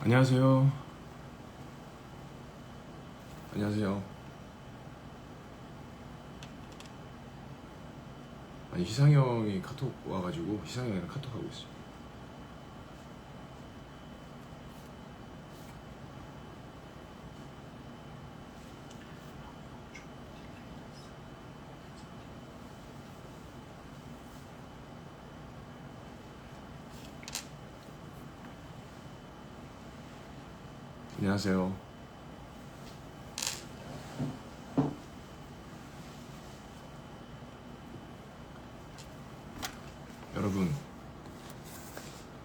안녕하세요. 안녕하세요. 아니 희상이 형이 카톡 와가지고 희상이 형이랑 카톡 하고 있어. 안녕하세요. 여러분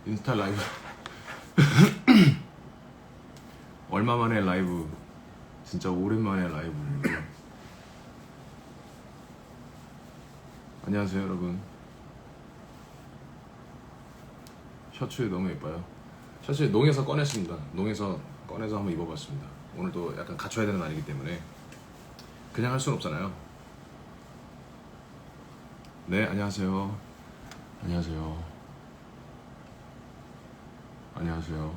인스타 라이브 얼마 만에 라이브, 진짜 오랜만에 라이브를. 안녕하세요 여러분. 셔츠 너무 예뻐요. 셔츠 농에서 꺼냈습니다. 농에서 꺼내서 한번 입어봤습니다. 오늘도 약간 갖춰야 되는 날이기 때문에 그냥 할 수는 없잖아요. 네, 안녕하세요. 안녕하세요. 안녕하세요.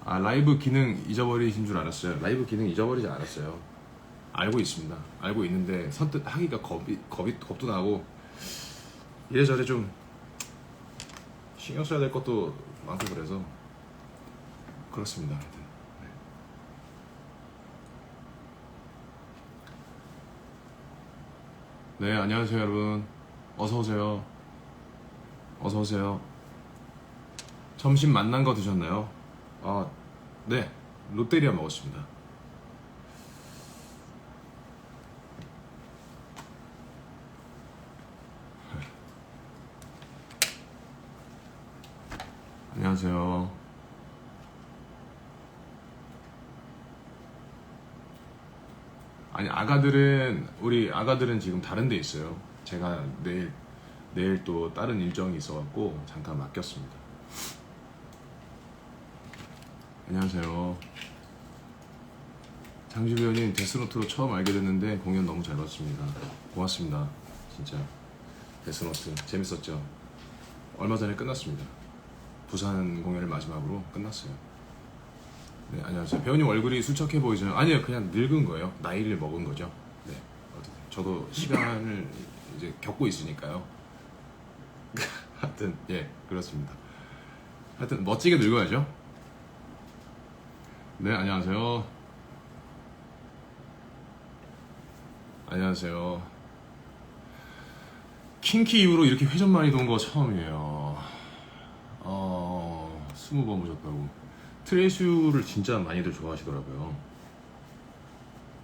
아, 라이브 기능 잊어버리신 줄 알았어요. 라이브 기능 잊어버리지 않았어요. 알고 있습니다. 알고 있는데 선뜻 하기가 겁도 나고 이래저래 좀 신경 써야 될 것도 많고 그래서 그렇습니다. 하여튼. 네, 안녕하세요 여러분. 어서오세요. 어서오세요. 점심 만난 거 드셨나요? 아, 네, 롯데리아 먹었습니다. 안녕하세요. 아니, 우리 아가들은 지금 다른 데 있어요. 제가 내일 또 다른 일정이 있어갖고 잠깐 맡겼습니다. 안녕하세요. 장주배우님, 데스노트로 처음 알게 됐는데 공연 너무 잘 봤습니다. 고맙습니다. 진짜 데스노트 재밌었죠? 얼마 전에 끝났습니다. 부산 공연을 마지막으로 끝났어요. 네, 안녕하세요. 배우님 얼굴이 수척해 보이죠? 아니요, 그냥 늙은 거예요. 나이를 먹은 거죠. 네, 어쨌든 저도 시간을 이제 겪고 있으니까요. 하여튼 예, 그렇습니다. 하여튼 멋지게 늙어야죠. 네, 안녕하세요. 안녕하세요. 킹키 이후로 이렇게 회전 많이 돈 거 처음이에요. 20번 보셨다고. 트레이슈를 진짜 많이들 좋아하시더라고요.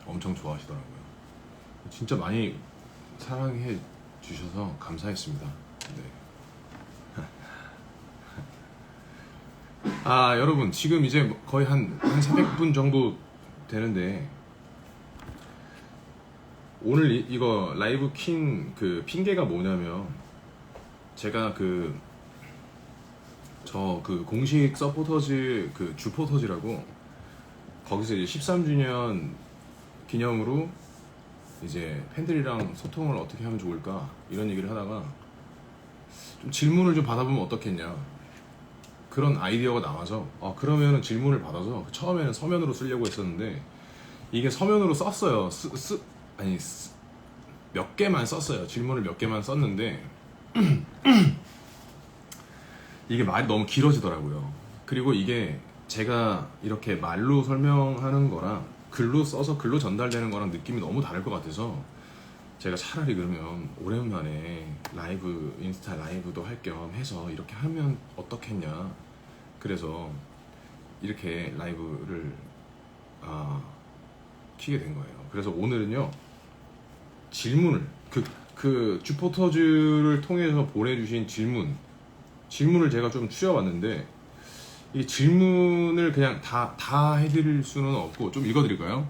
엄청 좋아하시더라고요. 진짜 많이 사랑해 주셔서 감사했습니다. 네. 아, 여러분, 지금 이제 거의 한 400분 정도 되는데, 오늘 이거 라이브 킨 그 핑계가 뭐냐면, 제가 저 공식 서포터즈 주포터즈라고, 거기서 이제 13주년 기념으로 이제 팬들이랑 소통을 어떻게 하면 좋을까 이런 얘기를 하다가 좀 질문을 좀 받아보면 어떻겠냐 그런 아이디어가 나와서 그러면은 질문을 받아서 처음에는 서면으로 쓰려고 했었는데 이게 서면으로 썼어요. 몇 개만 썼어요. 질문을 몇 개만 썼는데 이게 말이 너무 길어지더라고요. 그리고 이게 제가 이렇게 말로 설명하는 거랑 글로 써서 글로 전달되는 거랑 느낌이 너무 다를 것 같아서 제가 차라리 그러면 오랜만에 라이브, 인스타 라이브도 할 겸 해서 이렇게 하면 어떻겠냐. 그래서 이렇게 라이브를 키게 된 거예요. 그래서 오늘은요, 질문을 주포터즈를 통해서 보내주신 질문을 제가 좀 추려봤는데, 이 질문을 그냥 다 해드릴 수는 없고 좀 읽어드릴까요?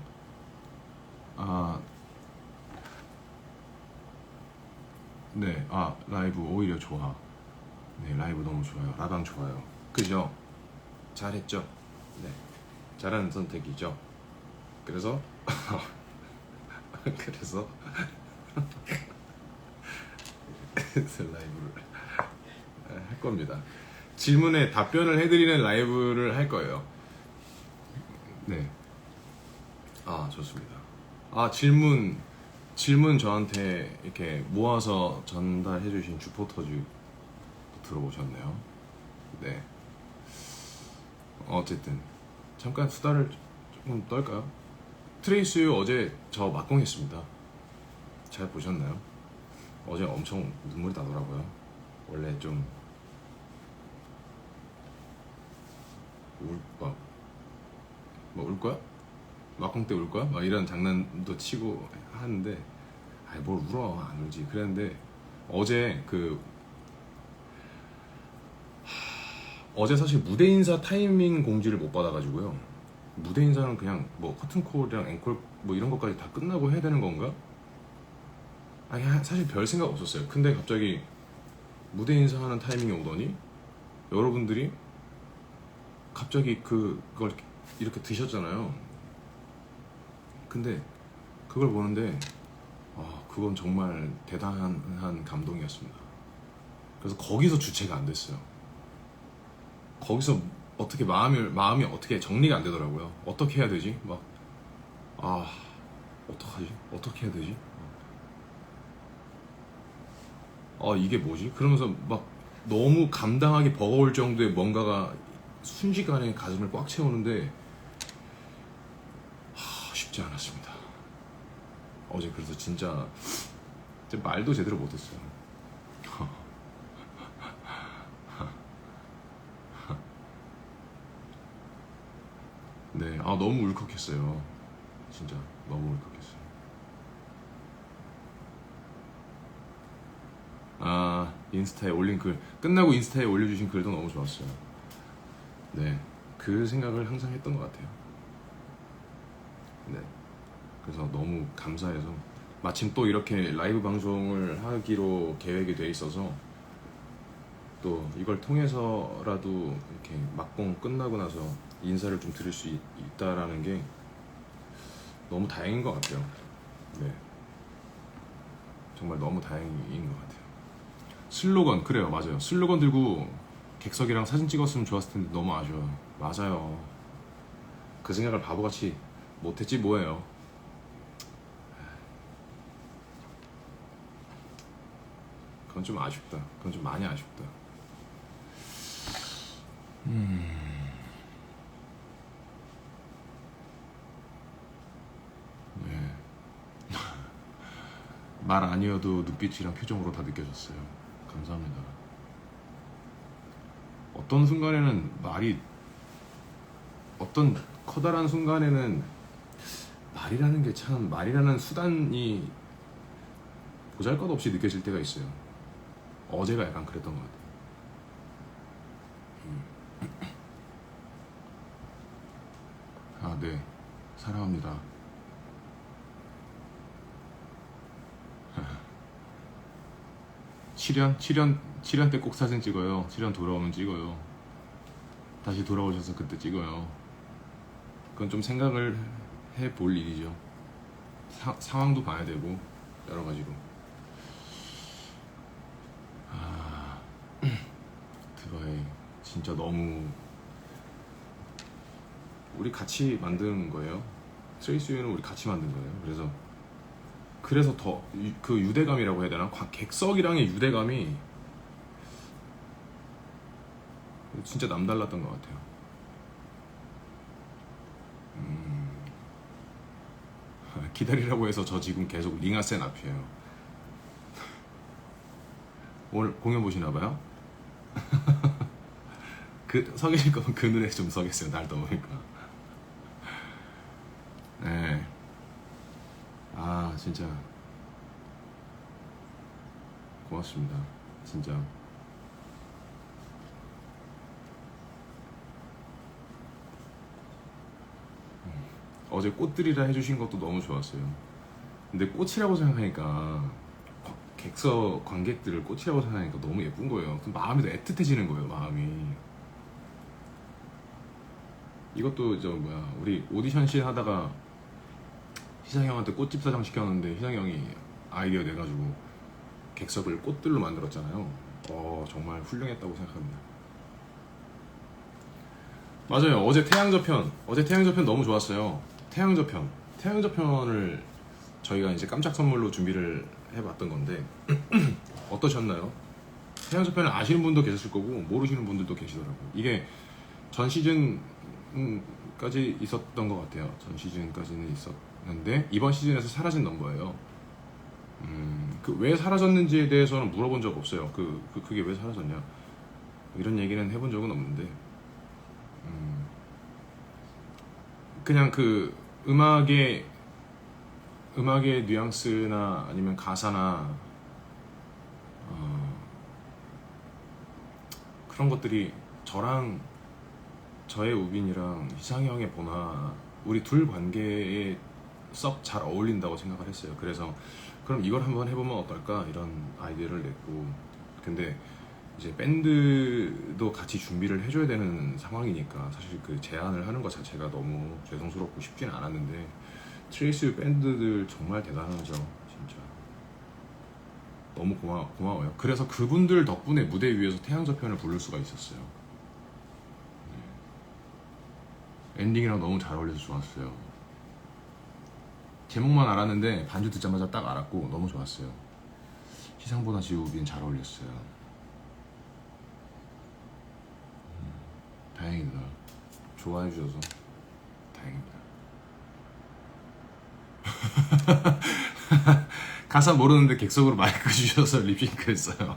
네, 라이브 오히려 좋아. 네, 라이브 너무 좋아요. 라방 좋아요. 그죠? 잘했죠? 네, 잘하는 선택이죠. 그래서 그래서 라이브를 할 겁니다. 질문에 답변을 해드리는 라이브를 할 거예요. 네. 아, 좋습니다. 아, 질문 저한테 이렇게 모아서 전달해주신 주포터즈 들어오셨네요. 네. 어쨌든 잠깐 수다를 조금 떨까요? 트레이스 어제 저 막공했습니다. 잘 보셨나요? 어제 엄청 눈물이 나더라고요. 원래 좀 울 거야? 막공 때 울 거야? 막 이런 장난도 치고 하는데, 아이 뭘 울어, 안 울지. 그랬는데 어제 어제 사실 무대 인사 타이밍 공지를 못 받아가지고요. 무대 인사는 그냥 뭐 커튼콜이랑 앵콜 뭐 이런 것까지 다 끝나고 해야 되는 건가? 아니 사실 별 생각 없었어요. 근데 갑자기 무대 인사하는 타이밍이 오더니 여러분들이 갑자기 그걸 이렇게 드셨잖아요. 근데 그걸 보는데 그건 정말 대단한 감동이었습니다. 그래서 거기서 주체가 안 됐어요. 거기서 어떻게 마음이 어떻게 정리가 안 되더라고요. 어떻게 해야 되지? 어떡하지? 어떻게 해야 되지? 이게 뭐지? 그러면서 막 너무 감당하기 버거울 정도의 뭔가가 순식간에 가슴을 꽉 채우는데 쉽지 않았습니다. 어제 그래서 진짜 말도 제대로 못했어요. 네, 너무 울컥했어요. 진짜 너무 울컥했어요. 인스타에 올린 글, 끝나고 인스타에 올려주신 글도 너무 좋았어요. 네, 그 생각을 항상 했던 것 같아요. 네, 그래서 너무 감사해서 마침 또 이렇게 라이브 방송을 하기로 계획이 돼 있어서 또 이걸 통해서라도 이렇게 막공 끝나고 나서 인사를 좀 드릴 수 있다라는 게 너무 다행인 것 같아요. 네, 정말 너무 다행인 것 같아요. 슬로건, 그래요, 맞아요. 슬로건 들고 객석이랑 사진 찍었으면 좋았을 텐데 너무 아쉬워요. 맞아요. 그 생각을 바보같이 못했지 뭐예요. 그건 좀 아쉽다. 그건 좀 많이 아쉽다. 네. 말 아니어도 눈빛이랑 표정으로 다 느껴졌어요. 감사합니다. 어떤 순간에는 어떤 커다란 순간에는 말이라는 게 참, 말이라는 수단이 보잘것없이 느껴질 때가 있어요. 어제가 약간 그랬던 것 같아요. 네, 사랑합니다. 칠연 때 꼭 사진 찍어요. 칠연 돌아오면 찍어요. 다시 돌아오셔서 그때 찍어요. 그건 좀 생각을 해볼 일이죠. 상황도 봐야 되고 여러 가지로. 드바이 진짜 너무 우리 같이 만든 거예요. 트레이스유는 우리 같이 만든 거예요. 그래서 더 그 유대감이라고 해야 되나? 객석이랑의 유대감이 진짜 남달랐던 것 같아요. 기다리라고 해서 저 지금 계속 링아센 앞이에요. 오늘 공연 보시나봐요? 서 계실 거면 그 눈에 좀 서겠어요. 날 더우니까. 네. 진짜 고맙습니다. 진짜. 어제 꽃들이라 해주신 것도 너무 좋았어요. 근데 꽃이라고 생각하니까 객석 관객들을 꽃이라고 생각하니까 너무 예쁜 거예요. 마음이 더 애틋해지는 거예요. 마음이. 이것도 우리 오디션 씬 하다가 희상이 형한테 꽃집 사장 시켰는데 희상이 형이 아이디어 내가지고 객석을 꽃들로 만들었잖아요. 정말 훌륭했다고 생각합니다. 맞아요. 어제 태양저편 너무 좋았어요. 태양저편을 저희가 이제 깜짝 선물로 준비를 해봤던 건데 어떠셨나요? 태양저편을 아시는 분도 계셨을 거고 모르시는 분들도 계시더라고요. 이게 전 시즌까지 있었던 것 같아요. 전 시즌까지는 있었는데 이번 시즌에서 사라진 넘버예요. 그 왜 사라졌는지에 대해서는 물어본 적 없어요. 그게 왜 사라졌냐 이런 얘기는 해본 적은 없는데 그냥 그 음악의 뉘앙스나 아니면 가사나 그런 것들이 저의 우빈이랑 희상이 형의 보나 우리 둘 관계에 썩 잘 어울린다고 생각을 했어요. 그래서 그럼 이걸 한번 해보면 어떨까 이런 아이디어를 냈고, 근데 이제 밴드도 같이 준비를 해줘야 되는 상황이니까 사실 그 제안을 하는 것 자체가 너무 죄송스럽고 쉽진 않았는데 트레이스 밴드들 정말 대단하죠. 진짜 너무 고마워요. 그래서 그분들 덕분에 무대 위에서 태양저편을 부를 수가 있었어요. 엔딩이랑 너무 잘 어울려서 좋았어요. 제목만 알았는데 반주 듣자마자 딱 알았고 너무 좋았어요. 희상보다 지우빈 잘 어울렸어요. 다행이다. 좋아해 주셔서 다행입니다. 가사 모르는데 객석으로 마이크 주셔서 리핑크 했어요.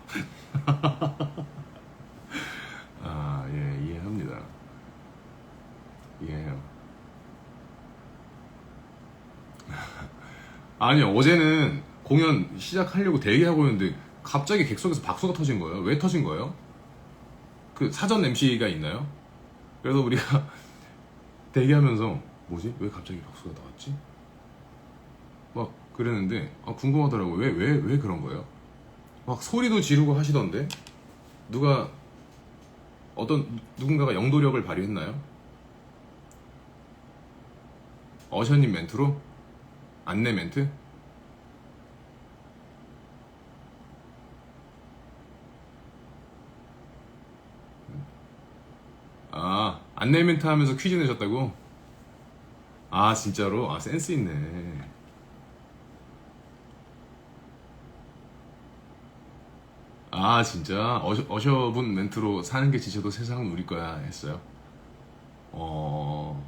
아, 예, 이해합니다. 이해해요. 아니요, 어제는 공연 시작하려고 대기하고 있는데 갑자기 객석에서 박수가 터진 거예요. 왜 터진 거예요? 그 사전 MC가 있나요? 그래서 우리가 대기하면서 뭐지? 왜 갑자기 박수가 나왔지? 막 그랬는데 궁금하더라고요. 왜 그런 거예요? 막 소리도 지르고 하시던데 누군가가 영도력을 발휘했나요? 어셔님 멘트로? 안내 멘트? 아, 안내 멘트 하면서 퀴즈 내셨다고? 아, 진짜로? 아, 센스 있네. 아, 진짜? 어셔분 멘트로 사는 게 지쳐도 세상은 우리 거야 했어요? 어,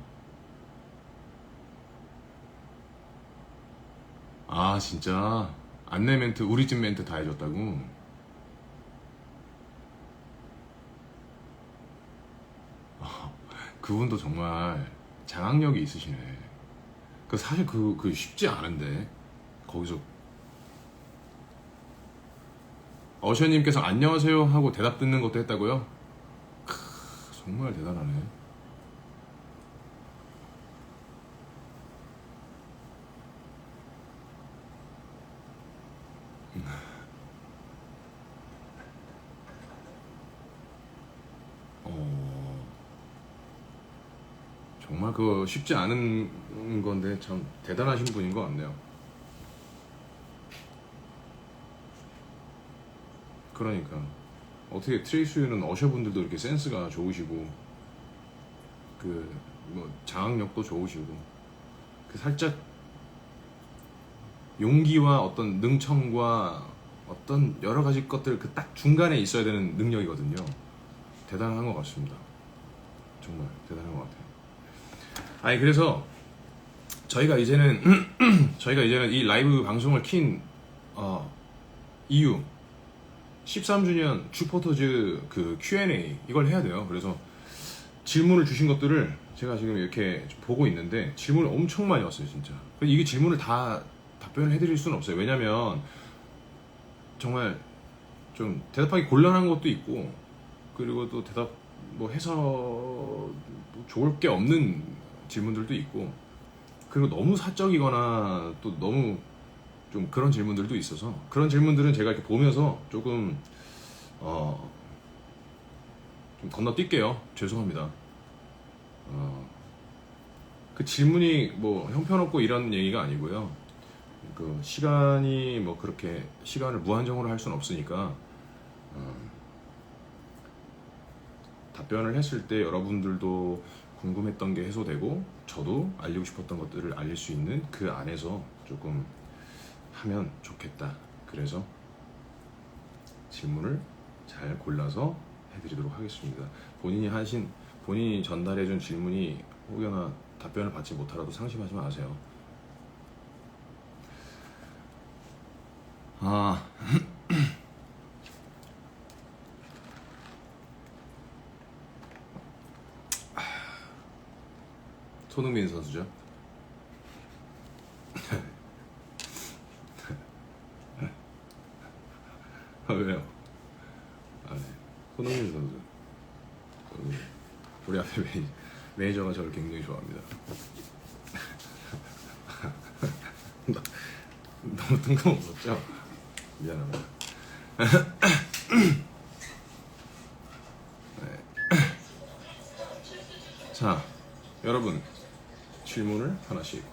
아, 진짜? 안내 멘트, 우리 집 멘트 다 해줬다고? 그분도 정말 장악력이 있으시네. 사실 그 쉽지 않은데. 거기서 어셔님께서 안녕하세요 하고 대답 듣는 것도 했다고요? 정말 대단하네. 어, 정말 그거 쉽지 않은 건데 참 대단하신 분인 것 같네요. 그러니까 어떻게 트레이스는 어셔분들도 이렇게 센스가 좋으시고 뭐 장악력도 좋으시고 살짝 용기와 어떤 능청과 어떤 여러 가지 것들 딱 중간에 있어야 되는 능력이거든요. 대단한 것 같습니다. 정말 대단한 것 같아요. 아니 그래서 저희가 이제는 이 라이브 방송을 킨 이유 13주년 주포터즈 그 Q&A 이걸 해야 돼요. 그래서 질문을 주신 것들을 제가 지금 이렇게 보고 있는데 질문을 엄청 많이 왔어요, 진짜. 이게 질문을 다 답변을 해드릴 수는 없어요. 왜냐면 정말 좀 대답하기 곤란한 것도 있고 그리고 또 대답 뭐 해서 뭐 좋을 게 없는 질문들도 있고 그리고 너무 사적이거나 또 너무 좀 그런 질문들도 있어서 그런 질문들은 제가 이렇게 보면서 조금 좀 건너뛸게요. 죄송합니다. 그 질문이 뭐 형편없고 이런 얘기가 아니고요. 그 시간이 뭐 그렇게 시간을 무한정으로 할 수는 없으니까 답변을 했을 때 여러분들도 궁금했던 게 해소되고 저도 알리고 싶었던 것들을 알릴 수 있는 그 안에서 조금 하면 좋겠다. 그래서 질문을 잘 골라서 해드리도록 하겠습니다. 본인이 전달해준 질문이 혹여나 답변을 받지 못하라도 상심하지 마세요. 손흥민 선수죠. 왜요? 네. 손흥민 선수. 우리 앞에 매니저가 저를 굉장히 좋아합니다. 너무 뜬금없었죠? 미안합니다. 네. 자, 여러분 질문을 하나씩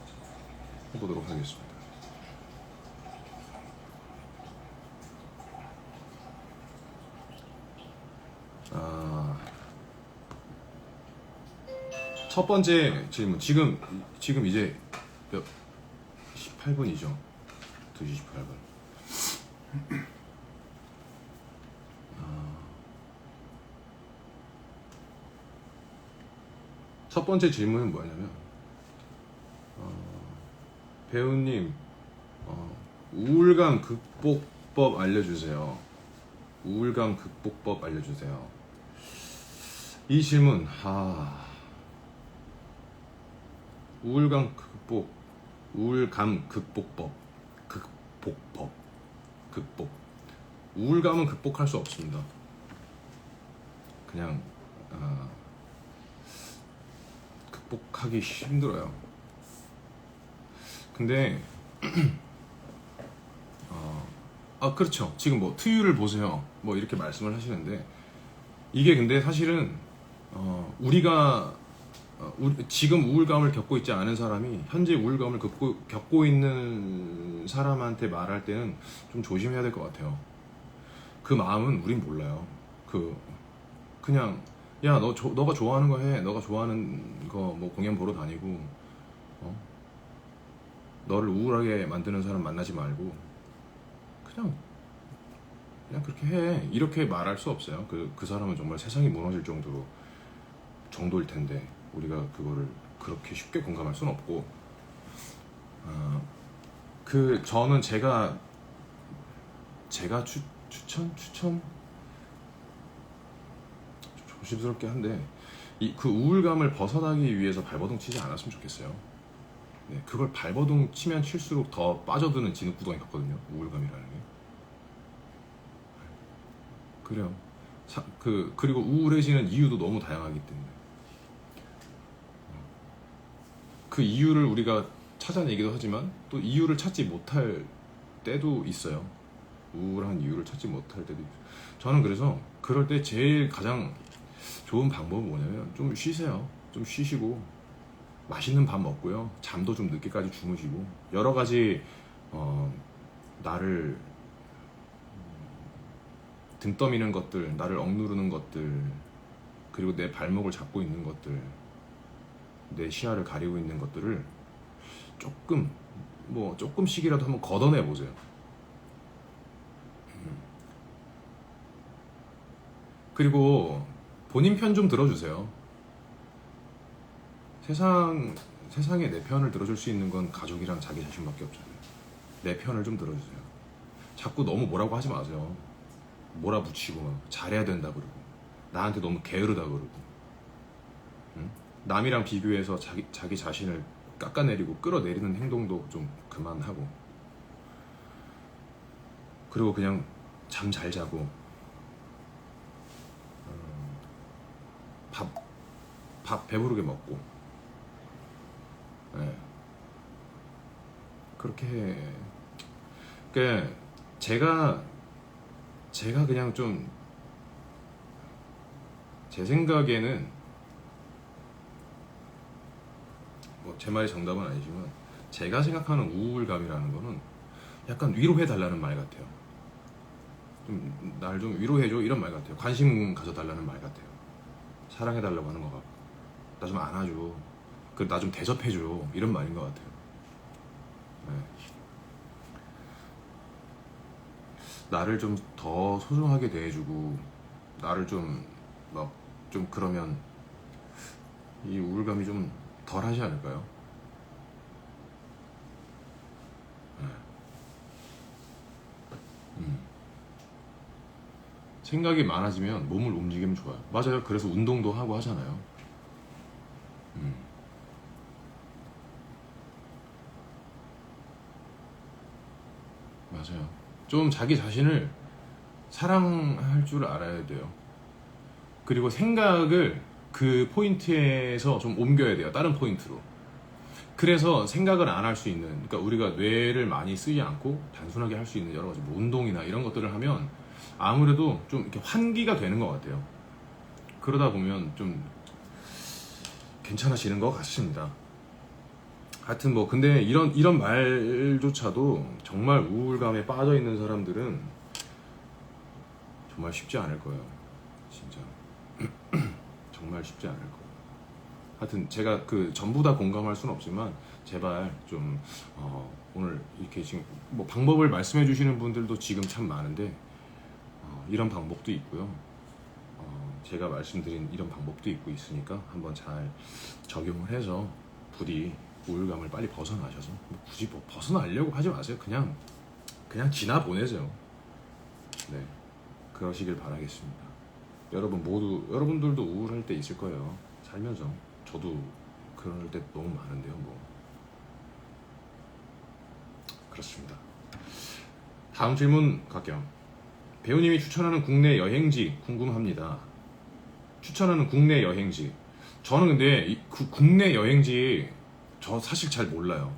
해보도록 하겠습니다. 첫 번째 질문. 지금 이제 몇 18분이죠. 2시 18분. 첫 번째 질문은 뭐냐면 배우님 우울감 극복법 알려주세요. 우울감 극복법 알려주세요. 이 질문 우울감 극복법 극복. 우울감은 극복할 수 없습니다. 그냥 극복하기 힘들어요. 근데 그렇죠. 지금 뭐 트유를 보세요. 뭐 이렇게 말씀을 하시는데 이게 근데 사실은 우리가 지금 우울감을 겪고 있지 않은 사람이 현재 우울감을 겪고 있는 사람한테 말할 때는 좀 조심해야 될 것 같아요. 그 마음은 우린 몰라요. 그냥 야, 너가 좋아하는 거 해. 너가 좋아하는 거 뭐 공연 보러 다니고 너를 우울하게 만드는 사람 만나지 말고 그냥 그렇게 해. 이렇게 말할 수 없어요. 그 사람은 정말 세상이 무너질 정도일 텐데 우리가 그거를 그렇게 쉽게 공감할 수는 없고 저는 제가 추천 조심스럽게 한데 그 우울감을 벗어나기 위해서 발버둥 치지 않았으면 좋겠어요. 네, 그걸 발버둥 치면 칠수록 더 빠져드는 진흙구덩이 같거든요. 우울감이라는 게. 그래요. 그리고 우울해지는 이유도 너무 다양하기 때문에 그 이유를 우리가 찾아내기도 하지만 또 이유를 찾지 못할 때도 있어요. 우울한 이유를 찾지 못할 때도 있어요. 저는 그래서 그럴 때 제일 가장 좋은 방법은 뭐냐면 좀 쉬세요. 좀 쉬시고 맛있는 밥 먹고요. 잠도 좀 늦게까지 주무시고 여러 가지 나를 등 떠미는 것들, 나를 억누르는 것들, 그리고 내 발목을 잡고 있는 것들, 내 시야를 가리고 있는 것들을 조금씩이라도 한번 걷어내 보세요. 그리고 본인 편 좀 들어주세요. 세상에 내 편을 들어줄 수 있는 건 가족이랑 자기 자신밖에 없잖아요. 내 편을 좀 들어주세요. 자꾸 너무 뭐라고 하지 마세요. 몰아붙이고 막 잘해야 된다 그러고 나한테 너무 게으르다 그러고 남이랑 비교해서 자기 자신을 깎아내리고 끌어내리는 행동도 좀 그만하고 그리고 그냥 잠 잘 자고 밥 배부르게 먹고 네. 그렇게 해. 그러니까 제가 그냥 좀 제 생각에는 뭐 제 말이 정답은 아니지만 제가 생각하는 우울감이라는 거는 약간 위로해달라는 말 같아요. 날 좀 위로해줘 이런 말 같아요. 관심 가져달라는 말 같아요. 사랑해달라고 하는 거가. 나 좀 안아줘. 나 좀 대접해줘. 이런 말인 것 같아요. 네. 나를 좀 더 소중하게 대해주고 나를 좀 그러면 이 우울감이 좀 덜하지 않을까요? 네. 생각이 많아지면 몸을 움직이면 좋아요. 맞아요. 그래서 운동도 하고 하잖아요. 맞아요. 좀 자기 자신을 사랑할 줄 알아야 돼요. 그리고 생각을 그 포인트에서 좀 옮겨야 돼요. 다른 포인트로. 그래서 생각을 안 할 수 있는, 그러니까 우리가 뇌를 많이 쓰지 않고 단순하게 할 수 있는 여러 가지 뭐 운동이나 이런 것들을 하면 아무래도 좀 이렇게 환기가 되는 것 같아요. 그러다 보면 좀 괜찮아지는 것 같습니다. 하여튼 뭐 근데 이런 말조차도 정말 우울감에 빠져 있는 사람들은 정말 쉽지 않을 거예요. 진짜 정말 쉽지 않을 거예요. 하여튼 제가 그 전부 다 공감할 수는 없지만 제발 좀 오늘 이렇게 지금 뭐 방법을 말씀해 주시는 분들도 지금 참 많은데 이런 방법도 있고요. 제가 말씀드린 이런 방법도 있고 있으니까 한번 잘 적용을 해서 부디 우울감을 빨리 벗어나셔서 뭐 굳이 뭐 벗어나려고 하지 마세요. 그냥 지나 보내세요. 네, 그러시길 바라겠습니다. 여러분들도 우울할 때 있을 거예요. 살면서 저도 그럴 때 너무 많은데요. 뭐 그렇습니다. 다음 질문 갈게요. 배우님이 추천하는 국내 여행지 궁금합니다. 추천하는 국내 여행지. 저는 근데 국내 여행지 저 사실 잘 몰라요.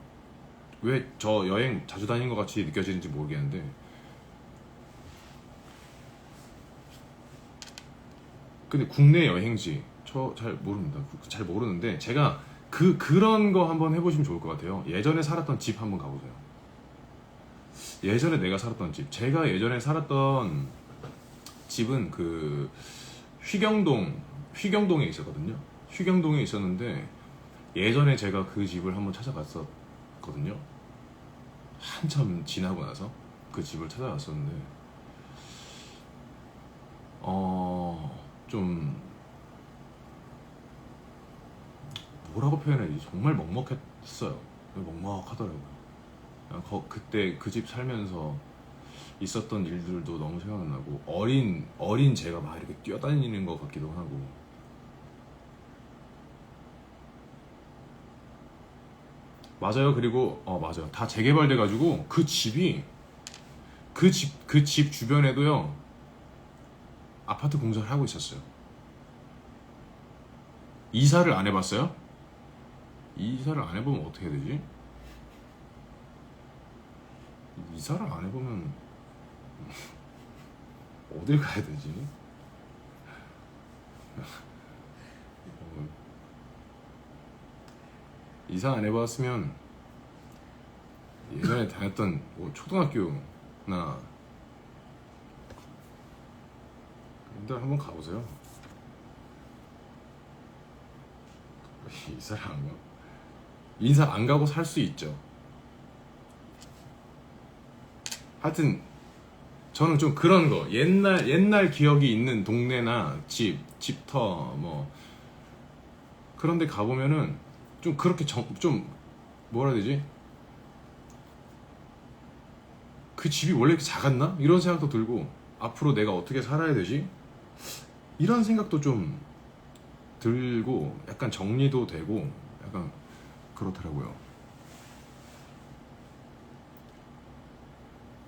왜 저 여행 자주 다니는 것 같이 느껴지는지 모르겠는데 근데 국내 여행지 저 잘 모릅니다. 잘 모르는데 제가 그런 거 한번 해보시면 좋을 것 같아요. 예전에 살았던 집 한번 가보세요. 예전에 내가 살았던 집. 제가 예전에 살았던 집은 그 휘경동에 있었거든요. 휘경동에 있었는데 예전에 제가 그 집을 한번 찾아갔었거든요. 한참 지나고 나서 그 집을 찾아갔었는데 좀 뭐라고 표현해야지. 정말 먹먹했어요. 먹먹하더라고요. 그때 그 집 살면서 있었던 일들도 너무 생각나고 어린 제가 막 이렇게 뛰어다니는 것 같기도 하고 맞아요. 그리고 맞아요. 다 재개발돼 가지고 그 집이 그 집 주변에도요 아파트 공사를 하고 있었어요. 이사를 안 해봤어요? 이사를 안 해보면 어떻게 해야 되지? 이사를 안 해보면 어딜 가야 되지? 이사 안 해봤으면 예전에 다녔던 뭐 초등학교나 그런 데 한번 가보세요. 이사를 안 가. 이사 안 가고 살 수 있죠. 하여튼 저는 좀 그런 거 옛날 기억이 있는 동네나 집터 뭐 그런 데 가보면은 좀 그렇게 좀 뭐라 해야 되지? 그 집이 원래 이렇게 작았나? 이런 생각도 들고 앞으로 내가 어떻게 살아야 되지? 이런 생각도 좀 들고 약간 정리도 되고 약간 그렇더라고요.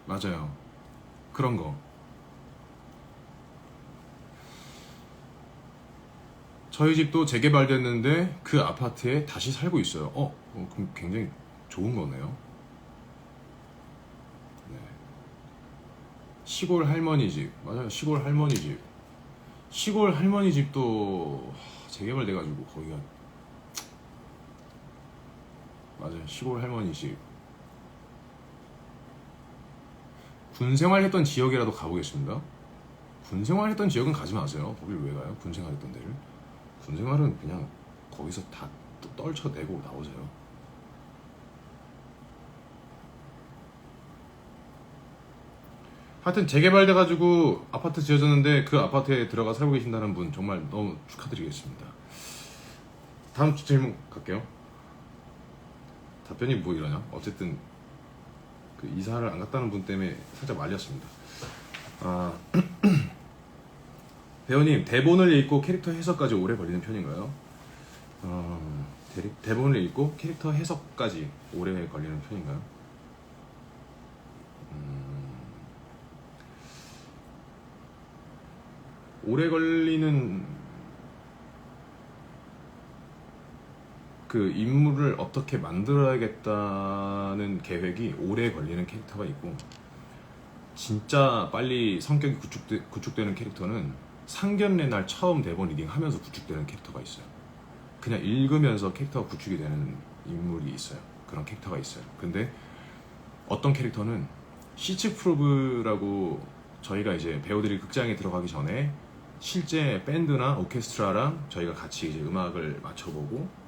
맞아요. 그런 거. 저희 집도 재개발됐는데 그 아파트에 다시 살고 있어요. 그럼 굉장히 좋은 거네요. 네. 시골 할머니 집. 맞아요. 시골 할머니 집. 시골 할머니 집도 재개발돼가지고 거기가 맞아요. 시골 할머니 집. 군 생활했던 지역이라도 가보겠습니다. 군 생활했던 지역은 가지 마세요. 거길 왜 가요? 군 생활했던 데를. 군생활은 그냥 거기서 다 떨쳐내고 나오세요. 하여튼 재개발돼가지고 아파트 지어졌는데 그 아파트에 들어가 살고 계신다는 분 정말 너무 축하드리겠습니다. 다음 질문 갈게요. 답변이 뭐 이러냐? 어쨌든 그 이사를 안 갔다는 분 때문에 살짝 말렸습니다. 배우님, 대본을 읽고 캐릭터 해석까지 오래 걸리는 편인가요? 대본을 읽고 캐릭터 해석까지 오래 걸리는 편인가요? 오래 걸리는 그 인물을 어떻게 만들어야겠다는 계획이 오래 걸리는 캐릭터가 있고, 진짜 빨리 성격이 구축되는 캐릭터는 상견례 날 처음 대본 리딩 하면서 구축되는 캐릭터가 있어요. 그냥 읽으면서 캐릭터가 구축이 되는 인물이 있어요. 그런 캐릭터가 있어요. 근데 어떤 캐릭터는 시츠 프로브라고, 저희가 이제 배우들이 극장에 들어가기 전에 실제 밴드나 오케스트라랑 저희가 같이 이제 음악을 맞춰보고,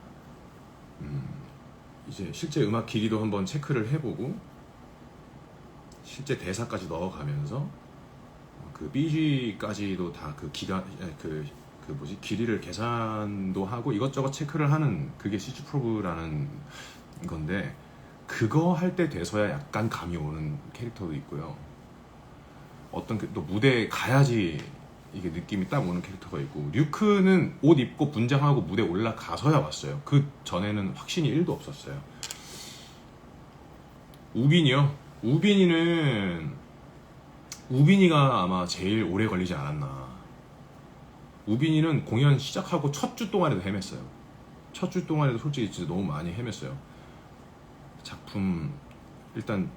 이제 실제 음악 길이도 한번 체크를 해보고, 실제 대사까지 넣어가면서 그 BG까지도 다 그 기간, 길이를 계산도 하고 이것저것 체크를 하는, 그게 시츠 프로브라는 건데, 그거 할 때 돼서야 약간 감이 오는 캐릭터도 있고요. 어떤 또 무대에 가야지 이게 느낌이 딱 오는 캐릭터가 있고, 류크는 옷 입고 분장하고 무대 올라가서야 왔어요. 그 전에는 확신이 1도 없었어요. 우빈이요? 우빈이가 아마 제일 오래 걸리지 않았나. 우빈이는 공연 시작하고 첫 주 동안에도 헤맸어요. 첫 주 동안에도 솔직히 진짜 너무 많이 헤맸어요. 작품, 일단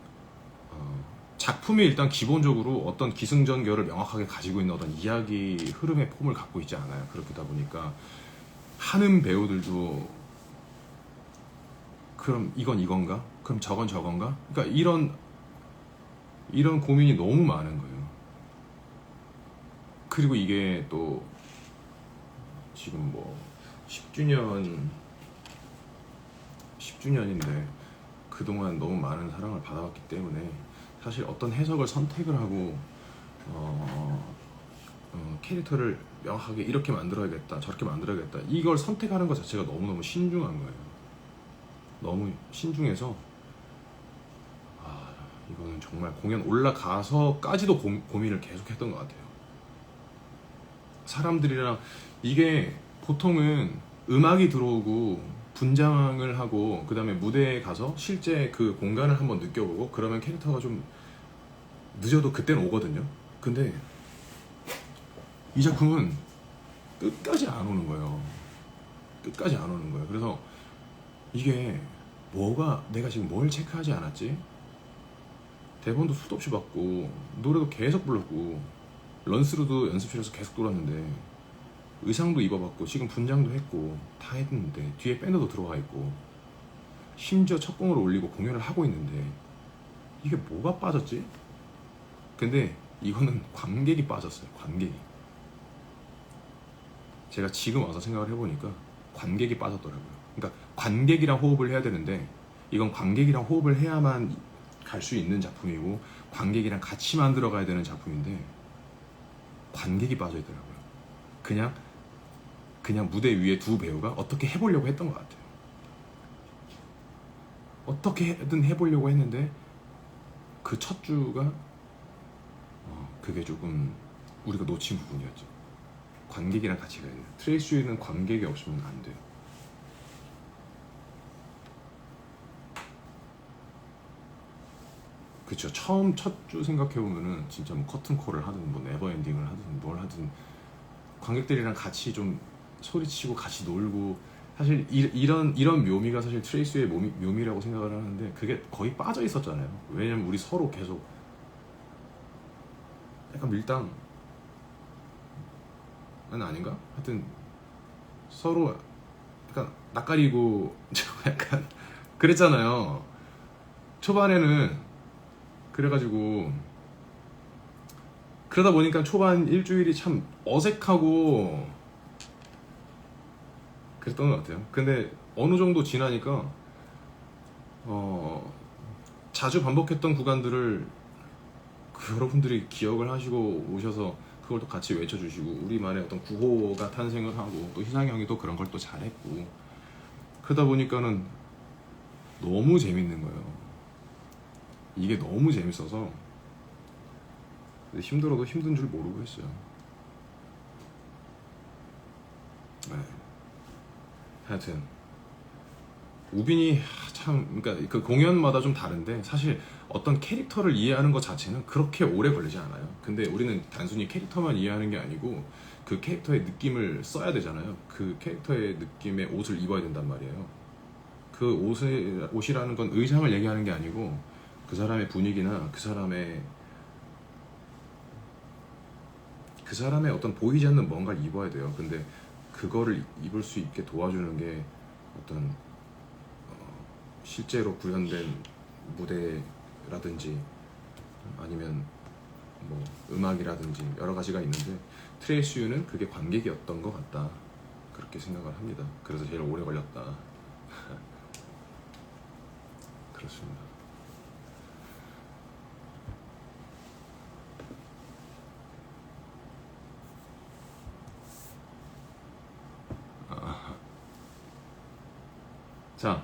작품이 일단 기본적으로 어떤 기승전결을 명확하게 가지고 있는 어떤 이야기 흐름의 폼을 갖고 있지 않아요. 그렇다 보니까 하는 배우들도 그럼 이건 이건가? 그럼 저건 저건가? 그러니까 이런 고민이 너무 많은 거예요. 그리고 이게 또 지금 뭐 10주년인데 그동안 너무 많은 사랑을 받아왔기 때문에 사실 어떤 해석을 선택을 하고 캐릭터를 명확하게 이렇게 만들어야겠다, 저렇게 만들어야겠다, 이걸 선택하는 것 자체가 너무너무 신중한 거예요. 너무 신중해서 이거는 정말 공연 올라가서까지도 고민을 계속 했던 것 같아요. 사람들이랑, 이게 보통은 음악이 들어오고 분장을 하고 그 다음에 무대에 가서 실제 그 공간을 한번 느껴보고 그러면 캐릭터가 좀 늦어도 그때는 오거든요. 근데 이 작품은 끝까지 안 오는 거예요. 끝까지 안 오는 거예요. 그래서 이게 내가 지금 뭘 체크하지 않았지? 대본도 수도 없이 봤고 노래도 계속 불렀고 런스루도 연습실에서 계속 돌았는데 의상도 입어봤고 지금 분장도 했고 다 했는데 뒤에 밴드도 들어가 있고 심지어 첫 공을 올리고 공연을 하고 있는데 이게 뭐가 빠졌지? 근데 이거는 관객이 빠졌어요. 관객이. 제가 지금 와서 생각을 해보니까 관객이 빠졌더라고요. 그러니까 관객이랑 호흡을 해야 되는데 이건 관객이랑 호흡을 해야만 갈 수 있는 작품이고 관객이랑 같이 만들어 가야 되는 작품인데 관객이 빠져있더라고요. 그냥 무대 위에 두 배우가 어떻게 해보려고 했던 것 같아요. 어떻게든 해보려고 했는데 그 첫 주가 그게 조금 우리가 놓친 부분이었죠. 관객이랑 같이 가야 돼요. 트레이스는 관객이 없으면 안 돼요. 그쵸. 처음 첫 주 생각해보면은 진짜 뭐 커튼콜을 하든 뭐 네버엔딩을 하든 뭘 하든 관객들이랑 같이 좀 소리치고 같이 놀고, 사실 이런 묘미가 사실 트레이스의 묘미라고 생각을 하는데 그게 거의 빠져 있었잖아요. 왜냐면 우리 서로 계속 약간 밀당은 아닌가? 하여튼 서로 약간 낯가리고 약간 그랬잖아요. 초반에는. 그래가지고 그러다 보니까 초반 일주일이 참 어색하고 그랬던 것 같아요. 근데 어느 정도 지나니까 자주 반복했던 구간들을 여러분들이 기억을 하시고 오셔서 그걸 또 같이 외쳐주시고 우리만의 어떤 구호가 탄생을 하고 또 희상이 형이 또 그런 걸 또 잘했고 그러다 보니까는 너무 재밌는 거예요. 이게 너무 재밌어서 힘들어도 힘든 줄 모르고 했어요. 네. 하여튼 우빈이 참 그러니까 그 공연마다 좀 다른데 사실 어떤 캐릭터를 이해하는 것 자체는 그렇게 오래 걸리지 않아요. 근데 우리는 단순히 캐릭터만 이해하는 게 아니고 그 캐릭터의 느낌을 써야 되잖아요. 그 캐릭터의 느낌의 옷을 입어야 된단 말이에요. 그 옷이라는 건 의상을 얘기하는 게 아니고 그 사람의 분위기나 그 사람의 어떤 보이지 않는 뭔가를 입어야 돼요. 근데 그거를 입을 수 있게 도와주는 게 어떤 실제로 구현된 무대라든지 아니면 뭐 음악이라든지 여러 가지가 있는데 트레이스 유는 그게 관객이었던 것 같다 그렇게 생각을 합니다. 그래서 제일 오래 걸렸다. 그렇습니다. 자,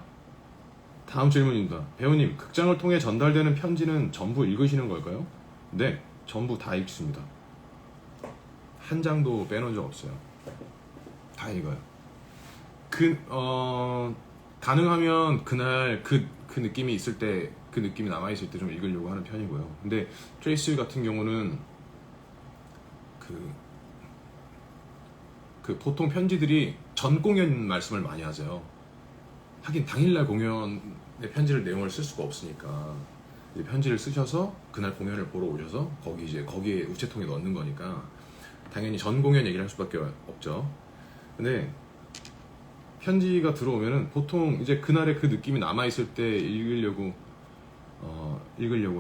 다음 질문입니다. 배우님, 극장을 통해 전달되는 편지는 전부 읽으시는 걸까요? 네, 전부 다 읽습니다. 한 장도 빼놓은 적 없어요. 다 읽어요. 가능하면 그날 그 느낌이 있을 때, 그 느낌이 남아있을 때 좀 읽으려고 하는 편이고요. 근데 트레이스 같은 경우는 그 보통 편지들이 전 공연 말씀을 많이 하세요. 하긴 당일날 공연의 편지를 내용을 쓸 수가 없으니까 이제 편지를 쓰셔서 그날 공연을 보러 오셔서 거기에 우체통에 넣는 거니까 당연히 전 공연 얘기를 할 수밖에 없죠. 근데 편지가 들어오면은 보통 이제 그날의 그 느낌이 남아 있을 때 읽으려고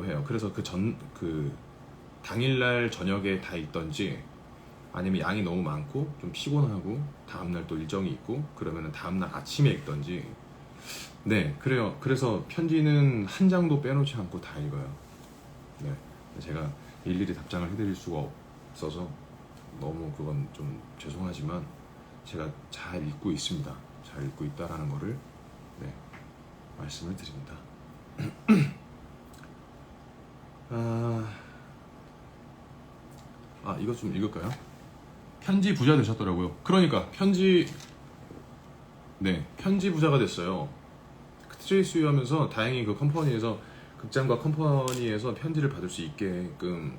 해요. 그래서 그 당일날 저녁에 다 읽던지 아니면 양이 너무 많고 좀 피곤하고 다음날 또 일정이 있고 그러면은 다음날 아침에 읽던지. 네, 그래요. 그래서 편지는 한 장도 빼놓지 않고 다 읽어요. 네, 제가 일일이 답장을 해드릴 수가 없어서 너무 그건 좀 죄송하지만 제가 잘 읽고 있습니다. 잘 읽고 있다라는 거를 네, 말씀을 드립니다. 이거 좀 읽을까요? 편지 부자 되셨더라고요. 그러니까 편지 부자가 됐어요. 트레이스 하면서 다행히 그 컴퍼니에서 극장과 컴퍼니에서 편지를 받을 수 있게끔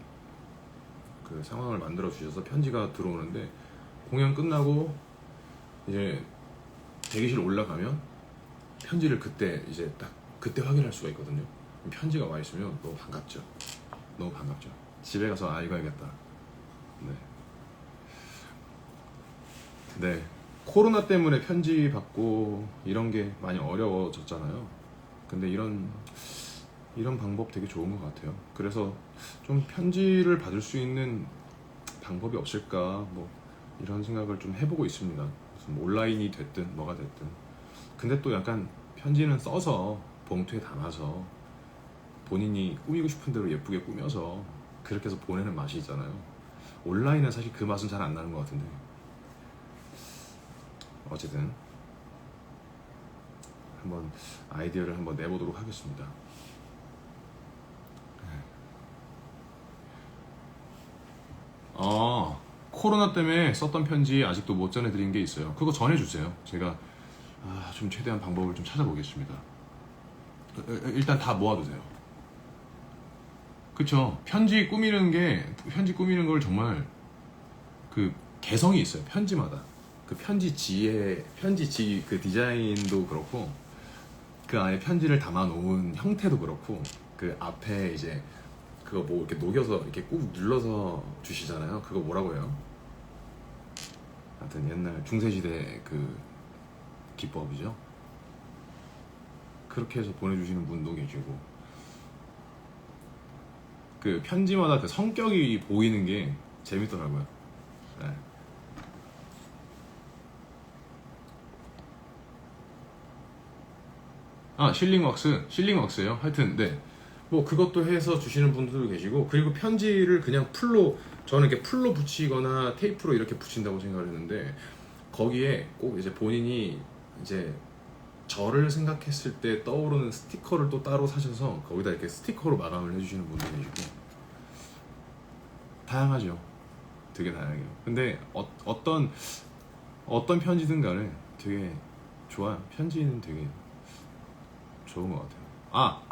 그 상황을 만들어 주셔서 편지가 들어오는데 공연 끝나고 이제 대기실 올라가면 편지를 그때 확인할 수가 있거든요. 편지가 와 있으면 너무 반갑죠. 너무 반갑죠. 집에 가서 읽어야겠다. 네. 코로나 때문에 편지 받고 이런 게 많이 어려워졌잖아요. 근데 이런 방법 되게 좋은 것 같아요. 그래서 좀 편지를 받을 수 있는 방법이 없을까 뭐 이런 생각을 좀 해보고 있습니다. 무슨 온라인이 됐든 뭐가 됐든. 근데 또 약간 편지는 써서 봉투에 담아서 본인이 꾸미고 싶은 대로 예쁘게 꾸며서 그렇게 해서 보내는 맛이 있잖아요. 온라인은 사실 그 맛은 잘 안 나는 것 같은데. 어쨌든 한번 아이디어를 한번 내보도록 하겠습니다. 코로나 때문에 썼던 편지 아직도 못 전해드린 게 있어요. 그거 전해주세요. 제가 좀 최대한 방법을 좀 찾아보겠습니다. 일단 다 모아두세요. 그쵸? 편지 꾸미는 걸 정말 그 개성이 있어요. 편지마다. 그 편지 그 디자인도 그렇고 그 안에 편지를 담아 놓은 형태도 그렇고 그 앞에 이제 그거 뭐 이렇게 녹여서 이렇게 꾹 눌러서 주시잖아요. 그거 뭐라고 해요? 하여튼 옛날 중세시대 그 기법이죠. 그렇게 해서 보내주시는 분도 계시고 그 편지마다 그 성격이 보이는 게 재밌더라고요. 네. 아, 실링왁스예요. 하여튼 네. 뭐 그것도 해서 주시는 분들도 계시고, 그리고 편지를 그냥 풀로, 저는 이렇게 풀로 붙이거나 테이프로 이렇게 붙인다고 생각을 했는데, 거기에 꼭 이제 본인이 이제 저를 생각했을 때 떠오르는 스티커를 또 따로 사셔서 거기다 이렇게 스티커로 마감을 해주시는 분도 계시고, 다양하죠. 되게 다양해요. 근데 어떤 편지든 간에 되게 좋아요. 편지는 되게 좋은 것 같아요. 아,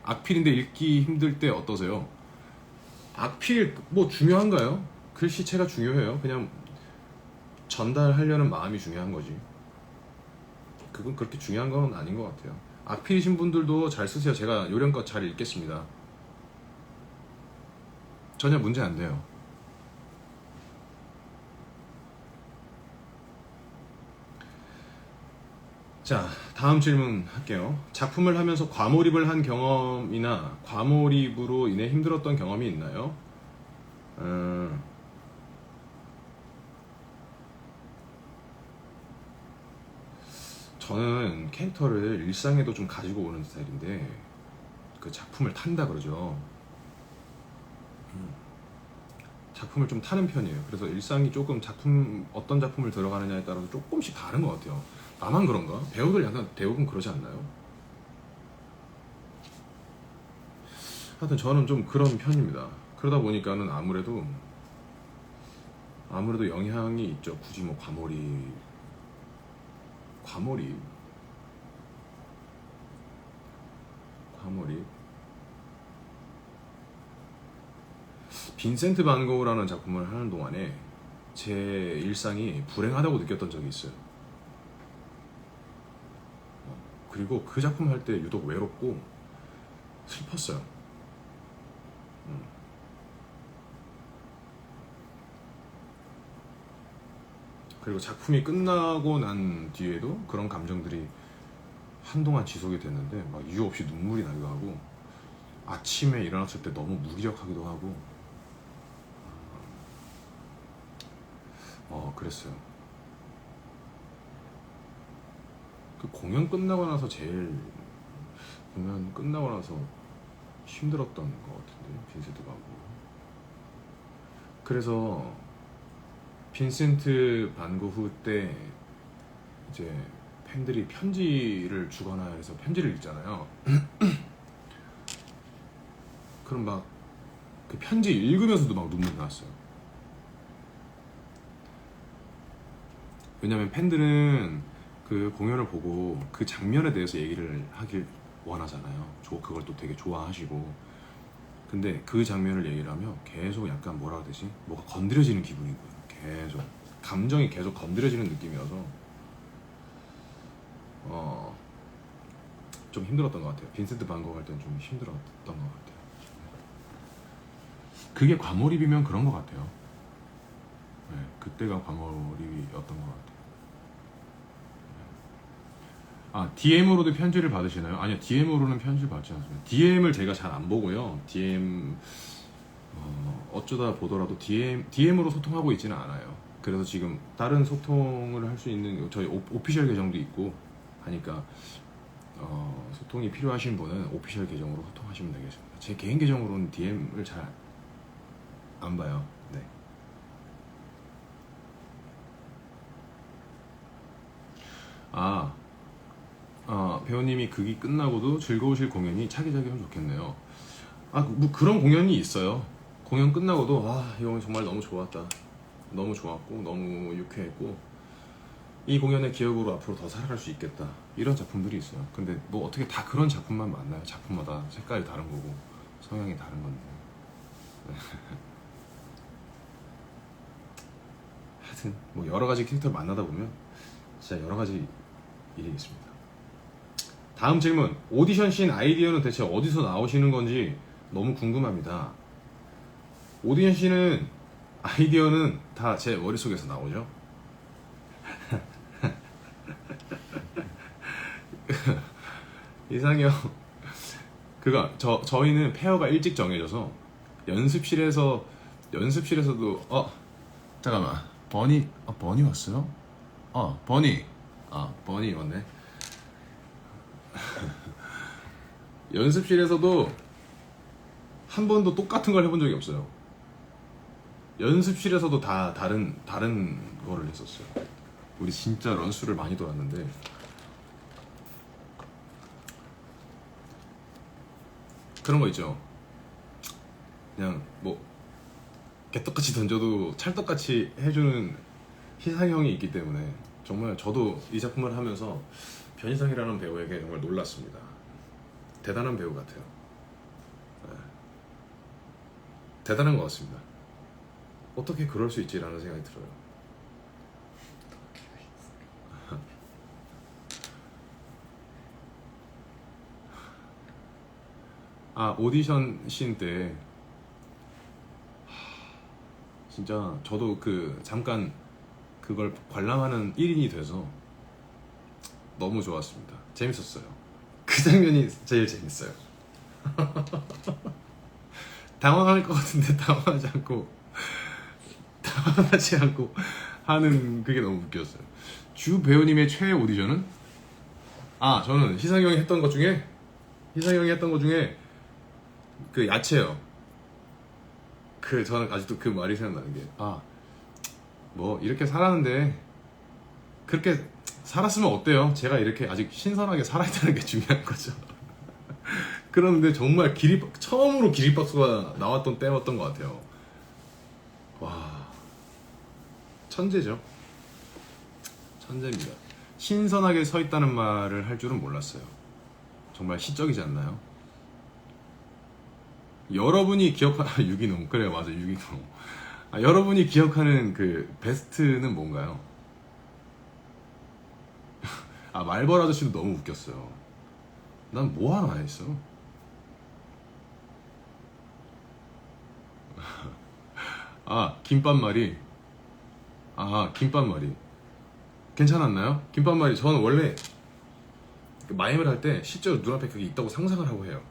악필인데 읽기 힘들 때 어떠세요? 악필 뭐 중요한가요? 글씨체가 중요해요. 그냥 전달하려는 마음이 중요한 거지. 그건 그렇게 중요한 건 아닌 것 같아요. 악필이신 분들도 잘 쓰세요. 제가 요령껏 잘 읽겠습니다. 전혀 문제 안 돼요. 자, 다음 질문 할게요. 작품을 하면서 과몰입을 한 경험이나 과몰입으로 인해 힘들었던 경험이 있나요? 저는 캐릭터를 일상에도 좀 가지고 오는 스타일인데, 그 작품을 탄다 그러죠. 작품을 좀 타는 편이에요. 그래서 일상이 조금 어떤 작품을 들어가느냐에 따라서 조금씩 다른 것 같아요. 나만 그런가? 배우들 약간 대부분 그러지 않나요? 하여튼 저는 좀 그런 편입니다. 그러다 보니까는 아무래도 영향이 있죠. 굳이 뭐 과몰입. 빈센트 반 고흐라는 작품을 하는 동안에 제 일상이 불행하다고 느꼈던 적이 있어요. 그리고 그 작품 할 때 유독 외롭고 슬펐어요. 그리고 작품이 끝나고 난 뒤에도 그런 감정들이 한동안 지속이 됐는데, 막 이유 없이 눈물이 나기도 하고, 아침에 일어났을 때 너무 무기력하기도 하고, 그랬어요. 그 공연 끝나고 나서 힘들었던 것 같은데, 빈센트 반 고흐. 그래서 빈센트 반 고흐 때 이제 팬들이 편지를 주거나 해서 편지를 읽잖아요. 그럼 막 그 편지 읽으면서도 막 눈물이 났어요. 왜냐면 팬들은 그 공연을 보고 그 장면에 대해서 얘기를 하길 원하잖아요. 그걸 또 되게 좋아하시고. 근데 그 장면을 얘기를 하면 계속 약간 뭐라 해야 되지? 뭐가 건드려지는 기분인 거예요. 계속 감정이 계속 건드려지는 느낌이어서 좀 힘들었던 것 같아요. 빈센트 반 고흐 할 때는 좀 힘들었던 것 같아요. 그게 과몰입이면 그런 것 같아요. 네, 그때가 과몰입이었던 것 같아요. 아, DM으로도 편지를 받으시나요? 아니요, DM으로는 편지를 받지 않습니다. DM을 제가 잘 안 보고요. DM 어쩌다 보더라도 DM으로 소통하고 있지는 않아요. 그래서 지금 다른 소통을 할 수 있는 저희 오피셜 계정도 있고 하니까 소통이 필요하신 분은 오피셜 계정으로 소통하시면 되겠습니다. 제 개인 계정으로는 DM을 잘 안 봐요. 네. 배우님이 극이 끝나고도 즐거우실 공연이 차기작이면 좋겠네요. 뭐 그런 공연이 있어요. 공연 끝나고도 이 공연 정말 너무 좋았다. 너무 좋았고 너무 유쾌했고 이 공연의 기억으로 앞으로 더 살아갈 수 있겠다. 이런 작품들이 있어요. 근데 뭐 어떻게 다 그런 작품만 만나요? 작품마다 색깔이 다른 거고 성향이 다른 건데. 하여튼 뭐 여러 가지 캐릭터를 만나다 보면 진짜 여러 가지 일이 있습니다. 다음 질문. 오디션 씬 아이디어는 대체 어디서 나오시는 건지 너무 궁금합니다. 오디션 씬은 아이디어는 다 제 머릿속에서 나오죠. 이상형 저희는 페어가 일찍 정해져서 연습실에서도 잠깐만, 버니 왔어요? 버니 왔네. 연습실에서도 한 번도 똑같은 걸 해본 적이 없어요. 연습실에서도 다 다른 거를 했었어요. 우리 진짜 런수를 많이 돌았는데 그런 거 있죠. 그냥 뭐 개떡같이 던져도 찰떡같이 해주는 희상형이 있기 때문에 정말 저도 이 작품을 하면서 변희상이라는 배우에게 정말 놀랐습니다. 대단한 배우 같아요. 네. 대단한 것 같습니다. 어떻게 그럴 수 있지라는 생각이 들어요. 아, 오디션 씬 때 진짜 저도 그 잠깐 그걸 관람하는 1인이 돼서 너무 좋았습니다. 재밌었어요. 그 장면이 제일 재밌어요. 당황할 것 같은데 당황하지 않고 하는 그게 너무 웃겼어요. 주 배우님의 최애 오디션은? 아, 저는 희상형이 했던 것 중에 그 야채요. 그 저는 아직도 그 말이 생각나는 게, 뭐 이렇게 살았는데 그렇게 살았으면 어때요? 제가 이렇게 아직 신선하게 살아있다는 게 중요한 거죠. 그런데 정말 처음으로 기립박수가 나왔던 때였던 것 같아요. 와, 천재죠. 천재입니다. 신선하게 서 있다는 말을 할 줄은 몰랐어요. 정말 시적이지 않나요? 여러분이 기억하는 유기농, 그래요, 맞아, 유기농. 여러분이 기억하는 그 베스트는 뭔가요? 말벌 아저씨도 너무 웃겼어요. 난 뭐 하나 했어? 김밥말이. 김밥말이 괜찮았나요? 김밥말이. 저는 원래 마임을 할 때 실제로 눈앞에 그게 있다고 상상을 하고 해요.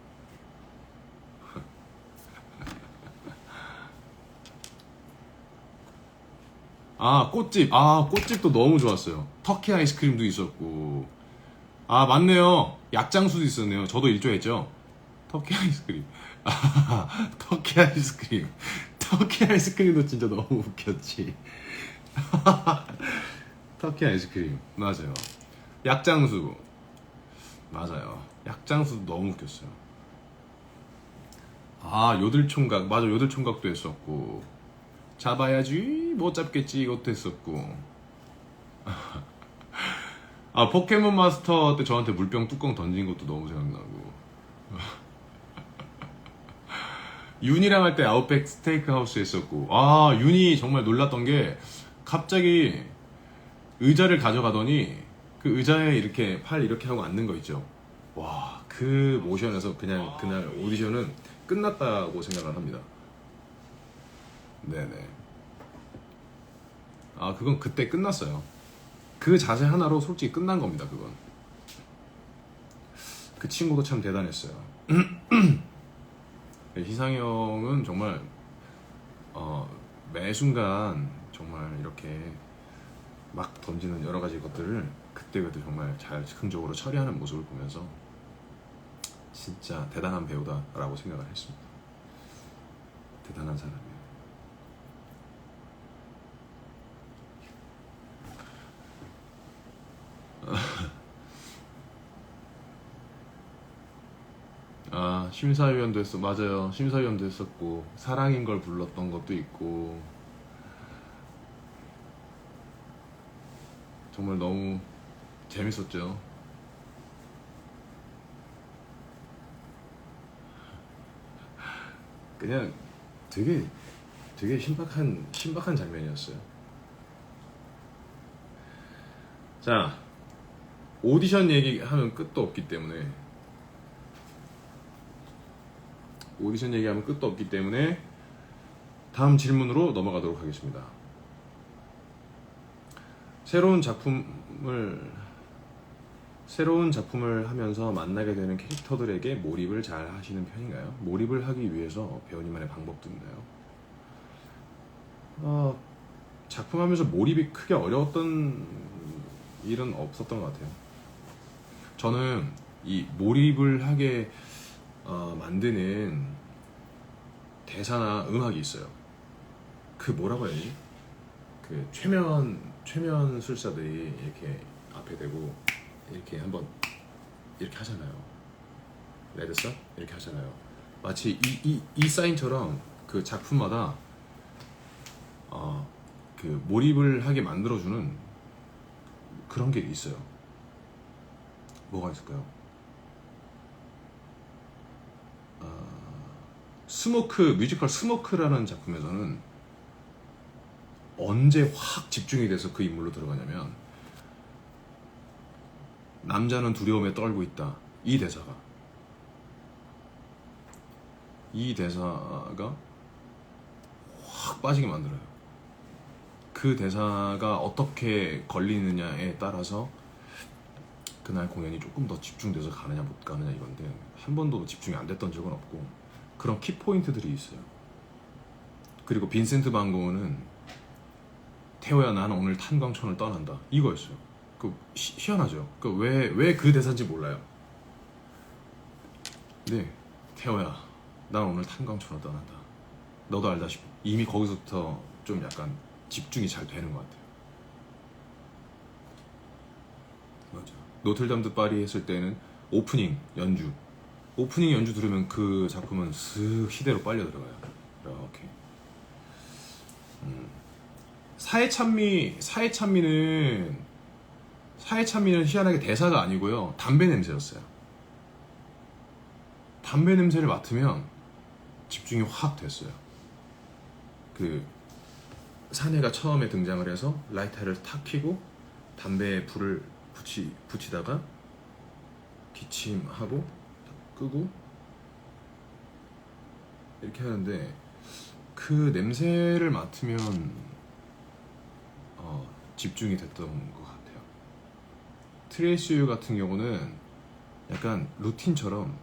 꽃집. 꽃집도 너무 좋았어요. 터키 아이스크림도 있었고. 맞네요. 약장수도 있었네요. 저도 일조했죠. 터키 아이스크림. 터키 아이스크림. 터키 아이스크림도 진짜 너무 웃겼지. 터키 아이스크림. 맞아요. 약장수. 맞아요. 약장수도 너무 웃겼어요. 요들총각. 맞아, 요들총각도 했었고. 잡아야지 못 잡겠지 이것도 했었고. 포켓몬 마스터 때 저한테 물병 뚜껑 던진 것도 너무 생각나고. 윤이랑 할 때 아웃백 스테이크 하우스 했었고. 윤이 정말 놀랐던 게 갑자기 의자를 가져가더니 그 의자에 이렇게 팔 이렇게 하고 앉는 거 있죠. 와, 그 모션에서 그냥 그날 오디션은 끝났다고 생각을 합니다. 네네. 그건 그때 끝났어요. 그 자세 하나로 솔직히 끝난 겁니다. 그건. 그 친구도 참 대단했어요. 희상형은 정말 매 순간 정말 이렇게 막 던지는 여러 가지 것들을 그때그때 정말 잘 즉흥적으로 처리하는 모습을 보면서 진짜 대단한 배우다라고 생각을 했습니다. 대단한 사람이에요. 심사위원도 했어. 맞아요. 심사위원도 했었고 사랑인 걸 불렀던 것도 있고 정말 너무 재밌었죠. 그냥 되게 신박한 장면이었어요. 자, 오디션 얘기하면 끝도 없기 때문에 다음 질문으로 넘어가도록 하겠습니다. 새로운 작품을 하면서 만나게 되는 캐릭터들에게 몰입을 잘 하시는 편인가요? 몰입을 하기 위해서 배우님만의 방법도 있나요? 작품하면서 몰입이 크게 어려웠던 일은 없었던 것 같아요. 저는 이 몰입을 하게 만드는 대사나 음악이 있어요. 그 뭐라고 해야지? 그 최면 술사들이 이렇게 앞에 대고 이렇게 한번 이렇게 하잖아요. 레드썬 이렇게 하잖아요. 마치 이 사인처럼 그 작품마다 그 몰입을 하게 만들어주는 그런 게 있어요. 뭐가 있을까요? 스모크, 뮤지컬 스모크라는 작품에서는 언제 확 집중이 돼서 그 인물로 들어가냐면, 남자는 두려움에 떨고 있다, 이 대사가 확 빠지게 만들어요. 그 대사가 어떻게 걸리느냐에 따라서 그날 공연이 조금 더 집중돼서 가느냐 못 가느냐 이건데, 한 번도 집중이 안 됐던 적은 없고 그런 키포인트들이 있어요. 그리고 빈센트 반 고흐는 태호야 나는 오늘 탄광촌을 떠난다 이거였어요. 그 희한하죠. 그 왜 그 대사인지 몰라요. 네, 태호야 난 오늘 탄광촌을 떠난다. 너도 알다시피 이미 거기서부터 좀 약간 집중이 잘 되는 것 같아요. 맞아. 노틀담 드 파리 했을 때는 오프닝 연주 들으면 그 작품은 슥 시대로 빨려 들어가요. 이렇게. 사회찬미는 희한하게 대사가 아니고요, 담배 냄새였어요. 담배 냄새를 맡으면 집중이 확 됐어요. 그 사내가 처음에 등장을 해서 라이터를 탁 켜고 담배에 불을 붙이다가 기침하고 끄고 이렇게 하는데, 그 냄새를 맡으면 집중이 됐던 것 같아요. 트레이시 유 같은 경우는 약간 루틴처럼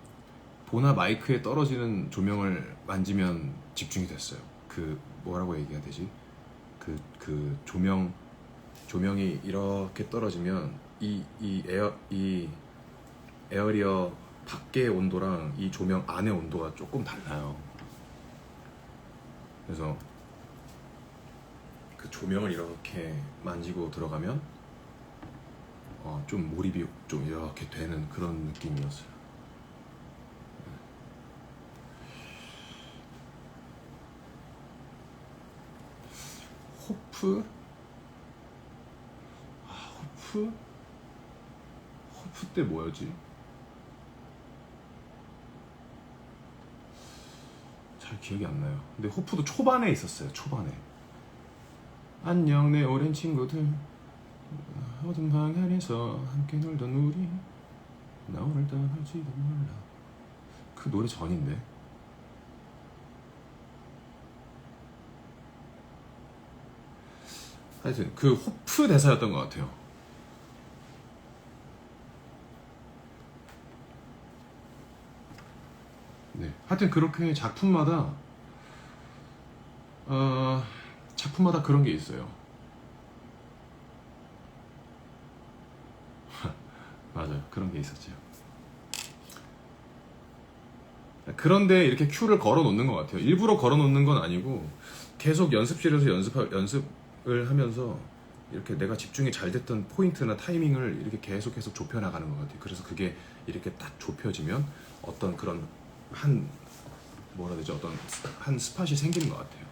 보나 마이크에 떨어지는 조명을 만지면 집중이 됐어요. 그 뭐라고 얘기해야 되지? 그 조명이 이렇게 떨어지면 이 에어리어 밖의 온도랑 이 조명 안의 온도가 조금 달라요. 그래서 그 조명을 이렇게 만지고 들어가면 좀 몰입이 좀 이렇게 되는 그런 느낌이었어요. 호프 때 뭐였지? 잘 기억이 안 나요. 근데 호프도 초반에 있었어요. 초반에. 안녕 내 오랜 친구들, 어둠 방 안에서 함께 놀던 우리, 나 오늘 떠날지도 몰라. 그 노래 전인데. 하여튼 그 호프 대사였던 것 같아요. 네, 하여튼 그렇게 작품마다 그런 게 있어요. 맞아요, 그런 게 있었죠. 그런데 이렇게 큐를 걸어 놓는 것 같아요. 일부러 걸어 놓는 건 아니고 계속 연습실에서 연습을 하면서 이렇게 내가 집중이 잘 됐던 포인트나 타이밍을 이렇게 계속 좁혀 나가는 것 같아요. 그래서 그게 이렇게 딱 좁혀지면 어떤 그런 한 스팟이 생기는 것 같아요.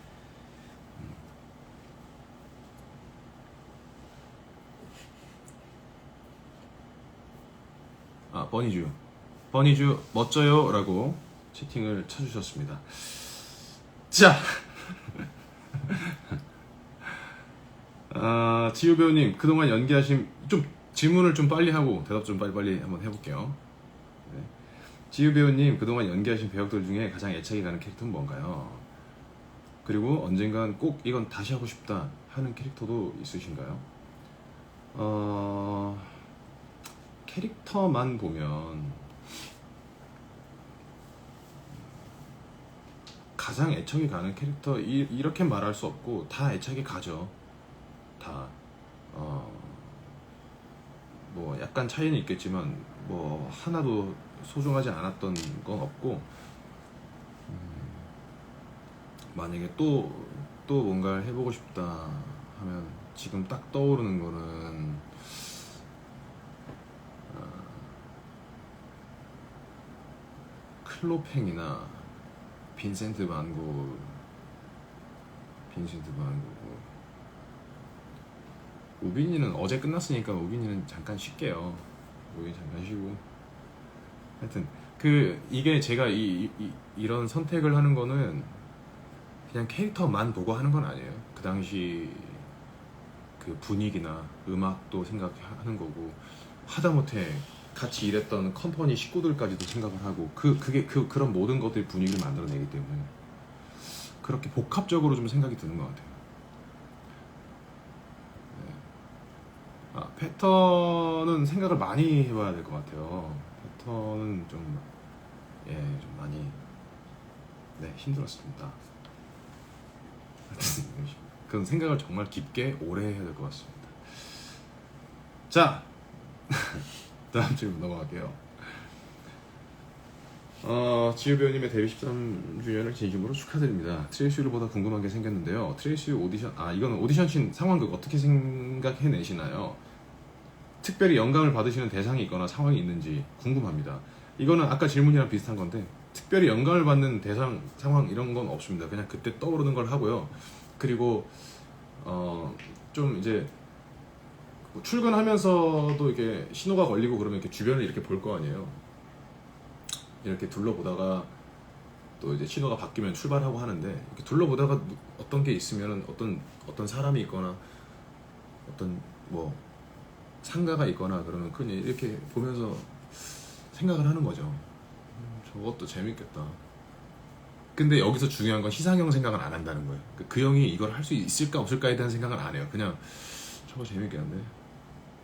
버니주 멋져요 라고 채팅을 쳐주셨습니다. 자, 지우 배우님 그동안 연기하신, 좀 질문을 좀 빨리 하고 대답 좀 빨리 한번 해볼게요. 네. 지우 배우님 그동안 연기하신 배역들 중에 가장 애착이 가는 캐릭터는 뭔가요? 그리고 언젠간 꼭 이건 다시 하고 싶다 하는 캐릭터도 있으신가요? 캐릭터만 보면 가장 애착이 가는 캐릭터, 이렇게 말할 수 없고 다 애착이 가죠. 다 뭐 약간 차이는 있겠지만 뭐 하나도 소중하지 않았던 건 없고, 만약에 또 뭔가를 해보고 싶다 하면 지금 딱 떠오르는 거는 클로팽이나 빈센트 반 고흐. 우빈이는 어제 끝났으니까 우빈이는 잠깐 쉴게요. 우빈이 잠깐 쉬고. 하여튼 이게 제가 이런 선택을 하는 거는 그냥 캐릭터만 보고 하는 건 아니에요. 그 당시 그 분위기나 음악도 생각하는 거고, 하다못해 같이 일했던 컴퍼니 식구들까지도 생각을 하고, 그런 모든 것들이 분위기를 만들어내기 때문에 그렇게 복합적으로 좀 생각이 드는 것 같아요. 네. 패턴은 생각을 많이 해봐야 될 것 같아요. 패턴은 좀 많이 힘들었습니다. 그런 생각을 정말 깊게 오래 해야 될 것 같습니다. 자, 다음 질문 넘어갈게요. 지우 배우님의 데뷔 13주년을 진심으로 축하드립니다. 트레이스유를 보다 궁금한 게 생겼는데요. 트레이스유 오디션, 이거는 오디션신 상황극 어떻게 생각해내시나요? 특별히 영감을 받으시는 대상이 있거나 상황이 있는지 궁금합니다. 이거는 아까 질문이랑 비슷한 건데, 특별히 영감을 받는 대상, 상황 이런 건 없습니다. 그냥 그때 떠오르는 걸 하고요. 그리고 좀 이제 출근하면서도 이렇게 신호가 걸리고 그러면 이렇게 주변을 이렇게 볼 거 아니에요. 이렇게 둘러보다가 또 이제 신호가 바뀌면 출발하고 하는데, 이렇게 둘러보다가 어떤 게 있으면 어떤 사람이 있거나 어떤 뭐 상가가 있거나 그러면 그냥 이렇게 보면서 생각을 하는 거죠. 저것도 재밌겠다. 근데 여기서 중요한 건 희상형 생각은 안 한다는 거예요. 그 형이 이걸 할 수 있을까 없을까에 대한 생각은 안 해요. 그냥 저거 재밌겠는데,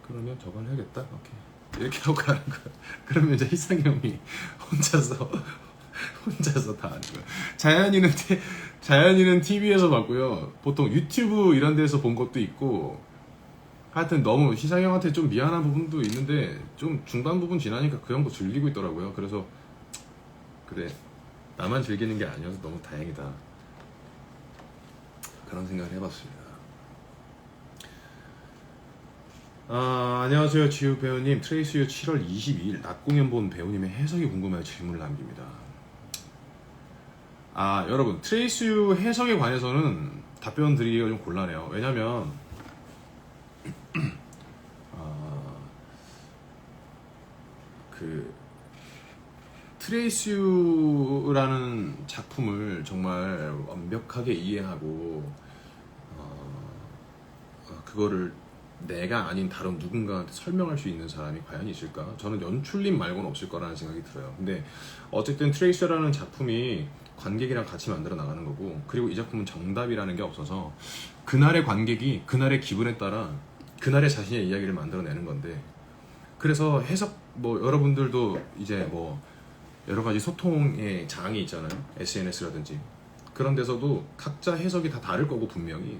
그러면 저걸 해야겠다. 오케이. 이렇게 하고 가는 거야. 그러면 이제 희상형이 혼자서 다 하는 거야. 자연이는 TV에서 봤고요. 보통 유튜브 이런 데서 본 것도 있고, 하여튼 너무 희상형한테 좀 미안한 부분도 있는데, 좀 중반 부분 지나니까 그 형도 즐기고 있더라고요. 그래서 그래, 나만 즐기는 게 아니어서 너무 다행이다, 그런 생각을 해봤습니다. 안녕하세요 지우 배우님. 트레이스유 7월 22일 낮 공연 본 배우님의 해석이 궁금해 질문을 남깁니다. 여러분, 트레이스유 해석에 관해서는 답변 드리기가 좀 곤란해요. 왜냐면 트레이스유라는 작품을 정말 완벽하게 이해하고 그거를 내가 아닌 다른 누군가한테 설명할 수 있는 사람이 과연 있을까? 저는 연출님 말고는 없을 거라는 생각이 들어요. 근데 어쨌든 트레이스라는 작품이 관객이랑 같이 만들어 나가는 거고, 그리고 이 작품은 정답이라는 게 없어서 그날의 관객이 그날의 기분에 따라 그날의 자신의 이야기를 만들어내는 건데, 그래서 해석, 뭐 여러분들도 이제 뭐 여러 가지 소통의 장이 있잖아요. SNS라든지 그런 데서도 각자 해석이 다 다를 거고 분명히,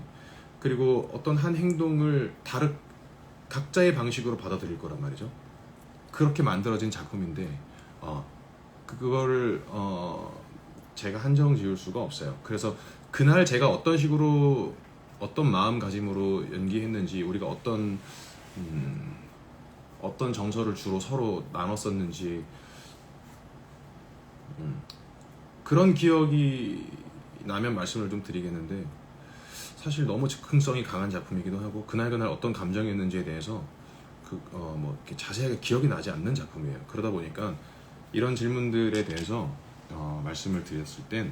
그리고 어떤 한 행동을 각자의 방식으로 받아들일 거란 말이죠. 그렇게 만들어진 작품인데 그거를 제가 한정 지을 수가 없어요. 그래서 그날 제가 어떤 식으로 어떤 마음가짐으로 연기했는지, 우리가 어떤 정서를 주로 서로 나눴었는지, 그런 기억이 나면 말씀을 좀 드리겠는데, 사실 너무 즉흥성이 강한 작품이기도 하고 그날 어떤 감정이었는지에 대해서 이렇게 자세하게 기억이 나지 않는 작품이에요. 그러다 보니까 이런 질문들에 대해서 말씀을 드렸을 땐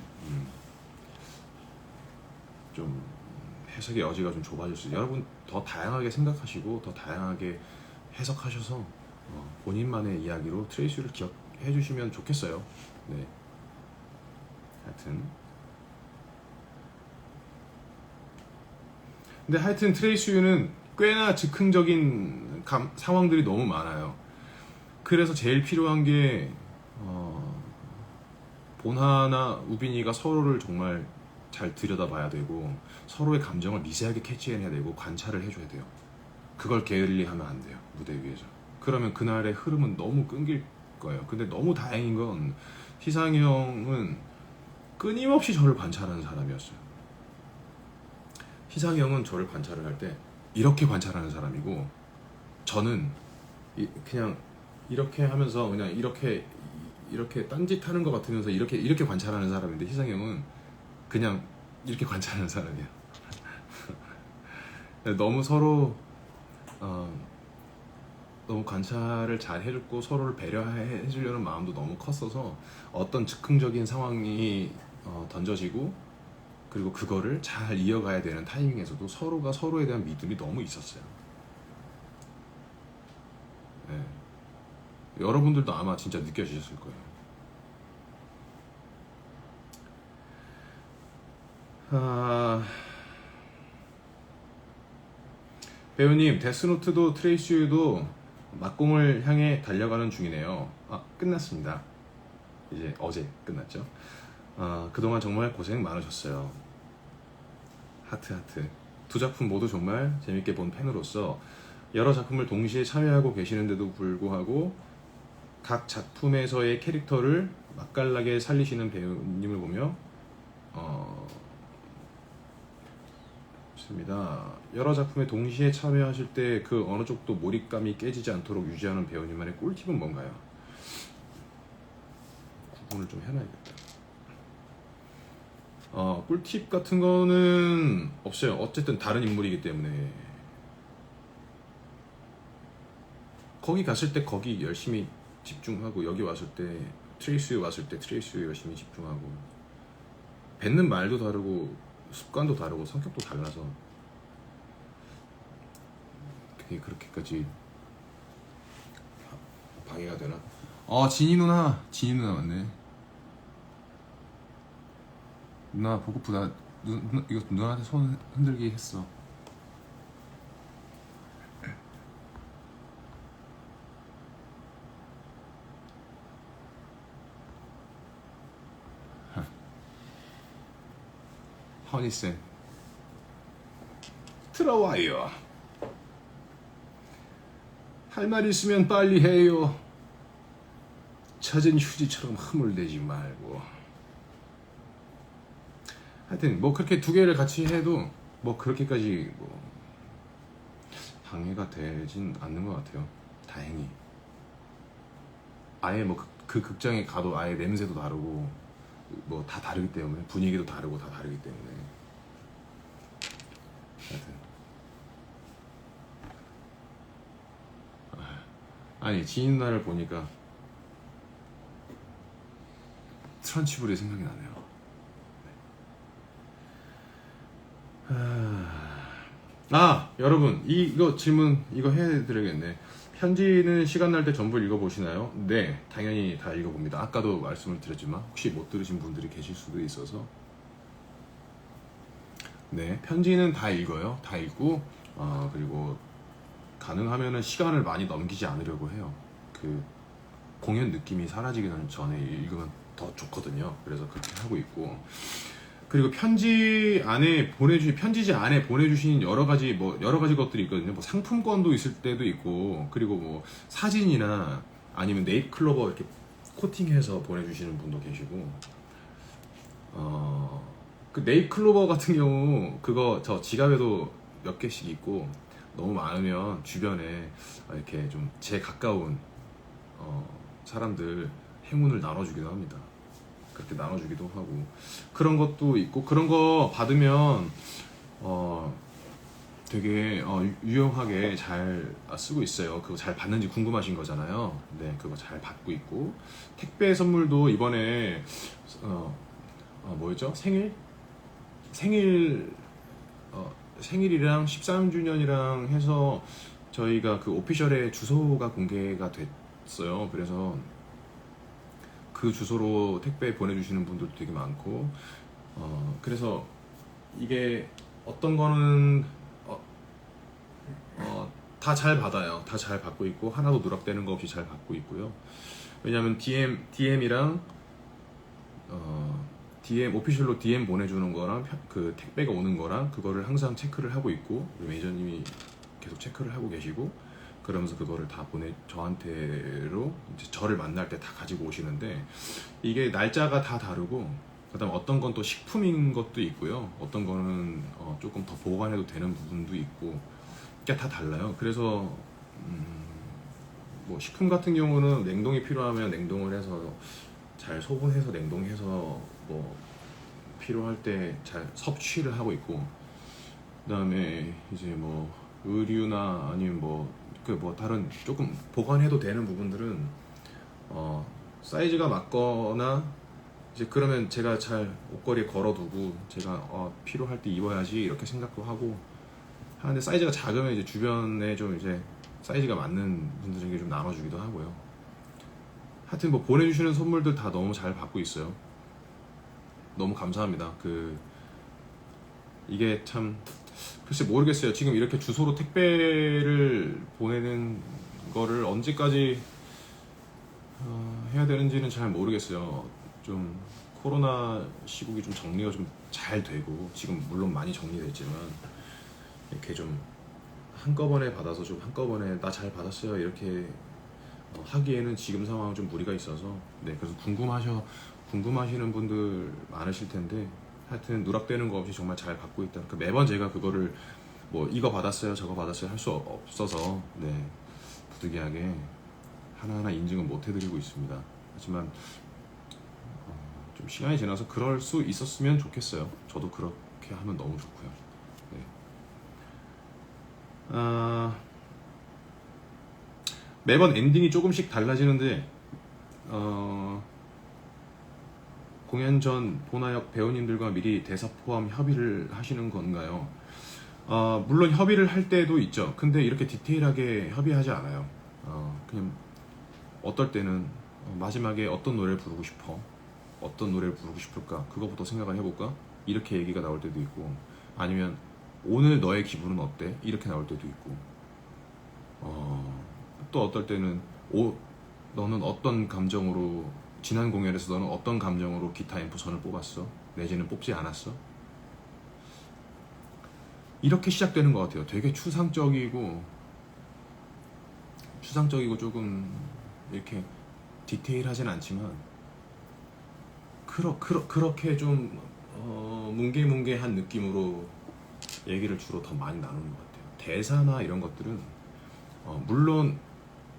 좀 해석의 여지가 좀 좁아질 수 있어요. 여러분 더 다양하게 생각하시고 더 다양하게 해석하셔서 본인만의 이야기로 트레이스를 기억해 주시면 좋겠어요. 네. 하여튼 트레이스유는 꽤나 즉흥적인 상황들이 너무 많아요. 그래서 제일 필요한 게 보나나 우빈이가 서로를 정말 잘 들여다봐야 되고, 서로의 감정을 미세하게 캐치해내야 되고 관찰을 해줘야 돼요. 그걸 게을리하면 안 돼요, 무대 위에서. 그러면 그날의 흐름은 너무 끊길 거예요. 근데 너무 다행인 건 희상이 형은 끊임없이 저를 관찰하는 사람이었어요. 희상이 형은 저를 관찰을 할 때 이렇게 관찰하는 사람이고, 저는 그냥 이렇게 하면서 그냥 이렇게 딴짓하는 것 같으면서 이렇게 관찰하는 사람인데, 희상이 형은 그냥 이렇게 관찰하는 사람이에요. 너무 서로 너무 관찰을 잘 해주고 서로를 배려해 주려는 마음도 너무 컸어서 어떤 즉흥적인 상황이 던져지고, 그리고 그거를 잘 이어가야 되는 타이밍에서도 서로가 서로에 대한 믿음이 너무 있었어요. 네. 여러분들도 아마 진짜 느껴지셨을 거예요. 배우님, 데스노트도 트레이스유도 막공을 향해 달려가는 중이네요. 끝났습니다. 이제 어제 끝났죠. 그동안 정말 고생 많으셨어요. 하트. 두 작품 모두 정말 재밌게 본 팬으로서 여러 작품을 동시에 참여하고 계시는데도 불구하고 각 작품에서의 캐릭터를 맛깔나게 살리시는 배우님을 보며 좋습니다. 여러 작품에 동시에 참여하실 때 그 어느 쪽도 몰입감이 깨지지 않도록 유지하는 배우님만의 꿀팁은 뭔가요? 구분을 좀 해놔야겠다. 꿀팁 같은 거는 없어요. 어쨌든 다른 인물이기 때문에 거기 갔을 때 거기 열심히 집중하고, 여기 왔을 때 트레이스유 왔을 때 트레이스유 열심히 집중하고, 뱉는 말도 다르고 습관도 다르고 성격도 달라서 그게 그렇게까지 방해가 되나? 진이 누나 왔네. 누나 보고프다. 이거 누나한테 손 흔들기 했어. 허니쌤 들어와요. 할 말 있으면 빨리 해요. 젖은 휴지처럼 흐물대지 말고. 하여튼 뭐 그렇게 두 개를 같이 해도 뭐 그렇게까지 뭐 방해가 되진 않는 것 같아요. 다행히. 아예 뭐 그 극장에 가도 아예 냄새도 다르고 뭐 다 다르기 때문에, 분위기도 다르고 다 다르기 때문에. 하여튼 아니, 지인 누나를 보니까 트런치불이 생각이 나네요. 여러분, 이거 질문 이거 해드려야겠네. 편지는 시간 날 때 전부 읽어보시나요? 네, 당연히 다 읽어봅니다. 아까도 말씀을 드렸지만 혹시 못 들으신 분들이 계실 수도 있어서, 네, 편지는 다 읽어요. 다 읽고 그리고 가능하면은 시간을 많이 넘기지 않으려고 해요. 그 공연 느낌이 사라지기 전에 읽으면 더 좋거든요. 그래서 그렇게 하고 있고, 그리고 편지지 안에 보내주신 여러 가지 것들이 있거든요. 뭐 상품권도 있을 때도 있고, 그리고 뭐 사진이나 아니면 네잎클로버 이렇게 코팅해서 보내주시는 분도 계시고, 그 네잎클로버 같은 경우 그거 저 지갑에도 몇 개씩 있고, 너무 많으면 주변에 이렇게 좀 제 가까운 사람들 행운을 나눠주기도 합니다. 그렇게 나눠주기도 하고, 그런 것도 있고, 그런 거 받으면 되게 유용하게 잘 쓰고 있어요. 그거 잘 받는지 궁금하신 거잖아요. 네, 그거 잘 받고 있고, 택배 선물도 이번에 뭐였죠? 생일이랑 13주년이랑 해서 저희가 그 오피셜의 주소가 공개가 됐어요. 그래서 그 주소로 택배 보내주시는 분들도 되게 많고, 그래서 이게 어떤 거는 다 잘 받아요. 다 잘 받고 있고, 하나도 누락되는 거 없이 잘 받고 있고요. 왜냐면 DM이랑 DM 오피셜로 DM 보내주는 거랑 그 택배가 오는 거랑 그거를 항상 체크를 하고 있고, 우리 매니저님이 계속 체크를 하고 계시고, 그러면서 그거를 다 저한테로 이제 저를 만날 때 다 가지고 오시는데, 이게 날짜가 다 다르고, 그다음 어떤 건 또 식품인 것도 있고요, 어떤 거는 조금 더 보관해도 되는 부분도 있고, 이게 다 달라요. 그래서 뭐 식품 같은 경우는 냉동이 필요하면 냉동을 해서 잘 소분해서 냉동해서 뭐 필요할 때 잘 섭취를 하고 있고, 그다음에 이제 뭐 의류나 아니면 뭐 다른 조금 보관해도 되는 부분들은 사이즈가 맞거나 이제 그러면 제가 잘 옷걸이에 걸어두고 제가 필요할 때 입어야지 이렇게 생각도 하고 하는데, 사이즈가 작으면 이제 주변에 좀 이제 사이즈가 맞는 분들에게 좀 나눠주기도 하고요. 하여튼 뭐 보내주시는 선물들 다 너무 잘 받고 있어요. 너무 감사합니다. 이게 참 글쎄 모르겠어요. 지금 이렇게 주소로 택배를 보내는 거를 언제까지 해야 되는지는 잘 모르겠어요. 좀 코로나 시국이 좀 정리가 좀 잘 되고, 지금 물론 많이 정리됐지만 이렇게 좀 한꺼번에 받아서 좀 한꺼번에 나 잘 받았어요 이렇게 하기에는 지금 상황은 좀 무리가 있어서, 네, 그래서 궁금하시는 분들 많으실 텐데, 하여튼 누락되는 거 없이 정말 잘 받고 있다. 매번 제가 그거를 뭐 이거 받았어요 저거 받았어요 할 수 없어서, 네, 부득이하게 하나하나 인증은 못 해드리고 있습니다. 하지만 좀 시간이 지나서 그럴 수 있었으면 좋겠어요. 저도 그렇게 하면 너무 좋고요. 네. 매번 엔딩이 조금씩 달라지는데 공연 전 보나역 배우님들과 미리 대사 포함 협의를 하시는 건가요? 물론 협의를 할 때도 있죠. 근데 이렇게 디테일하게 협의하지 않아요. 그냥 어떨 때는 마지막에 어떤 노래를 부르고 싶어? 어떤 노래를 부르고 싶을까? 그거부터 생각을 해볼까? 이렇게 얘기가 나올 때도 있고, 아니면 오늘 너의 기분은 어때? 이렇게 나올 때도 있고, 또 어떨 때는 너는 어떤 감정으로, 지난 공연에서 너는 어떤 감정으로 기타 앰프 선을 뽑았어? 내지는 뽑지 않았어? 이렇게 시작되는 것 같아요. 되게 추상적이고 조금 이렇게 디테일하진 않지만 그렇게 좀 뭉게뭉게한 느낌으로 얘기를 주로 더 많이 나누는 것 같아요. 대사나 이런 것들은 물론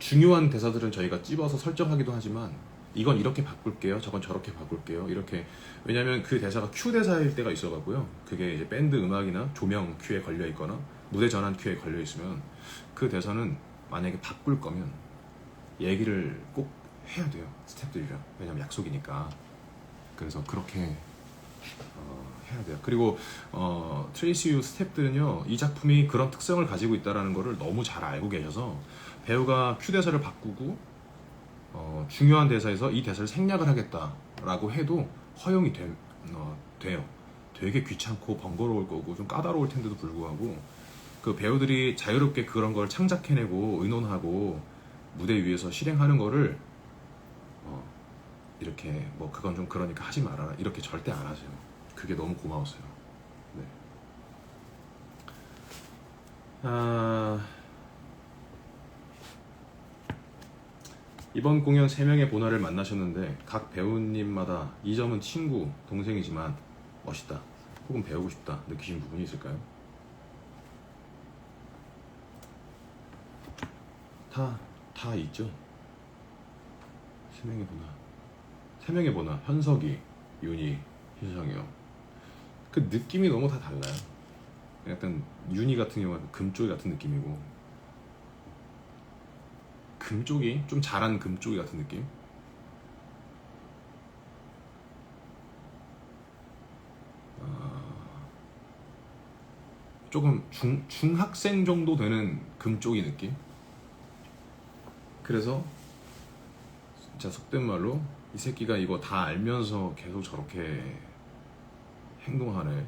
중요한 대사들은 저희가 찝어서 설정하기도 하지만, 이건 이렇게 바꿀게요, 저건 저렇게 바꿀게요, 이렇게. 왜냐면 그 대사가 큐 대사일 때가 있어가고요. 그게 이제 밴드 음악이나 조명 큐에 걸려 있거나 무대 전환 큐에 걸려 있으면 그 대사는 만약에 바꿀 거면 얘기를 꼭 해야 돼요, 스태프들이랑. 왜냐면 약속이니까. 그래서 그렇게 해야 돼요. 그리고 트레이시 유 스태프들은요, 이 작품이 그런 특성을 가지고 있다는 거를 너무 잘 알고 계셔서, 배우가 큐 대사를 바꾸고 중요한 대사에서 이 대사를 생략을 하겠다라고 해도 허용이 돼요. 되게 귀찮고 번거로울 거고 좀 까다로울 텐데도 불구하고, 그 배우들이 자유롭게 그런 걸 창작해내고 의논하고 무대 위에서 실행하는 거를 이렇게 뭐 그건 좀 그러니까 하지 말아라 이렇게 절대 안 하세요. 그게 너무 고마웠어요. 네. 이번 공연 3명의 보나를 만나셨는데 각 배우님마다 이 점은 친구, 동생이지만 멋있다 혹은 배우고 싶다 느끼신 부분이 있을까요? 다 있죠. 3명의 보나, 현석이, 윤희, 희성이요. 그 느낌이 너무 다 달라요. 약간 윤희 같은 경우는 금쪽이 같은 느낌이고, 금쪽이 좀 잘한 금쪽이 같은 느낌. 조금 중학생 정도 되는 금쪽이 느낌. 그래서 진짜 속된 말로 이 새끼가 이거 다 알면서 계속 저렇게 행동하네.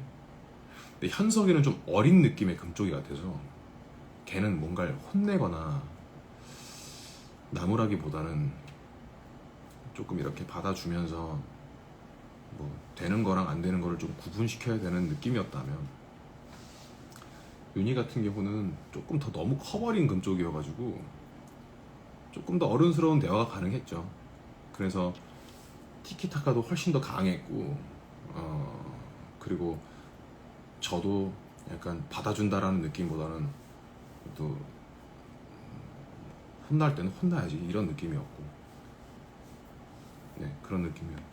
근데 현석이는 좀 어린 느낌의 금쪽이 같아서 걔는 뭔가를 혼내거나 나무라기보다는 조금 이렇게 받아주면서 뭐 되는 거랑 안 되는 거를 좀 구분시켜야 되는 느낌이었다면, 윤희 같은 경우는 조금 더 너무 커버린 금쪽이어가지고 조금 더 어른스러운 대화가 가능했죠. 그래서 티키타카도 훨씬 더 강했고, 그리고 저도 약간 받아준다라는 느낌보다는 또 혼날 때는 혼나야지 이런 느낌이었고, 네, 그런 느낌이었고,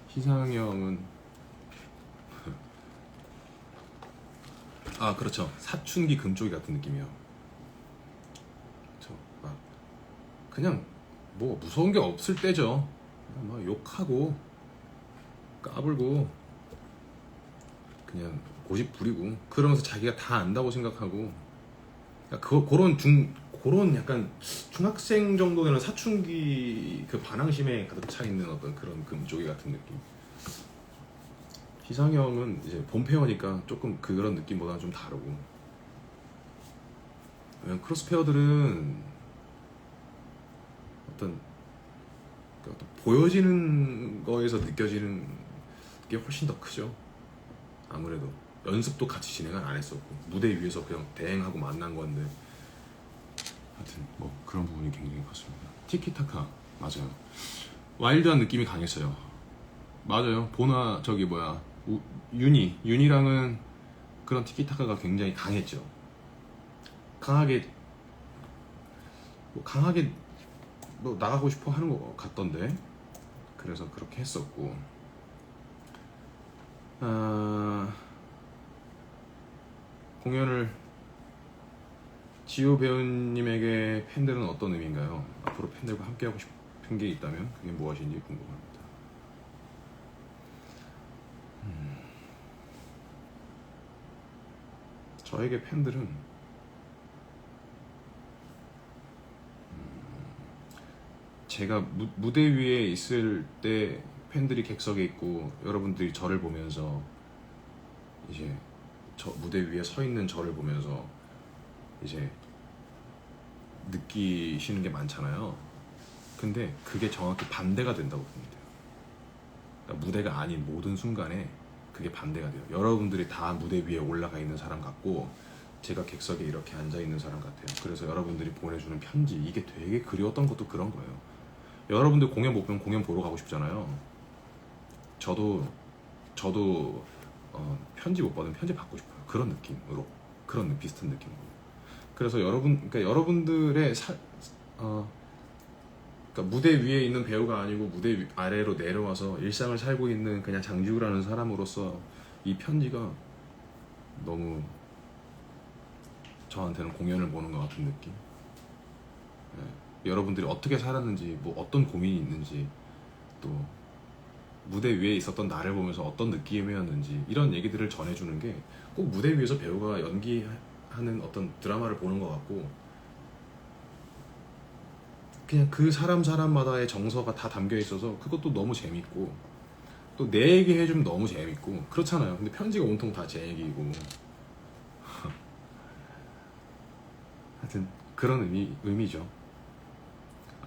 희상형은 아, 그렇죠, 사춘기 금쪽이 같은 느낌이요. 막 그냥 뭐 무서운 게 없을 때죠. 그냥 막 욕하고 까불고 그냥 고집 부리고 그러면서 자기가 다 안다고 생각하고, 그러니까 그런 약간 중학생 정도 되는 사춘기 그 반항심에 가득 차 있는 어떤 그런 금쪽이 같은 느낌. 희상형은 이제 본페어니까 조금 그런 느낌보다는 좀 다르고, 왜냐면 크로스페어들은 어떤, 그러니까 어떤 보여지는 거에서 느껴지는 게 훨씬 더 크죠. 아무래도 연습도 같이 진행을 안 했었고 무대 위에서 그냥 대행하고 만난 건데, 하여튼 뭐 그런 부분이 굉장히 컸습니다. 티키타카 맞아요. 와일드한 느낌이 강했어요. 맞아요. 보나 저기 뭐야 윤이랑은 그런 티키타카가 굉장히 강했죠. 강하게 강하게 뭐 나가고 싶어 하는 것 같던데, 그래서 그렇게 했었고, 공연을 지호 배우님에게 팬들은 어떤 의미인가요? 앞으로 팬들과 함께하고 싶은 게 있다면 그게 무엇인지 궁금합니다. 저에게 팬들은 제가 무대 위에 있을 때 팬들이 객석에 있고 여러분들이 저를 보면서 이제 저 무대 위에 서 있는 저를 보면서 이제 느끼시는 게 많잖아요. 근데 그게 정확히 반대가 된다고 봅니다. 그러니까 무대가 아닌 모든 순간에 그게 반대가 돼요. 여러분들이 다 무대 위에 올라가 있는 사람 같고 제가 객석에 이렇게 앉아 있는 사람 같아요. 그래서 여러분들이 보내주는 편지, 이게 되게 그리웠던 것도 그런 거예요. 여러분들 공연 못 보면 공연 보러 가고 싶잖아요. 저도 편지 못 받으면 편지 받고 싶어요. 그런 느낌으로, 그런 비슷한 느낌으로. 그래서 그러니까 여러분들의 그러니까 무대 위에 있는 배우가 아니고 무대 아래로 내려와서 일상을 살고 있는 그냥 장지우라는 사람으로서 이 편지가 너무 저한테는 공연을 보는 것 같은 느낌. 네. 여러분들이 어떻게 살았는지, 뭐 어떤 고민이 있는지, 또 무대 위에 있었던 나를 보면서 어떤 느낌이었는지, 이런 얘기들을 전해주는 게 꼭 무대 위에서 배우가 연기하는 어떤 드라마를 보는 것 같고, 그냥 그 사람마다의 정서가 다 담겨 있어서 그것도 너무 재밌고, 또 내 얘기 해주면 너무 재밌고 그렇잖아요. 근데 편지가 온통 다 제 얘기고 하여튼 그런 의미죠.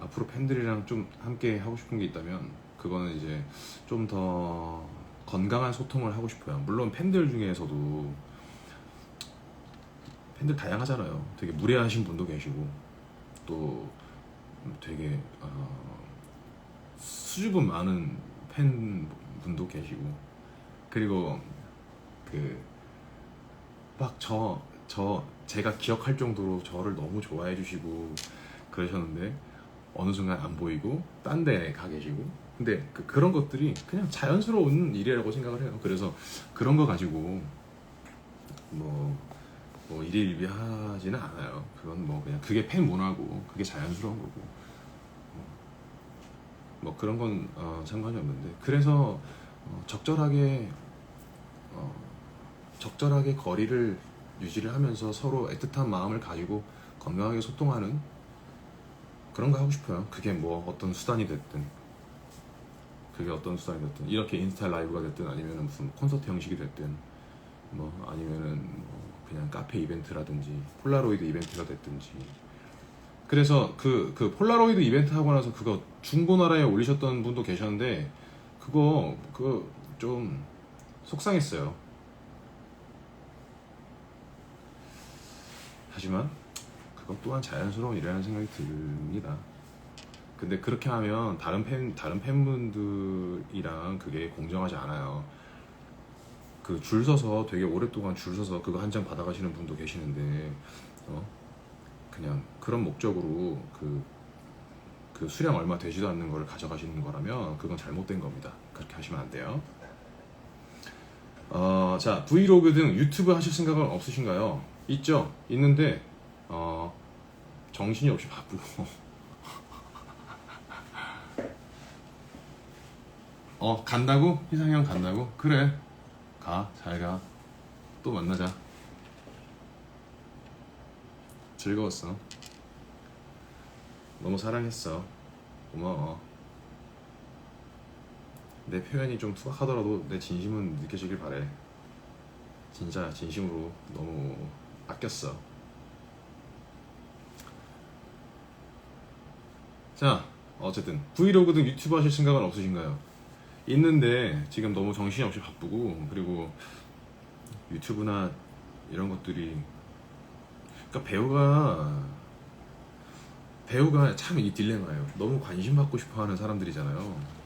앞으로 팬들이랑 좀 함께 하고 싶은 게 있다면 그거는 이제 좀 더 건강한 소통을 하고 싶어요. 물론 팬들 중에서도 팬들 다양하잖아요. 되게 무례하신 분도 계시고 또 되게 수줍음 많은 팬분도 계시고, 그리고 그 막 제가 기억할 정도로 저를 너무 좋아해 주시고 그러셨는데 어느 순간 안 보이고 딴 데 가 계시고, 근데 그런 것들이 그냥 자연스러운 일이라고 생각을 해요. 그래서 그런 거 가지고 뭐 일희일비하지는 않아요. 그건 뭐 그냥 그게 팬 문화고 그게 자연스러운 거고, 뭐 그런 건 상관이 없는데, 그래서 적절하게 거리를 유지를 하면서 서로 애틋한 마음을 가지고 건강하게 소통하는 그런 거 하고 싶어요. 그게 뭐 어떤 수단이 됐든 이렇게 인스타 라이브가 됐든 아니면 무슨 콘서트 형식이 됐든 뭐 아니면은 뭐 그냥 카페 이벤트라든지 폴라로이드 이벤트가 됐든지. 그래서 그 폴라로이드 이벤트 하고 나서 그거 중고나라에 올리셨던 분도 계셨는데 그거 좀 속상했어요. 하지만 그것 또한 자연스러운 일이라는 생각이 듭니다. 근데 그렇게 하면 다른 팬분들이랑 그게 공정하지 않아요. 그 줄 서서 되게 오랫동안 줄 서서 그거 한 장 받아가시는 분도 계시는데 그냥 그런 목적으로 그 수량 얼마 되지도 않는 걸 가져가시는 거라면 그건 잘못된 겁니다. 그렇게 하시면 안 돼요. 자, 브이로그 등 유튜브 하실 생각은 없으신가요? 있죠? 있는데 정신이 없이 바쁘고 간다고? 희상형 간다고? 그래, 가, 잘 가. 또 만나자. 즐거웠어. 너무 사랑했어. 고마워. 내 표현이 좀 투박하더라도 내 진심은 느껴지길 바래. 진짜 진심으로 너무 아꼈어. 자, 어쨌든 브이로그 등 유튜브 하실 생각은 없으신가요? 있는데 지금 너무 정신없이 바쁘고, 그리고 유튜브나 이런 것들이, 그러니까 배우가 참 이 딜레마예요. 너무 관심 받고 싶어 하는 사람들이잖아요.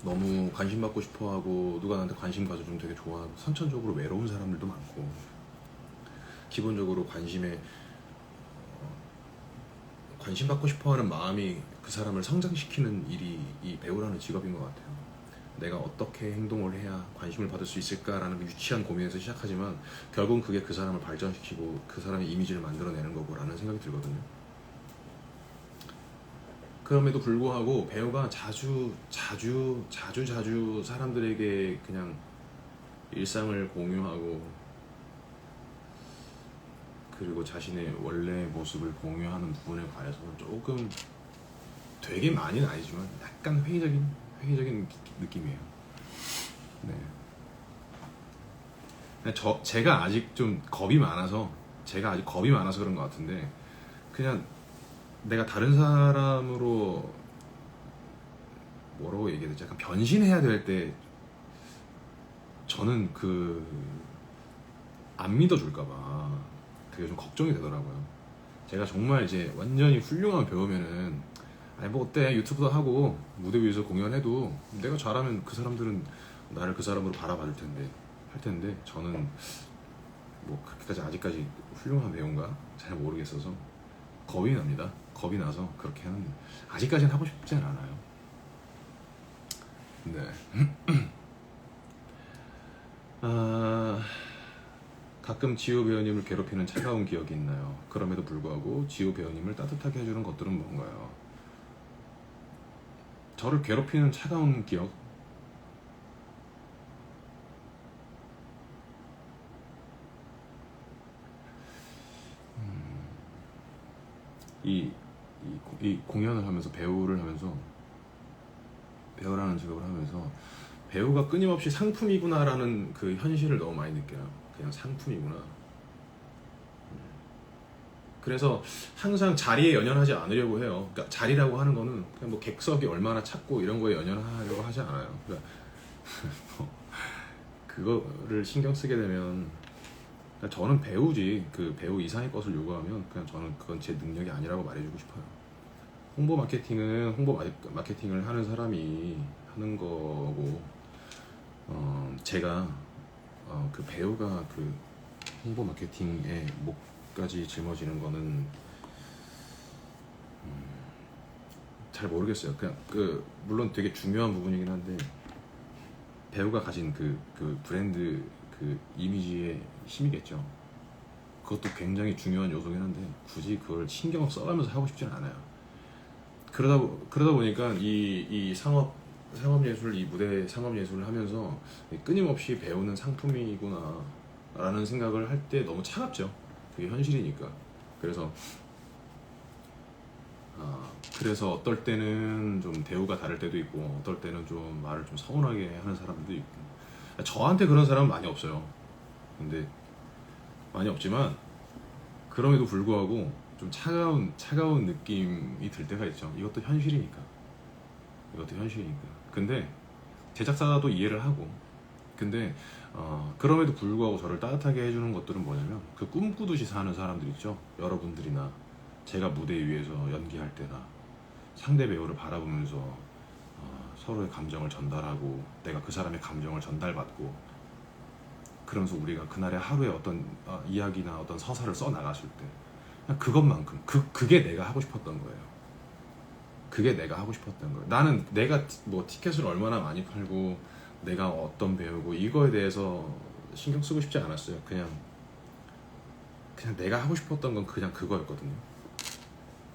너무 관심 받고 싶어 하고 누가 나한테 관심 가져주면 되게 좋아하고, 선천적으로 외로운 사람들도 많고, 기본적으로 관심 받고 싶어 하는 마음이 그 사람을 성장시키는 일이 이 배우라는 직업인 것 같아요. 내가 어떻게 행동을 해야 관심을 받을 수 있을까라는 유치한 고민에서 시작하지만 결국은 그게 그 사람을 발전시키고 그 사람의 이미지를 만들어내는 거고라는 생각이 들거든요. 그럼에도 불구하고 배우가 자주 사람들에게 그냥 일상을 공유하고, 그리고 자신의 원래 모습을 공유하는 부분에 관해서는 조금, 되게 많이는 아니지만 약간 회의적인 느낌이에요. 네. 제가 아직 좀 겁이 많아서 그런 것 같은데, 그냥 내가 다른 사람으로 뭐라고 얘기해야 되지? 약간 변신해야 될 때 저는 안 믿어줄까봐 그게 좀 걱정이 되더라고요. 제가 정말 이제 완전히 훌륭한 배우면은 아니 뭐 어때, 유튜브도 하고 무대 위에서 공연해도 내가 잘하면 그 사람들은 나를 그 사람으로 바라봐줄 텐데 할 텐데, 저는 뭐 그렇게까지 아직까지 훌륭한 배우인가 잘 모르겠어서 겁이 납니다. 겁이 나서 그렇게는 아직까지는 하고 싶진 않아요. 네. 가끔 지호 배우님을 괴롭히는 차가운 기억이 있나요? 그럼에도 불구하고 지호 배우님을 따뜻하게 해주는 것들은 뭔가요? 저를 괴롭히는 차가운 기억? 이 공연을 하면서, 배우라는 직업을 하면서 배우가 끊임없이 상품이구나라는 그 현실을 너무 많이 느껴요. 그냥 상품이구나. 그래서 항상 자리에 연연하지 않으려고 해요. 그러니까 자리라고 하는 거는 그냥 뭐 객석이 얼마나 찾고 이런 거에 연연하려고 하지 않아요. 그러니까 그거를 신경 쓰게 되면, 저는 배우지 그 배우 이상의 것을 요구하면 그냥 저는 그건 제 능력이 아니라고 말해주고 싶어요. 홍보 마케팅은 마케팅을 하는 사람이 하는 거고, 제가 그 배우가 그 홍보 마케팅에 목까지 짊어지는 거는 잘 모르겠어요. 그냥 물론 되게 중요한 부분이긴 한데, 배우가 가진 그 브랜드 그 이미지의 힘이겠죠. 그것도 굉장히 중요한 요소긴 한데 굳이 그걸 신경을 써가면서 하고 싶지는 않아요. 그러다 보니까 이 상업예술, 이 무대 상업예술을 하면서 끊임없이 배우는 상품이구나 라는 생각을 할 때 너무 차갑죠. 그게 현실이니까. 그래서 어떨 때는 좀 대우가 다를 때도 있고, 어떨 때는 좀 말을 좀 서운하게 하는 사람도 있고. 저한테 그런 사람은 많이 없어요. 근데 많이 없지만 그럼에도 불구하고 좀 차가운 느낌이 들 때가 있죠. 이것도 현실이니까. 근데 제작사도 이해를 하고, 근데 그럼에도 불구하고 저를 따뜻하게 해주는 것들은 뭐냐면 그 꿈꾸듯이 사는 사람들 있죠. 여러분들이나 제가 무대 위에서 연기할 때나 상대 배우를 바라보면서 서로의 감정을 전달하고 내가 그 사람의 감정을 전달받고 그러면서 우리가 그날의 하루의 어떤 이야기나 어떤 서사를 써 나갔을 때 그냥 그것만큼 그게 내가 하고 싶었던 거예요. 그게 내가 하고 싶었던 거예요. 나는 내가 뭐 티켓을 얼마나 많이 팔고 내가 어떤 배우고 이거에 대해서 신경 쓰고 싶지 않았어요. 그냥 내가 하고 싶었던 건 그냥 그거였거든요.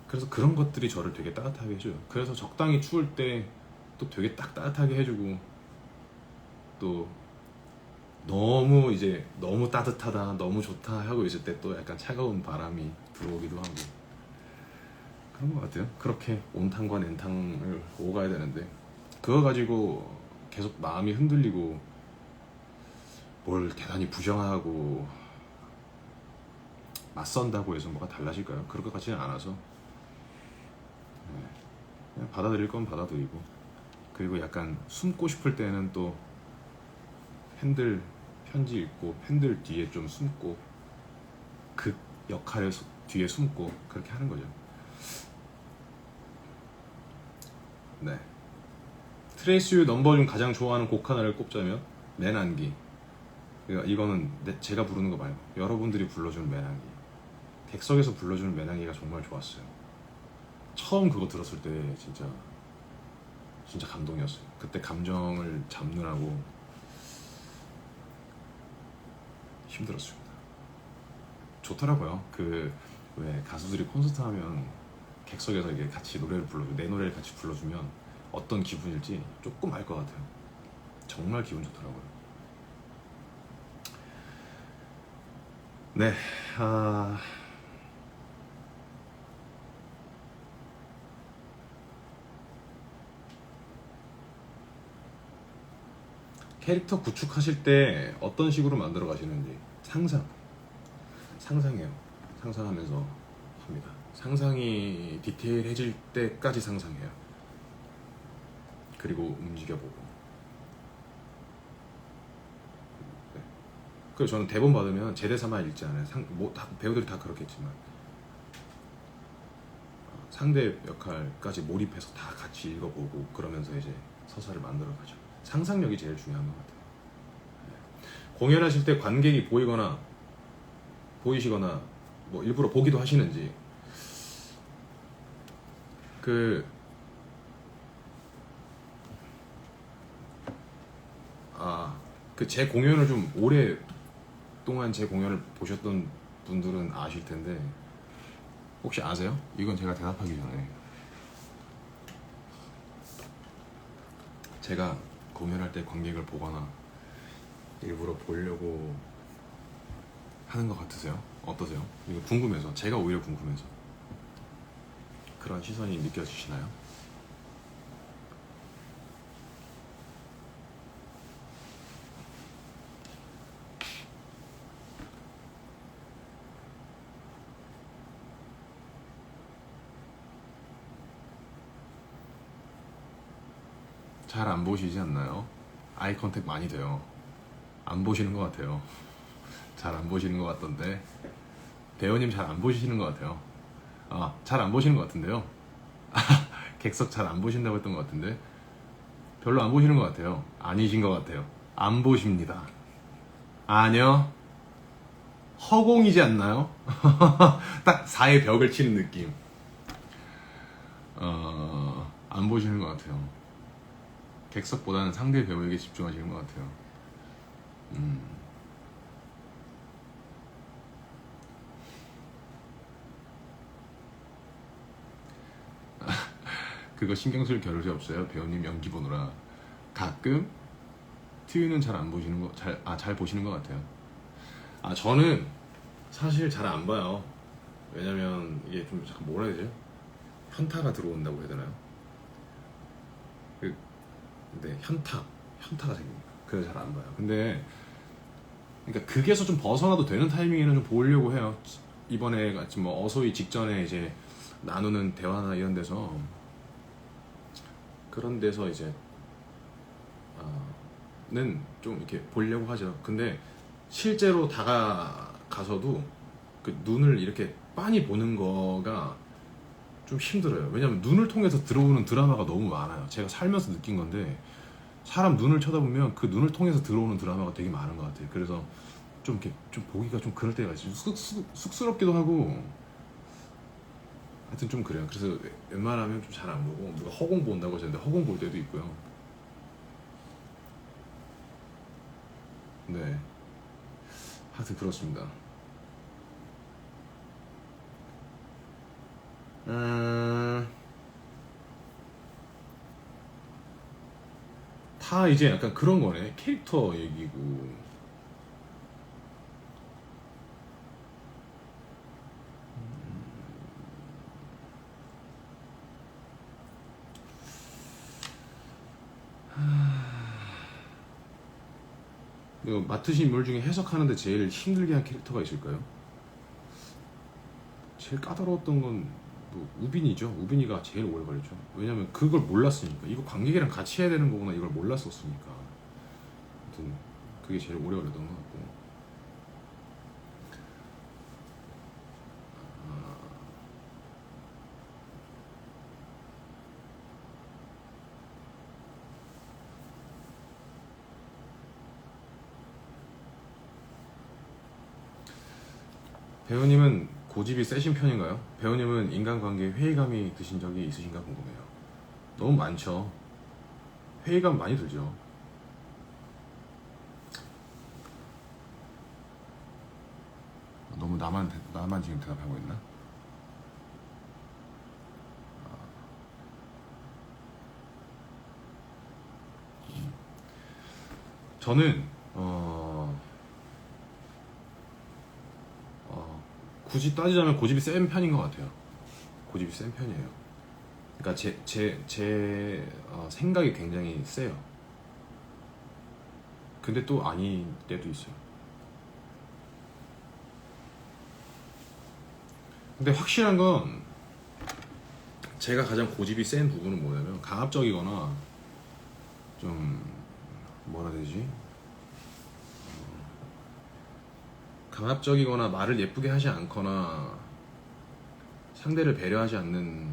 그래서 그런 것들이 저를 되게 따뜻하게 해줘요. 그래서 적당히 추울 때 또 되게 딱 따뜻하게 해주고 또 너무 따뜻하다 너무 좋다 하고 있을 때 또 약간 차가운 바람이 들어오기도 하고 그런 것 같아요. 그렇게 온탕과 냉탕을 오가야 되는데 그거 가지고 계속 마음이 흔들리고 뭘 대단히 부정하고 맞선다고 해서 뭐가 달라질까요? 그럴 것 같지는 않아서 그냥 받아들일 건 받아들이고 그리고 약간 숨고 싶을 때는 또 팬들 편지 읽고 팬들 뒤에 좀 숨고 그 역할을 뒤에 숨고 그렇게 하는 거죠. 네. 트레이스 넘버 중 가장 좋아하는 곡 하나를 꼽자면 맨안기. 이거는 제가 부르는 거 말고 여러분들이 불러주는 맨안기. 객석에서 불러주는 맨안기가 정말 좋았어요. 처음 그거 들었을 때 진짜 감동이었어요. 그때 감정을 잡느라고 힘들었습니다. 좋더라고요. 왜 가수들이 콘서트 하면 객석에서 이게 같이 노래를 불러줘, 내 노래를 같이 불러주면 어떤 기분일지 조금 알 것 같아요. 정말 기분 좋더라고요. 네, 캐릭터 구축하실 때 어떤 식으로 만들어 가시는지 상상해요. 상상하면서 합니다. 상상이 디테일해질 때까지 상상해요. 그리고 움직여보고. 네. 그리고 저는 대본 받으면 제 대사만 읽지 않아요. 배우들이 다 그렇겠지만 상대 역할까지 몰입해서 다 같이 읽어보고 그러면서 이제 서사를 만들어가죠. 상상력이 제일 중요한 것 같아요. 네. 공연하실 때 관객이 보이시거나 뭐 일부러 보기도 하시는지 제 공연을 좀 오랫동안 제 공연을 보셨던 분들은 아실 텐데 혹시 아세요? 이건 제가 대답하기 전에 제가 공연할 때 관객을 보거나 일부러 보려고 하는 것 같으세요? 어떠세요? 이거 궁금해서 제가 오히려 궁금해서 그런 시선이 느껴지시나요? 잘 안 보시지 않나요? 아이 컨택 많이 돼요. 안 보시는 것 같아요. 잘 안 보시는 것 같던데 배우님 잘 안 보시는 것 같아요. 잘 안 보시는 것 같은데요. 객석 잘 안 보신다고 했던 것 같은데 별로 안 보시는 것 같아요. 아니신 것 같아요. 안 보십니다. 아니요. 허공이지 않나요? 딱 4의 벽을 치는 느낌. 안 보시는 것 같아요. 객석보다는 상대 배우에게 집중하시는 것 같아요. 그거 신경 쓸 겨를이 없어요. 배우님 연기 보느라 가끔 트유는 잘 안 보시는 거 잘 보시는 것 같아요. 저는 사실 잘 안 봐요. 왜냐면 이게 좀 잠깐 뭐라 해야 되죠? 현타가 들어온다고 해야 되나요? 네, 현타가 생깁니다. 그래서 잘 안 봐요. 근데 그러니까 극에서 좀 벗어나도 되는 타이밍에는 좀 보려고 해요. 이번에 같이 뭐 어소이 직전에 이제 나누는 대화나 이런 데서 이제 좀 이렇게 보려고 하죠. 근데 실제로 다가가서도 그 눈을 이렇게 빤히 보는 거가 좀 힘들어요. 왜냐면 눈을 통해서 들어오는 드라마가 너무 많아요. 제가 살면서 느낀 건데 사람 눈을 쳐다보면 그 눈을 통해서 들어오는 드라마가 되게 많은 것 같아요. 그래서 좀 이렇게 좀 보기가 좀 그럴 때가 있어요. 쑥스럽기도 하고 하여튼 좀 그래요. 그래서 웬만하면 좀 잘 안 보고 누가 허공 본다고 하셨는데 허공 볼 때도 있고요. 네, 하여튼 그렇습니다. 음, 다 이제 약간 그런 거네. 캐릭터 얘기고. 이거 맡으신 인물 중에 해석하는데 제일 힘들게 한 캐릭터가 있을까요? 제일 까다로웠던 건 뭐 우빈이죠. 우빈이가 제일 오래 걸렸죠. 왜냐면 그걸 몰랐으니까. 이거 관객이랑 같이 해야 되는 거구나. 이걸 몰랐었으니까. 아무튼 그게 제일 오래 걸렸던 것 같고. 배우님은 고집이 세신 편인가요? 배우님은 인간관계에 회의감이 드신 적이 있으신가 궁금해요. 너무 많죠. 회의감 많이 들죠. 너무 나만 지금 대답하고 있나? 저는 굳이 따지자면 고집이 센 편인 것 같아요. 고집이 센 편이에요. 그러니까 제 생각이 굉장히 세요. 근데 또 아닌 때도 있어요. 근데 확실한 건 제가 가장 고집이 센 부분은 뭐냐면 강압적이거나 좀 뭐라 해야 되지? 강압적이거나 말을 예쁘게 하지 않거나 상대를 배려하지 않는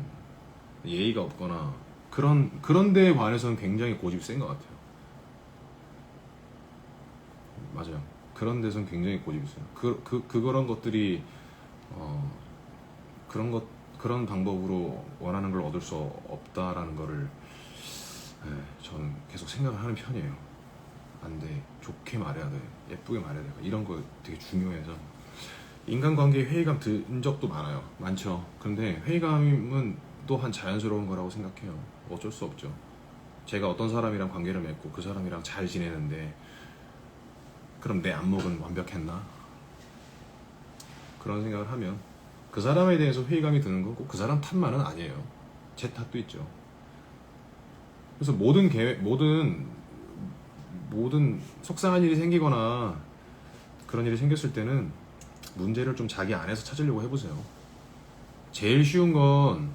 예의가 없거나 그런 데에 관해서는 굉장히 고집이 센 것 같아요. 맞아요. 그런 데서는 굉장히 고집이 세요. 그런 것들이 어, 그런 방법으로 원하는 걸 얻을 수 없다라는 거를 저는 계속 생각을 하는 편이에요. 안 돼. 좋게 말해야 돼. 예쁘게 말해야 돼. 이런 거 되게 중요해서. 인간관계에 회의감 든 적도 많아요. 많죠. 근데 회의감은 또한 자연스러운 거라고 생각해요. 어쩔 수 없죠. 제가 어떤 사람이랑 관계를 맺고 그 사람이랑 잘 지내는데 그럼 내 안목은 완벽했나? 그런 생각을 하면 그 사람에 대해서 회의감이 드는 건 꼭 그 사람 탓만은 아니에요. 제 탓도 있죠. 그래서 모든 속상한 일이 생기거나 그런 일이 생겼을 때는 문제를 좀 자기 안에서 찾으려고 해보세요. 제일 쉬운 건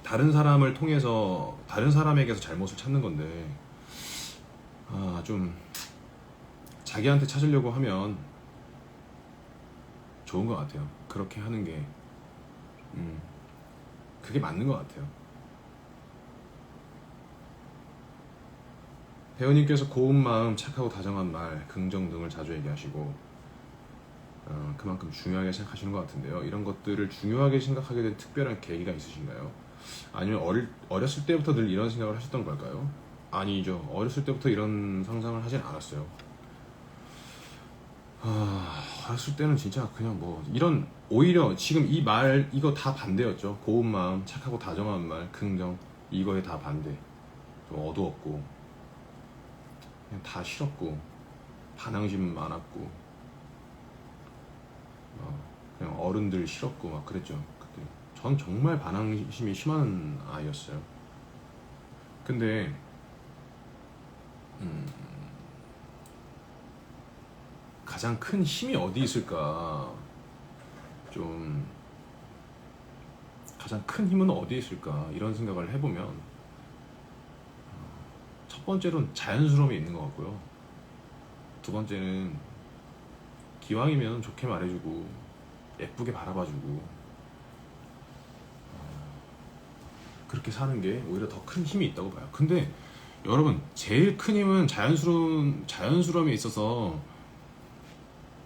다른 사람을 통해서 다른 사람에게서 잘못을 찾는 건데 좀 자기한테 찾으려고 하면 좋은 것 같아요. 그렇게 하는 게 그게 맞는 것 같아요. 배우님께서 고운 마음, 착하고 다정한 말, 긍정 등을 자주 얘기하시고 그만큼 중요하게 생각하시는 것 같은데요. 이런 것들을 중요하게 생각하게 된 특별한 계기가 있으신가요? 아니면 어렸을 때부터 늘 이런 생각을 하셨던 걸까요? 아니죠. 어렸을 때부터 이런 상상을 하진 않았어요. 어렸을 때는 진짜 그냥 뭐 이런 오히려 지금 이 말 이거 다 반대였죠. 고운 마음, 착하고 다정한 말, 긍정 이거에 다 반대. 좀 어두웠고 그냥 다 싫었고 반항심 많았고 그냥 어른들 싫었고 막 그랬죠. 그때 전 정말 반항심이 심한 아이였어요. 근데 가장 큰 힘이 어디 있을까? 좀 가장 큰 힘은 어디에 있을까? 이런 생각을 해보면 첫 번째로는 자연스러움이 있는 것 같고요. 두 번째는 기왕이면 좋게 말해주고 예쁘게 바라봐주고 그렇게 사는 게 오히려 더 큰 힘이 있다고 봐요. 근데 여러분 제일 큰 힘은 자연스러움에 있어서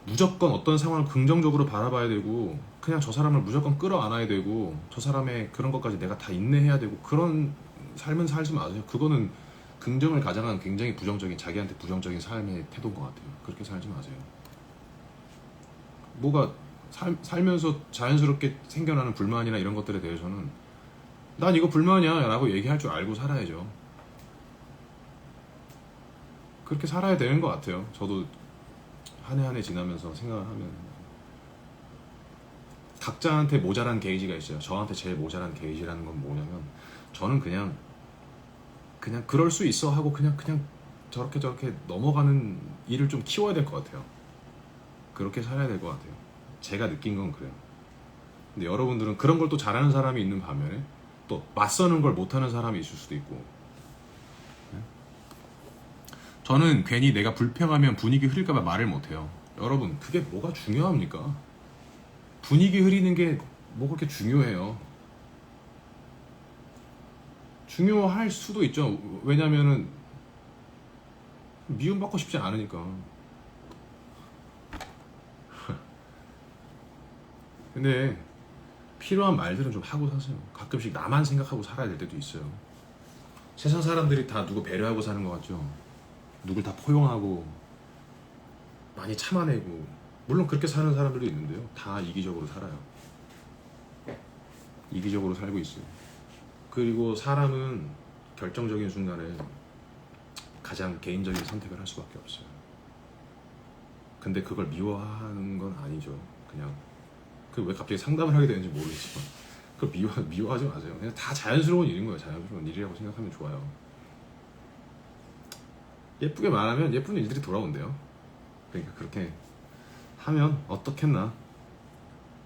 무조건 어떤 상황을 긍정적으로 바라봐야 되고 그냥 저 사람을 무조건 끌어안아야 되고 저 사람의 그런 것까지 내가 다 인내해야 되고 그런 삶은 살지 마세요. 그거는 긍정을 가장한 굉장히 부정적인 자기한테 부정적인 삶의 태도인 것 같아요. 그렇게 살지 마세요. 뭐가 살면서 자연스럽게 생겨나는 불만이나 이런 것들에 대해서는 난 이거 불만이야 라고 얘기할 줄 알고 살아야죠. 그렇게 살아야 되는 것 같아요. 저도 한 해 한 해 지나면서 생각을 하면 각자한테 모자란 게이지가 있어요. 저한테 제일 모자란 게이지라는 건 뭐냐면 저는 그냥 그럴 수 있어 하고 그냥 저렇게 넘어가는 일을 좀 키워야 될 것 같아요. 그렇게 살아야 될 것 같아요. 제가 느낀 건 그래요. 근데 여러분들은 그런 걸 또 잘하는 사람이 있는 반면에 또 맞서는 걸 못하는 사람이 있을 수도 있고. 저는 괜히 내가 불평하면 분위기 흐릴까봐 말을 못해요. 여러분 그게 뭐가 중요합니까? 분위기 흐리는 게 뭐 그렇게 중요해요. 중요할 수도 있죠. 왜냐면은 미움받고 싶지 않으니까. 근데 필요한 말들은 좀 하고 사세요. 가끔씩 나만 생각하고 살아야 될 때도 있어요. 세상 사람들이 다 누구 배려하고 사는 것 같죠. 누굴 다 포용하고 많이 참아내고, 물론 그렇게 사는 사람들도 있는데요. 다 이기적으로 살아요. 이기적으로 살고 있어요. 그리고 사람은 결정적인 순간에 가장 개인적인 선택을 할 수밖에 없어요. 근데 그걸 미워하는 건 아니죠. 그냥 그 왜 갑자기 상담을 하게 되는지 모르겠지만 그걸 미워하지 마세요. 그냥 다 자연스러운 일인 거예요. 자연스러운 일이라고 생각하면 좋아요. 예쁘게 말하면 예쁜 일들이 돌아온대요. 그러니까 그렇게 하면 어떻겠나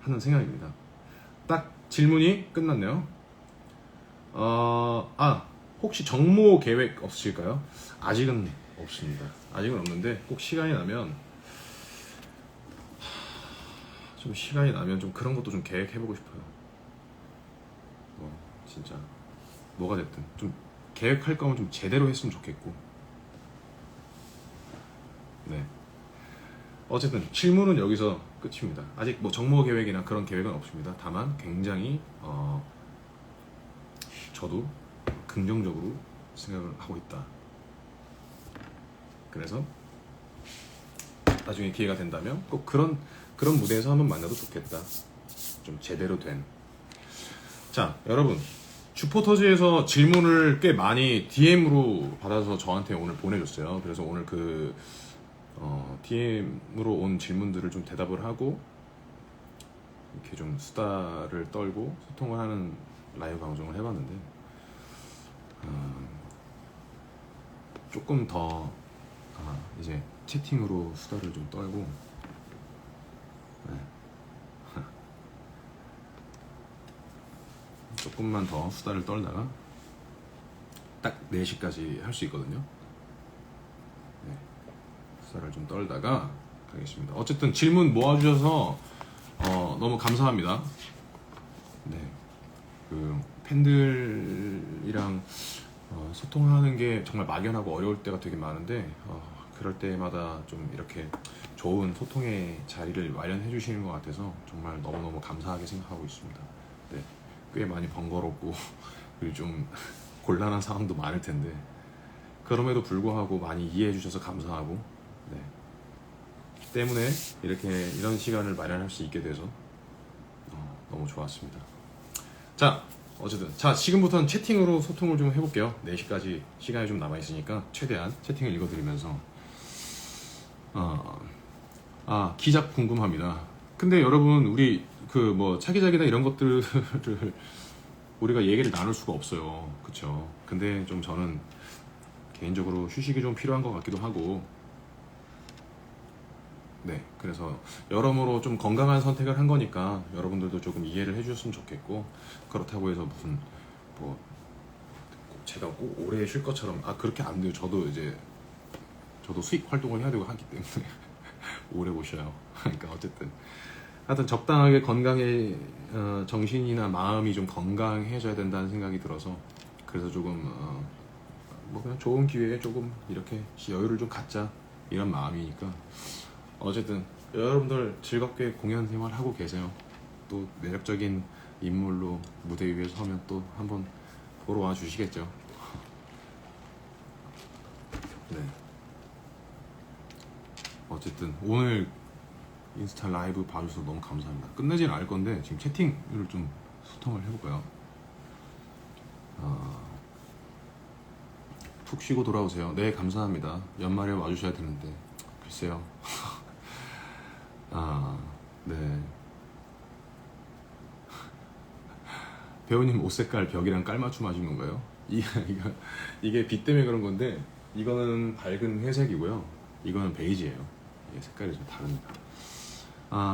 하는 생각입니다. 딱 질문이 끝났네요. 혹시 정모 계획 없으실까요? 아직은 없습니다. 아직은 없는데 꼭 시간이 나면 좀 그런 것도 좀 계획해보고 싶어요. 진짜 뭐가 됐든 좀 계획할 거면 좀 제대로 했으면 좋겠고. 네. 어쨌든 질문은 여기서 끝입니다. 아직 뭐 정모 계획이나 그런 계획은 없습니다. 다만 굉장히 저도 긍정적으로 생각을 하고 있다. 그래서 나중에 기회가 된다면 꼭 그런 무대에서 한번 만나도 좋겠다. 좀 제대로 된. 자, 여러분 주포터즈에서 질문을 꽤 많이 DM으로 받아서 저한테 오늘 보내줬어요. 그래서 오늘 DM으로 온 질문들을 좀 대답을 하고 이렇게 좀 수다를 떨고 소통을 하는 라이브 방송을 해봤는데 조금 더 이제 채팅으로 수다를 좀 떨고 조금만 더 수다를 떨다가 딱 4시까지 할 수 있거든요. 네. 수다를 좀 떨다가 가겠습니다. 어쨌든 질문 모아주셔서 너무 감사합니다. 네. 그 팬들이랑 소통하는 게 정말 막연하고 어려울 때가 되게 많은데 그럴 때마다 좀 이렇게 좋은 소통의 자리를 마련해 주시는 것 같아서 정말 너무너무 감사하게 생각하고 있습니다. 네. 꽤 많이 번거롭고 그리고 좀 곤란한 상황도 많을 텐데 그럼에도 불구하고 많이 이해해 주셔서 감사하고 네. 때문에 이런 시간을 마련할 수 있게 돼서 너무 좋았습니다. 자, 어쨌든 지금부터는 채팅으로 소통을 좀 해볼게요. 4시까지 시간이 좀 남아있으니까 최대한 채팅을 읽어드리면서 기작 궁금합니다. 근데 여러분 우리 차기작이나 이런 것들을 우리가 얘기를 나눌 수가 없어요. 그쵸? 근데 좀 저는 개인적으로 휴식이 좀 필요한 것 같기도 하고 네, 그래서 여러모로 좀 건강한 선택을 한 거니까 여러분들도 조금 이해를 해주셨으면 좋겠고 그렇다고 해서 무슨 제가 꼭 오래 쉴 것처럼 그렇게 안 돼요. 저도 수익 활동을 해야 되고 하기 때문에 오래 못 쉬어요. 그러니까 어쨌든 하여튼 적당하게 건강에 정신이나 마음이 좀 건강해져야 된다는 생각이 들어서 그래서 조금 뭐 그냥 좋은 기회에 조금 이렇게 여유를 좀 갖자 이런 마음이니까 어쨌든 여러분들 즐겁게 공연 생활하고 계세요. 또 매력적인 인물로 무대 위에 서면 또 한번 보러 와 주시겠죠. 네. 어쨌든 오늘 인스타 라이브 봐주셔서 너무 감사합니다. 끝내지는 않을 건데 지금 채팅을 좀 소통을 해볼까요? 푹 쉬고 돌아오세요. 네, 감사합니다. 연말에 와주셔야 되는데 글쎄요. 네. 배우님 옷 색깔 벽이랑 깔맞춤 하신 건가요? 이게 빛 때문에 그런 건데 이거는 밝은 회색이고요. 이거는 베이지예요. 이게 색깔이 좀 다릅니다.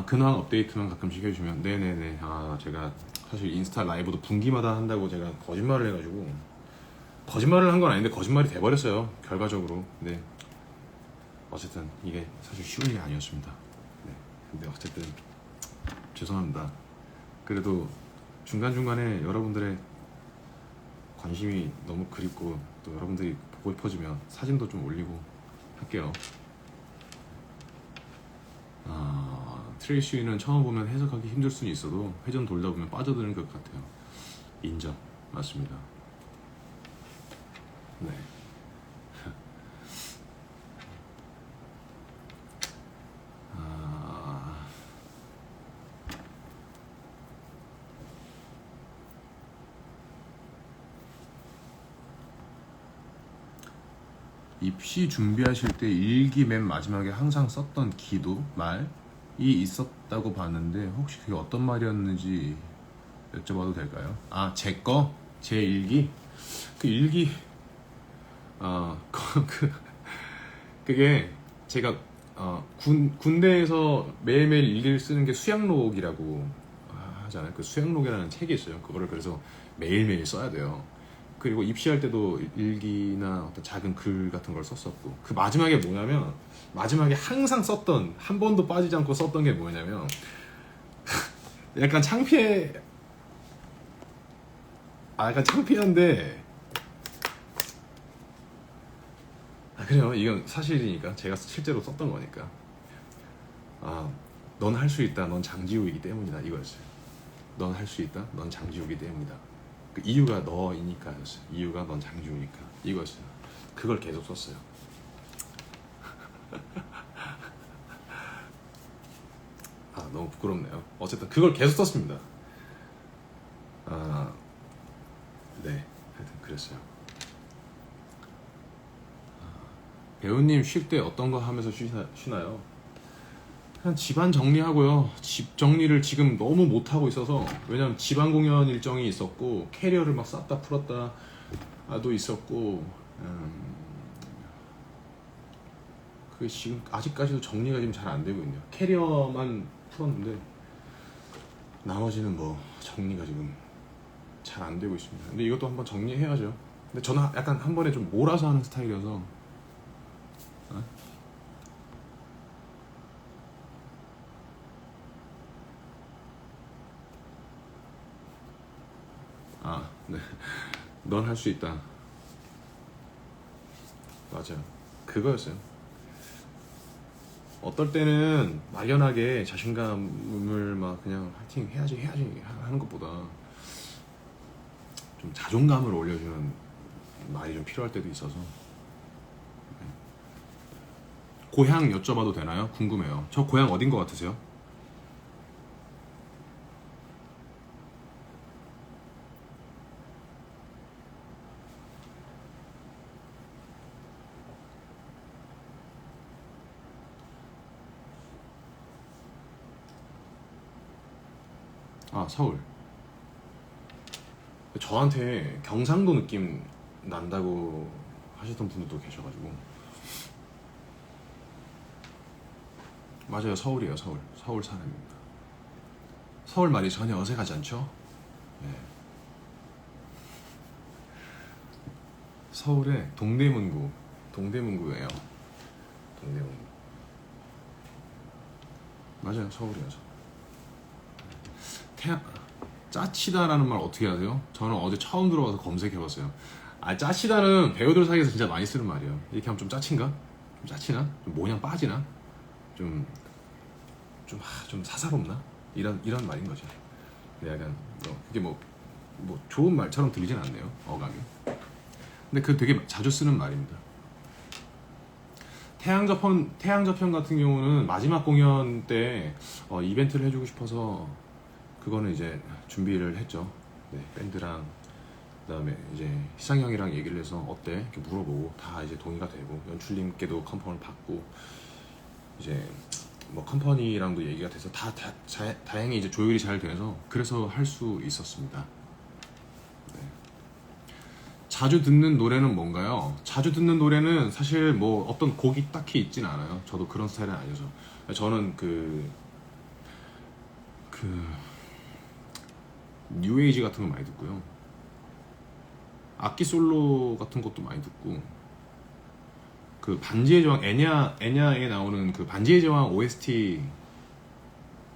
근황 업데이트만 가끔씩 해주시면 네네네. 제가 사실 인스타 라이브도 분기마다 한다고 제가 거짓말을 해가지고 거짓말을 한 건 아닌데 거짓말이 돼버렸어요. 결과적으로. 네. 어쨌든 이게 사실 쉬운 일이 아니었습니다. 네. 근데 어쨌든 죄송합니다. 그래도 중간중간에 여러분들의 관심이 너무 그립고 또 여러분들이 보고 싶어지면 사진도 좀 올리고 할게요. 트레이시는 처음 보면 해석하기 힘들 수는 있어도 회전 돌다 보면 빠져드는 것 같아요. 인정. 맞습니다. 네. 입시 준비하실 때 일기 맨 마지막에 항상 썼던 기도 말이 있었다고 봤는데 혹시 그게 어떤 말이었는지 여쭤봐도 될까요? 제 거? 제 일기? 그 일기 그게 제가 군대에서 매일매일 일기를 쓰는 게 수양록이라고 하잖아요. 그 수양록이라는 책이 있어요. 그거를 그래서 매일매일 써야 돼요. 그리고 입시할 때도 일기나 어떤 작은 글 같은 걸 썼었고 그 마지막에 뭐냐면 마지막에 항상 썼던 한 번도 빠지지 않고 썼던 게 뭐냐면 약간 약간 창피한데 그래요. 이건 사실이니까 제가 실제로 썼던 거니까 넌 할 수 있다. 넌 장지우이기 때문이다. 이거였어요. 넌 할 수 있다. 넌 장지우이기 때문이다. 그 이유가 너이니까였어요. 이유가 넌 장지우니까 이거였어요. 그걸 계속 썼어요. 너무 부끄럽네요. 어쨌든 그걸 계속 썼습니다. 네, 하여튼 그랬어요. 배우님 쉴 때 어떤 거 하면서 쉬나요? 그냥 집안 정리하고요. 집 정리를 지금 너무 못하고 있어서 왜냐면 지방 공연 일정이 있었고 캐리어를 막 쌌다 풀었다 도 있었고 그게 지금 아직까지도 정리가 지금 잘 안 되고 있네요. 캐리어만 풀었는데 나머지는 뭐 정리가 지금 잘 안 되고 있습니다. 근데 이것도 한번 정리해야죠. 근데 저는 약간 한 번에 좀 몰아서 하는 스타일이어서 네. 넌 할 수 있다. 맞아요. 그거였어요. 어떨 때는 막연하게 자신감을 막 그냥 화이팅 해야지 하는 것보다 좀 자존감을 올려주는 말이 좀 필요할 때도 있어서. 고향 여쭤봐도 되나요? 궁금해요. 저 고향 어딘 것 같으세요? 서울. 저한테 경상도 느낌 난다고 하셨던 분들도 계셔가지고. 맞아요. 서울이에요. 서울 사람입니다. 서울 말이 전혀 어색하지 않죠? 네. 서울의 동대문구예요. 동대문구. 맞아요, 서울이어서. 짜치다라는 말 어떻게 하세요? 저는 어제 처음 들어와서 검색해봤어요. 짜치다는 배우들 사이에서 진짜 많이 쓰는 말이에요. 이렇게 하면 좀 짜친가? 좀 짜치나? 좀 모양 빠지나? 좀 사사롭나? 이런 말인 거죠. 근데 약간 그게 뭐 좋은 말처럼 들리진 않네요, 어감이. 근데 그 되게 자주 쓰는 말입니다. 태양저편 같은 경우는 마지막 공연 때 이벤트를 해주고 싶어서 그거는 이제 준비를 했죠. 네, 밴드랑 그다음에 이제 희상이 형이랑 얘기를 해서 어때? 이렇게 물어보고 다 이제 동의가 되고 연출님께도 컨펌을 받고 이제 뭐 컴퍼니랑도 얘기가 돼서 다행히 이제 조율이 잘 돼서 그래서 할 수 있었습니다. 네. 자주 듣는 노래는 뭔가요? 자주 듣는 노래는 사실 뭐 어떤 곡이 딱히 있진 않아요. 저도 그런 스타일은 아니죠. 저는 뉴에이지 같은 거 많이 듣고요. 악기 솔로 같은 것도 많이 듣고 그 반지의 제왕 애냐에 나오는 그 반지의 제왕 OST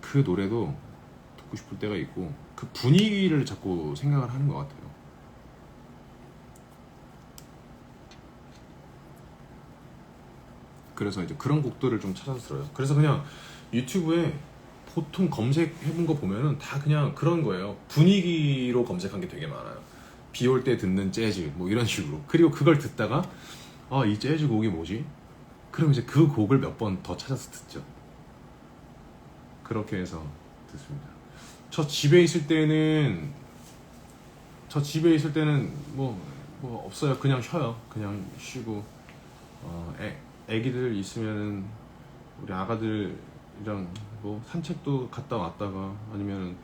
그 노래도 듣고 싶을 때가 있고 그 분위기를 자꾸 생각을 하는 것 같아요. 그래서 이제 그런 곡들을 좀 찾아서 들어요. 그래서 그냥 유튜브에 보통 검색해본 거 보면은 다 그냥 그런 거예요. 분위기로 검색한 게 되게 많아요. 비 올 때 듣는 재즈 뭐 이런 식으로. 그리고 그걸 듣다가 이 재즈 곡이 뭐지? 그럼 이제 그 곡을 몇 번 더 찾아서 듣죠. 그렇게 해서 듣습니다. 저 집에 있을 때는 뭐 없어요. 그냥 쉬어요. 그냥 쉬고 애기들 있으면은 우리 아가들이랑 뭐 산책도 갔다 왔다가 아니면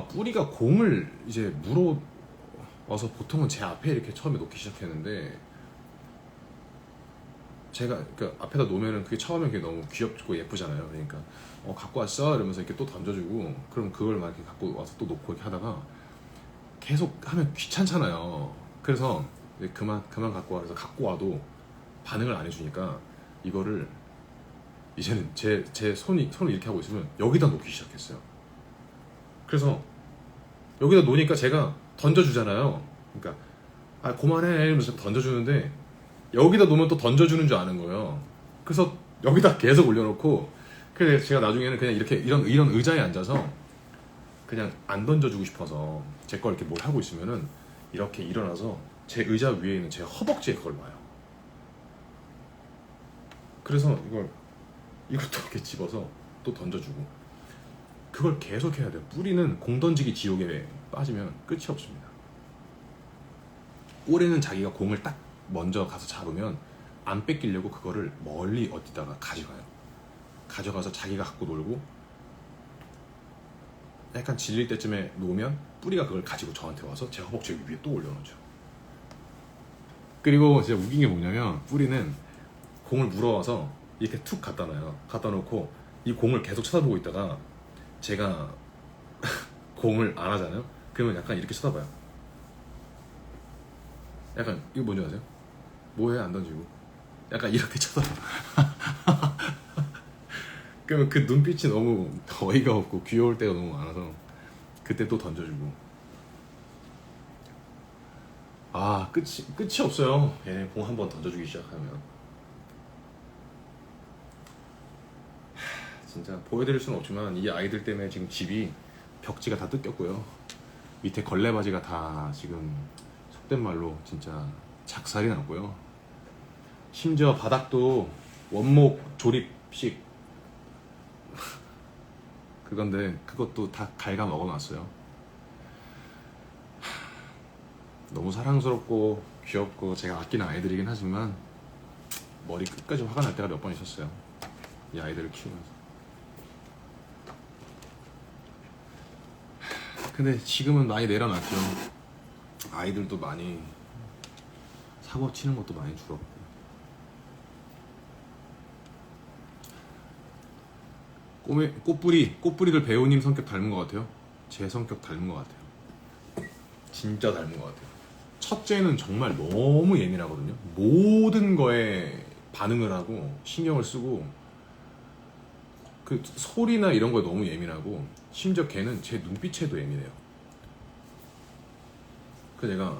뿌리가 공을 이제 물어와서 보통은 제 앞에 이렇게 처음에 놓기 시작했는데 제가 그 앞에다 놓으면은 그게 처음에 그게 너무 귀엽고 예쁘잖아요. 그러니까 갖고 왔어 이러면서 이렇게 또 던져주고 그럼 그걸 막 이렇게 갖고 와서 또 놓고 이렇게 하다가 계속 하면 귀찮잖아요. 그래서 이제 그만 갖고 와. 그래서 갖고 와도 반응을 안 해주니까 이거를 이제는 제 손을 이렇게 하고 있으면 여기다 놓기 시작했어요. 그래서 여기다 놓으니까 제가 던져주잖아요. 그러니까 그만해 이러면서 던져주는데 여기다 놓으면 또 던져주는 줄 아는 거예요. 그래서 여기다 계속 올려놓고 그래서 제가 나중에는 그냥 이렇게 이런 의자에 앉아서 그냥 안 던져주고 싶어서 제 걸 이렇게 뭘 하고 있으면은 이렇게 일어나서 제 의자 위에 있는 제 허벅지에 그걸 놔요. 그래서 이것도 이렇게 집어서 또 던져주고 그걸 계속 해야 돼요. 뿌리는 공 던지기 지옥에 빠지면 끝이 없습니다. 올해는 자기가 공을 딱 먼저 가서 잡으면 안 뺏기려고 그거를 멀리 어디다가 가져가서 자기가 갖고 놀고 약간 질릴 때쯤에 놓으면 뿌리가 그걸 가지고 저한테 와서 제 허벅지 위에 또 올려놓죠. 그리고 진짜 웃긴 게 뭐냐면 뿌리는 공을 물어와서 이렇게 툭 갖다 놔요. 갖다 놓고 이 공을 계속 쳐다보고 있다가 제가 공을 안 하잖아요. 그러면 약간 이렇게 쳐다봐요. 약간 이거 뭔지 아세요? 뭐해 안 던지고 약간 이렇게 쳐다봐. 그러면 그 눈빛이 너무 어이가 없고 귀여울 때가 너무 많아서 그때 또 던져주고 끝이 없어요. 얘네 공 한 번 던져주기 시작하면 진짜 보여드릴 수는 없지만 이 아이들 때문에 지금 집이 벽지가 다 뜯겼고요. 밑에 걸레바지가 다 지금 속된 말로 진짜 작살이 났고요. 심지어 바닥도 원목 조립식 그건데 그것도 다 갉아 먹어놨어요. 너무 사랑스럽고 귀엽고 제가 아끼는 아이들이긴 하지만 머리 끝까지 화가 날 때가 몇 번 있었어요. 이 아이들을 키우면서. 근데 지금은 많이 내려놨죠. 아이들도 많이 사고 치는 것도 많이 줄었고. 꽃뿌리들 배우님 성격 닮은 것 같아요. 제 성격 닮은 것 같아요. 진짜 닮은 것 같아요. 첫째는 정말 너무 예민하거든요. 모든 거에 반응을 하고 신경을 쓰고 그 소리나 이런 거에 너무 예민하고 심지어 걔는 제 눈빛에도 예민해요. 그 내가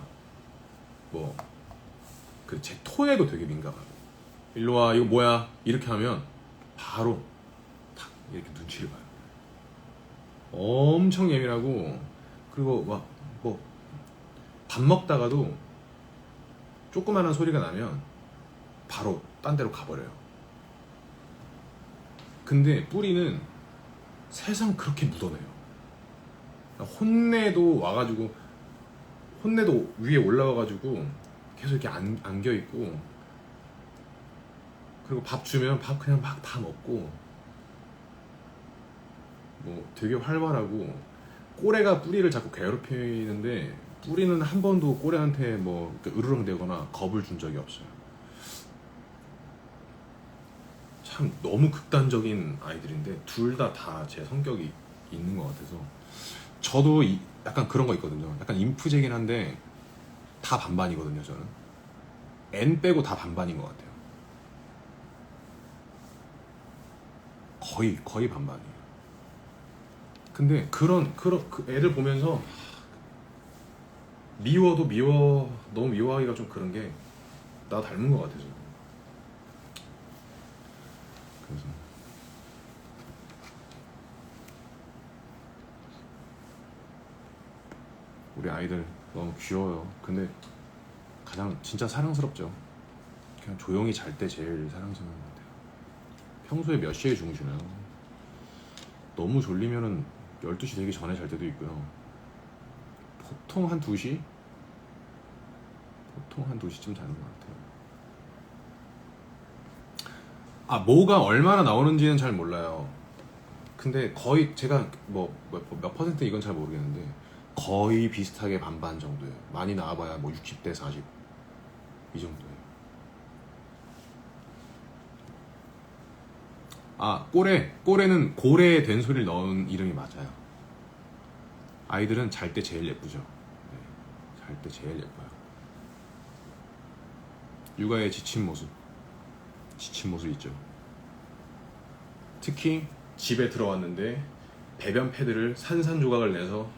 뭐 그 제 톤에도 되게 민감하고 일로 와 이거 뭐야 이렇게 하면 바로 탁 이렇게 눈치를 봐요. 엄청 예민하고 그리고 막 뭐 밥 먹다가도 조그마한 소리가 나면 바로 딴 데로 가버려요. 근데 뿌리는 세상 그렇게 묻어내요. 혼내도 와가지고 혼내도 위에 올라와가지고 계속 이렇게 안겨있고 그리고 밥 주면 밥 그냥 막 다 먹고 뭐 되게 활발하고 꼬레가 뿌리를 자꾸 괴롭히는데 뿌리는 한 번도 꼬레한테 뭐 으르렁대거나 겁을 준 적이 없어요. 참 너무 극단적인 아이들인데 둘 다 제 성격이 있는 것 같아서 저도 약간 그런 거 있거든요. 약간 인프제긴 한데 다 반반이거든요. 저는 N 빼고 다 반반인 것 같아요. 거의 반반이에요. 근데 그런 그 애들 보면서 너무 미워하기가 좀 그런 게 나 닮은 것 같아서. 그래서 우리 아이들 너무 귀여워요. 근데 가장 진짜 사랑스럽죠. 그냥 조용히 잘 때 제일 사랑스러운 것 같아요. 평소에 몇 시에 주무시나요? 너무 졸리면은 12시 되기 전에 잘 때도 있고요. 보통 한 2시? 보통 한 2시쯤 자는 것 같아요. 아, 뭐가 얼마나 나오는지는 잘 몰라요. 근데 거의 제가 몇 퍼센트 이건 잘 모르겠는데 거의 비슷하게 반반 정도예요. 많이 나와봐야 뭐 60대 40 이 정도예요. 아, 꼬레는 고래에 된 소리를 넣은 이름이 맞아요. 아이들은 잘 때 제일 예쁘죠. 네, 잘 때 제일 예뻐요. 육아에 지친 모습 있죠. 특히 집에 들어왔는데 배변 패드를 산산조각을 내서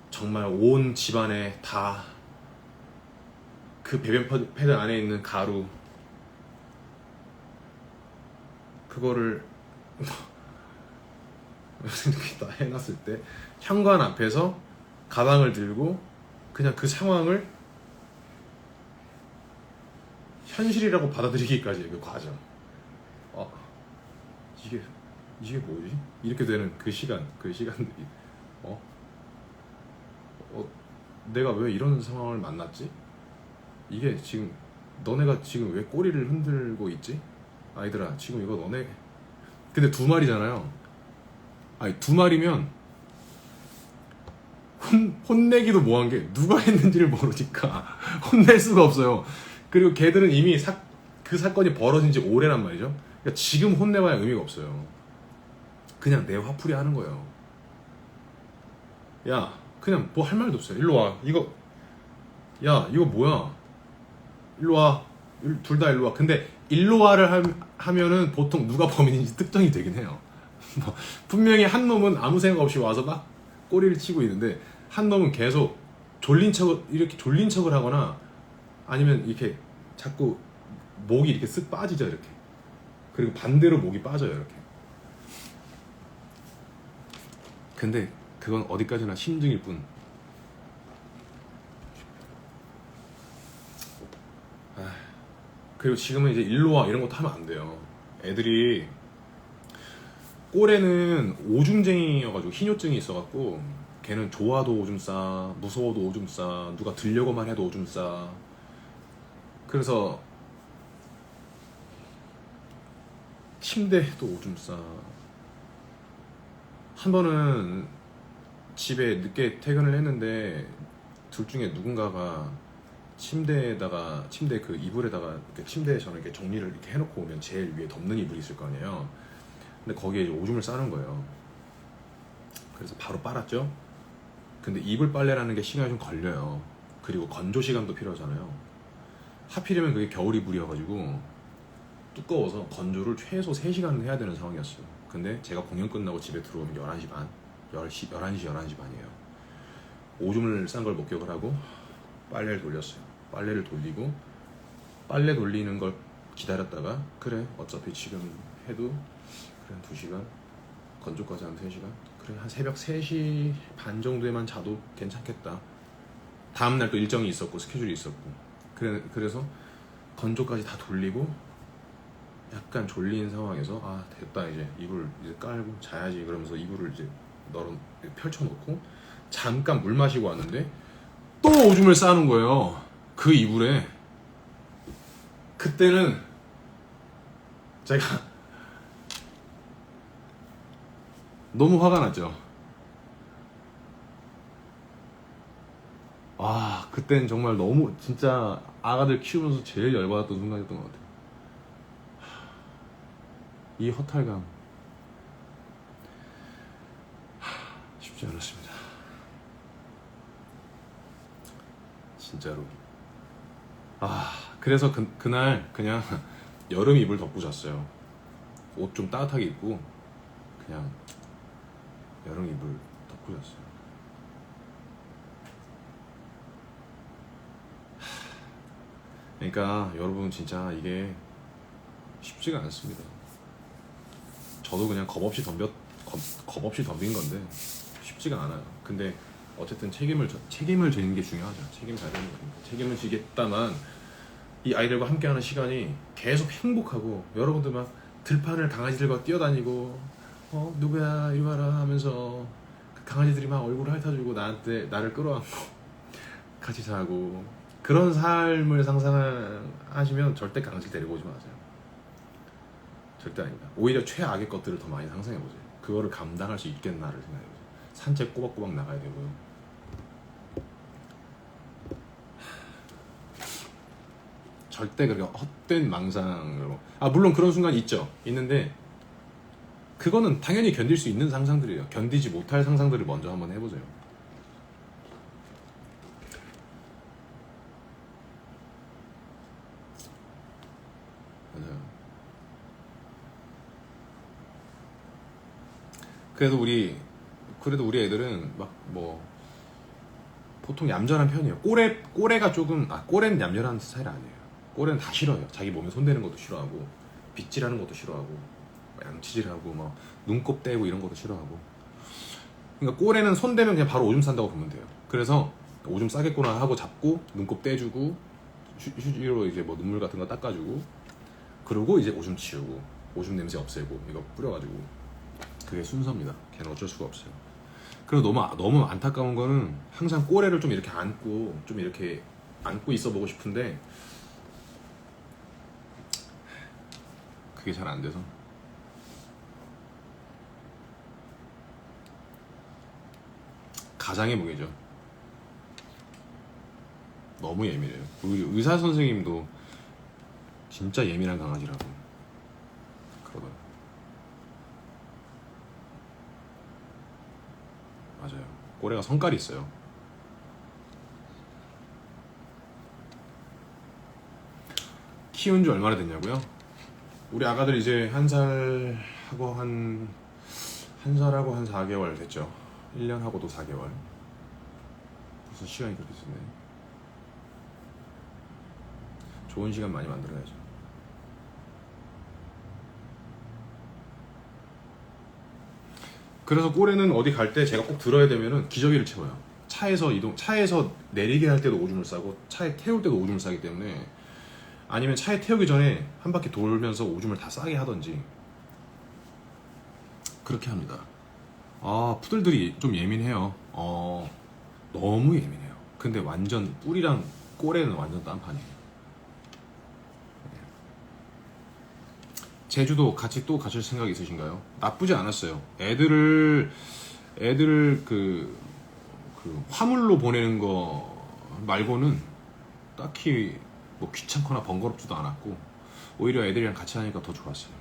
정말 온 집안에 다 그 배변 패드 안에 있는 가루 그거를 이렇게 다 해놨을 때 현관 앞에서 가방을 들고 그냥 그 상황을 현실이라고 받아들이기까지의 그 과정. 이게 뭐지? 이렇게 되는 그 시간들이 내가 왜 이런 상황을 만났지? 이게 지금 너네가 지금 왜 꼬리를 흔들고 있지? 아이들아 지금 이거 너네 근데 2마리잖아요. 아니 2마리면 혼내기도 뭐한 게 누가 했는지를 모르니까 혼낼 수가 없어요. 그리고 걔들은 이미 그 사건이 벌어진 지 오래란 말이죠. 그러니까 지금 혼내봐야 의미가 없어요. 그냥 내 화풀이 하는 거예요. 야 그냥 뭐 할 말도 없어요. 일로 와 야 이거 뭐야 일로 와 둘 다 일로 와. 근데 일로 와를 하면은 보통 누가 범인인지 특정이 되긴 해요. 뭐 분명히 한 놈은 아무 생각 없이 와서 막 꼬리를 치고 있는데 한 놈은 계속 졸린 척을 하거나 아니면 이렇게 자꾸 목이 이렇게 쓱 빠지죠. 이렇게. 그리고 반대로 목이 빠져요. 이렇게. 근데 그건 어디까지나 심증일 뿐. 그리고 지금은 이제 일로와 이런 것도 하면 안 돼요. 애들이 꼬레는 오줌쟁이여가지고 희뇨증이 있어갖고 걔는 좋아도 오줌 싸, 무서워도 오줌 싸, 누가 들려고만 해도 오줌 싸. 그래서 침대에도 오줌 싸. 한 번은 집에 늦게 퇴근을 했는데 둘 중에 누군가가 침대 그 이불에다가 침대에 저는 이렇게 정리를 이렇게 해놓고 오면 제일 위에 덮는 이불이 있을 거 아니에요. 근데 거기에 이제 오줌을 싸는 거예요. 그래서 바로 빨았죠. 근데 이불 빨래라는 게 시간이 좀 걸려요. 그리고 건조 시간도 필요하잖아요. 하필이면 그게 겨울 이불이어가지고 두꺼워서 건조를 최소 3시간은 해야 되는 상황이었어요. 근데 제가 공연 끝나고 집에 들어오면 11시 반, 11시 반이에요. 오줌을 싼 걸 목격을 하고 빨래를 돌렸어요. 빨래를 돌리고 빨래 돌리는 걸 기다렸다가 그래 어차피 지금 해도 그래 2시간 건조까지 한 3시간 그래 한 새벽 3시 반 정도에만 자도 괜찮겠다. 다음날 또 일정이 있었고 스케줄이 있었고 그래서 건조까지 다 돌리고 약간 졸린 상황에서 아 됐다 이제 이불 이제 깔고 자야지 그러면서 이불을 이제 펼쳐놓고 잠깐 물 마시고 왔는데 또 오줌을 싸는 거예요. 그 이불에. 그때는 제가 너무 화가 났죠. 아 그땐 정말 너무 진짜 아가들 키우면서 제일 열받았던 순간이었던 것 같아요. 이 허탈감 쉽지 않았습니다. 진짜로. 그래서 그날 그냥 여름 이불 덮고 잤어요. 옷 좀 따뜻하게 입고 그냥 여름 이불 덮고 잤어요. 그러니까 여러분 진짜 이게 쉽지가 않습니다. 저도 그냥 겁없이 덤빈 건데 쉽지가 않아요. 근데 어쨌든 책임을 지는 게 중요하죠. 책임 잘 되는 겁니다. 책임을 지겠다만 이 아이들과 함께하는 시간이 계속 행복하고 여러분들 막 들판을 강아지들과 뛰어다니고 누구야 이리 와라 하면서 그 강아지들이 막 얼굴을 핥아주고 나를 끌어안고 같이 자고 그런 삶을 상상하시면 절대 강아지 데리고 오지 마세요. 절대 아닙니다. 오히려 최악의 것들을 더 많이 상상해보세요. 그거를 감당할 수 있겠나를 생각해보세요. 산책 꼬박꼬박 나가야 되고요. 절대 그렇게 헛된 망상으로 물론 그런 순간이 있는데 그거는 당연히 견딜 수 있는 상상들이에요. 견디지 못할 상상들을 먼저 한번 해보세요. 맞아요. 그래도 우리 애들은 막 보통 얌전한 편이에요. 꼬레가 조금 꼬레는 얌전한 스타일 아니에요. 꼬레는 다 싫어요. 자기 몸에 손대는 것도 싫어하고 빗질하는 것도 싫어하고 양치질하고 막 눈곱 떼고 이런 것도 싫어하고. 그러니까 꼬레는 손대면 그냥 바로 오줌 싼다고 보면 돼요. 그래서 오줌 싸겠구나 하고 잡고 눈곱 떼주고 휴지로 이제 눈물 같은 거 닦아주고 그러고 이제 오줌 치우고 오줌 냄새 없애고 이거 뿌려가지고 그게 순서입니다. 걔는 어쩔 수가 없어요. 그리고 너무 안타까운 거는 항상 꼬레를 좀 이렇게 안고 있어 보고 싶은데 그게 잘 안 돼서 가장의 무게죠. 너무 예민해요. 우리 의사 선생님도 진짜 예민한 강아지라고 그러더라고요. 맞아요. 꼬레가 성깔이 있어요. 키운 지 얼마나 됐냐고요? 우리 아가들 이제 1살하고 한 4개월 됐죠. 1년하고도 4개월. 벌써 시간이 그렇게 됐네. 좋은 시간 많이 만들어야죠. 그래서 꼬레는 어디 갈 때 제가 꼭 들어야 되면은 기저귀를 채워요. 차에서 내리게 할 때도 오줌을 싸고 차에 태울 때도 오줌을 싸기 때문에 아니면 차에 태우기 전에 한 바퀴 돌면서 오줌을 다 싸게 하던지 그렇게 합니다. 푸들들이 좀 예민해요. 너무 예민해요. 근데 완전 뿔이랑 꼬레는 완전 딴판이에요. 제주도 같이 또 가실 생각 있으신가요? 나쁘지 않았어요. 애들을 그 화물로 보내는 거 말고는 딱히 귀찮거나 번거롭지도 않았고 오히려 애들이랑 같이 하니까 더 좋았어요.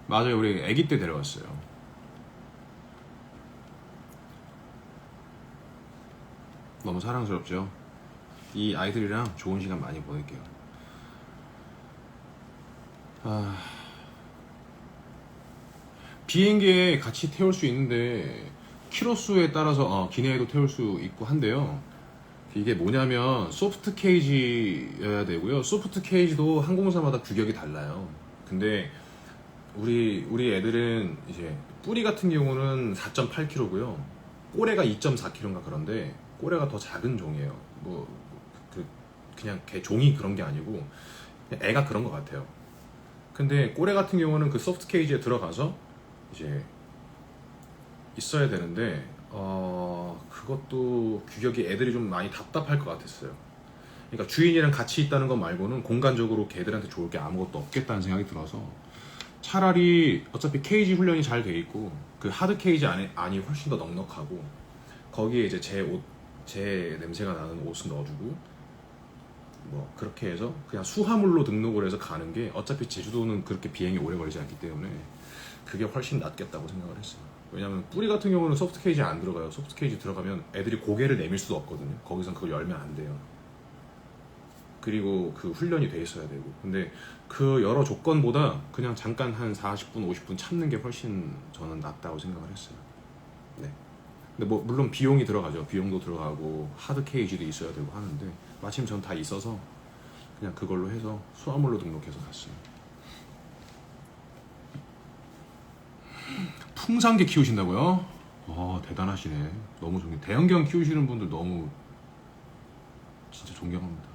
맞아요. 우리 아기 때 데려왔어요. 너무 사랑스럽죠. 이 아이들이랑 좋은 시간 많이 보낼게요. 비행기에 같이 태울 수 있는데 키로수에 따라서 기내에도 태울 수 있고 한데요. 이게 뭐냐면 소프트 케이지여야 되고요. 소프트 케이지도 항공사마다 규격이 달라요. 근데 우리 애들은 이제 뿌리 같은 경우는 4.8kg고요. 꼬레가 2.4kg인가 그런데 꼬레가 더 작은 종이에요. 그냥 걔 종이 그런 게 아니고 그냥 애가 그런 것 같아요. 근데 꼬레 같은 경우는 그 소프트 케이지에 들어가서 이제 있어야 되는데 그것도 규격이 애들이 좀 많이 답답할 것 같았어요. 그러니까 주인이랑 같이 있다는 것 말고는 공간적으로 걔들한테 좋을 게 아무것도 없겠다는 생각이 들어서 차라리 어차피 케이지 훈련이 잘 돼 있고 그 하드 케이지 안이 훨씬 더 넉넉하고 거기에 이제 제 냄새가 나는 옷을 넣어주고 뭐 그렇게 해서 그냥 수화물로 등록을 해서 가는 게 어차피 제주도는 그렇게 비행이 오래 걸리지 않기 때문에 그게 훨씬 낫겠다고 생각을 했어요. 왜냐면 뿌리 같은 경우는 소프트 케이지에 안 들어가요. 소프트 케이지 들어가면 애들이 고개를 내밀 수도 없거든요. 거기선 그걸 열면 안 돼요. 그리고 그 훈련이 돼 있어야 되고. 근데 그 여러 조건보다 그냥 잠깐 한 40분, 50분 참는 게 훨씬 저는 낫다고 생각을 했어요. 네. 근데 뭐 물론 비용이 들어가죠. 비용도 들어가고 하드 케이지도 있어야 되고 하는데 마침 전 다 있어서 그냥 그걸로 해서 수화물로 등록해서 갔어요. 풍산개 키우신다고요? 대단하시네. 너무 존경. 대형견 키우시는 분들 너무 진짜 존경합니다.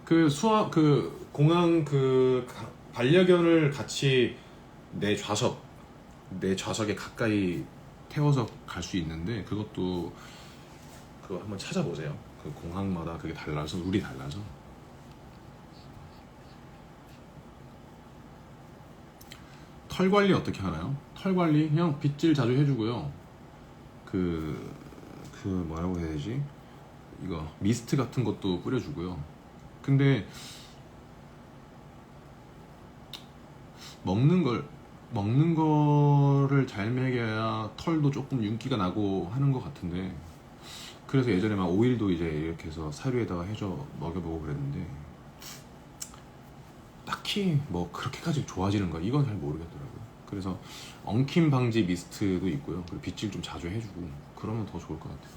그 공항 반려견을 같이 내 좌석에 가까이 태워서 갈 수 있는데 그거 한번 찾아보세요. 그 공항마다 그게 달라서 룰이 달라서. 털 관리 어떻게 하나요? 털 관리 그냥 빗질 자주 해주고요. 뭐라고 해야 되지? 이거 미스트 같은 것도 뿌려주고요. 근데 먹는 거를 잘 먹여야 털도 조금 윤기가 나고 하는 것 같은데 그래서 예전에 막 오일도 이제 이렇게 해서 사료에다가 해줘 먹여보고 그랬는데 딱히 뭐 그렇게까지 좋아지는 거 이건 잘 모르겠더라고요. 그래서 엉킴 방지 미스트도 있고요. 그리고 빗질 좀 자주 해주고 그러면 더 좋을 것 같아요.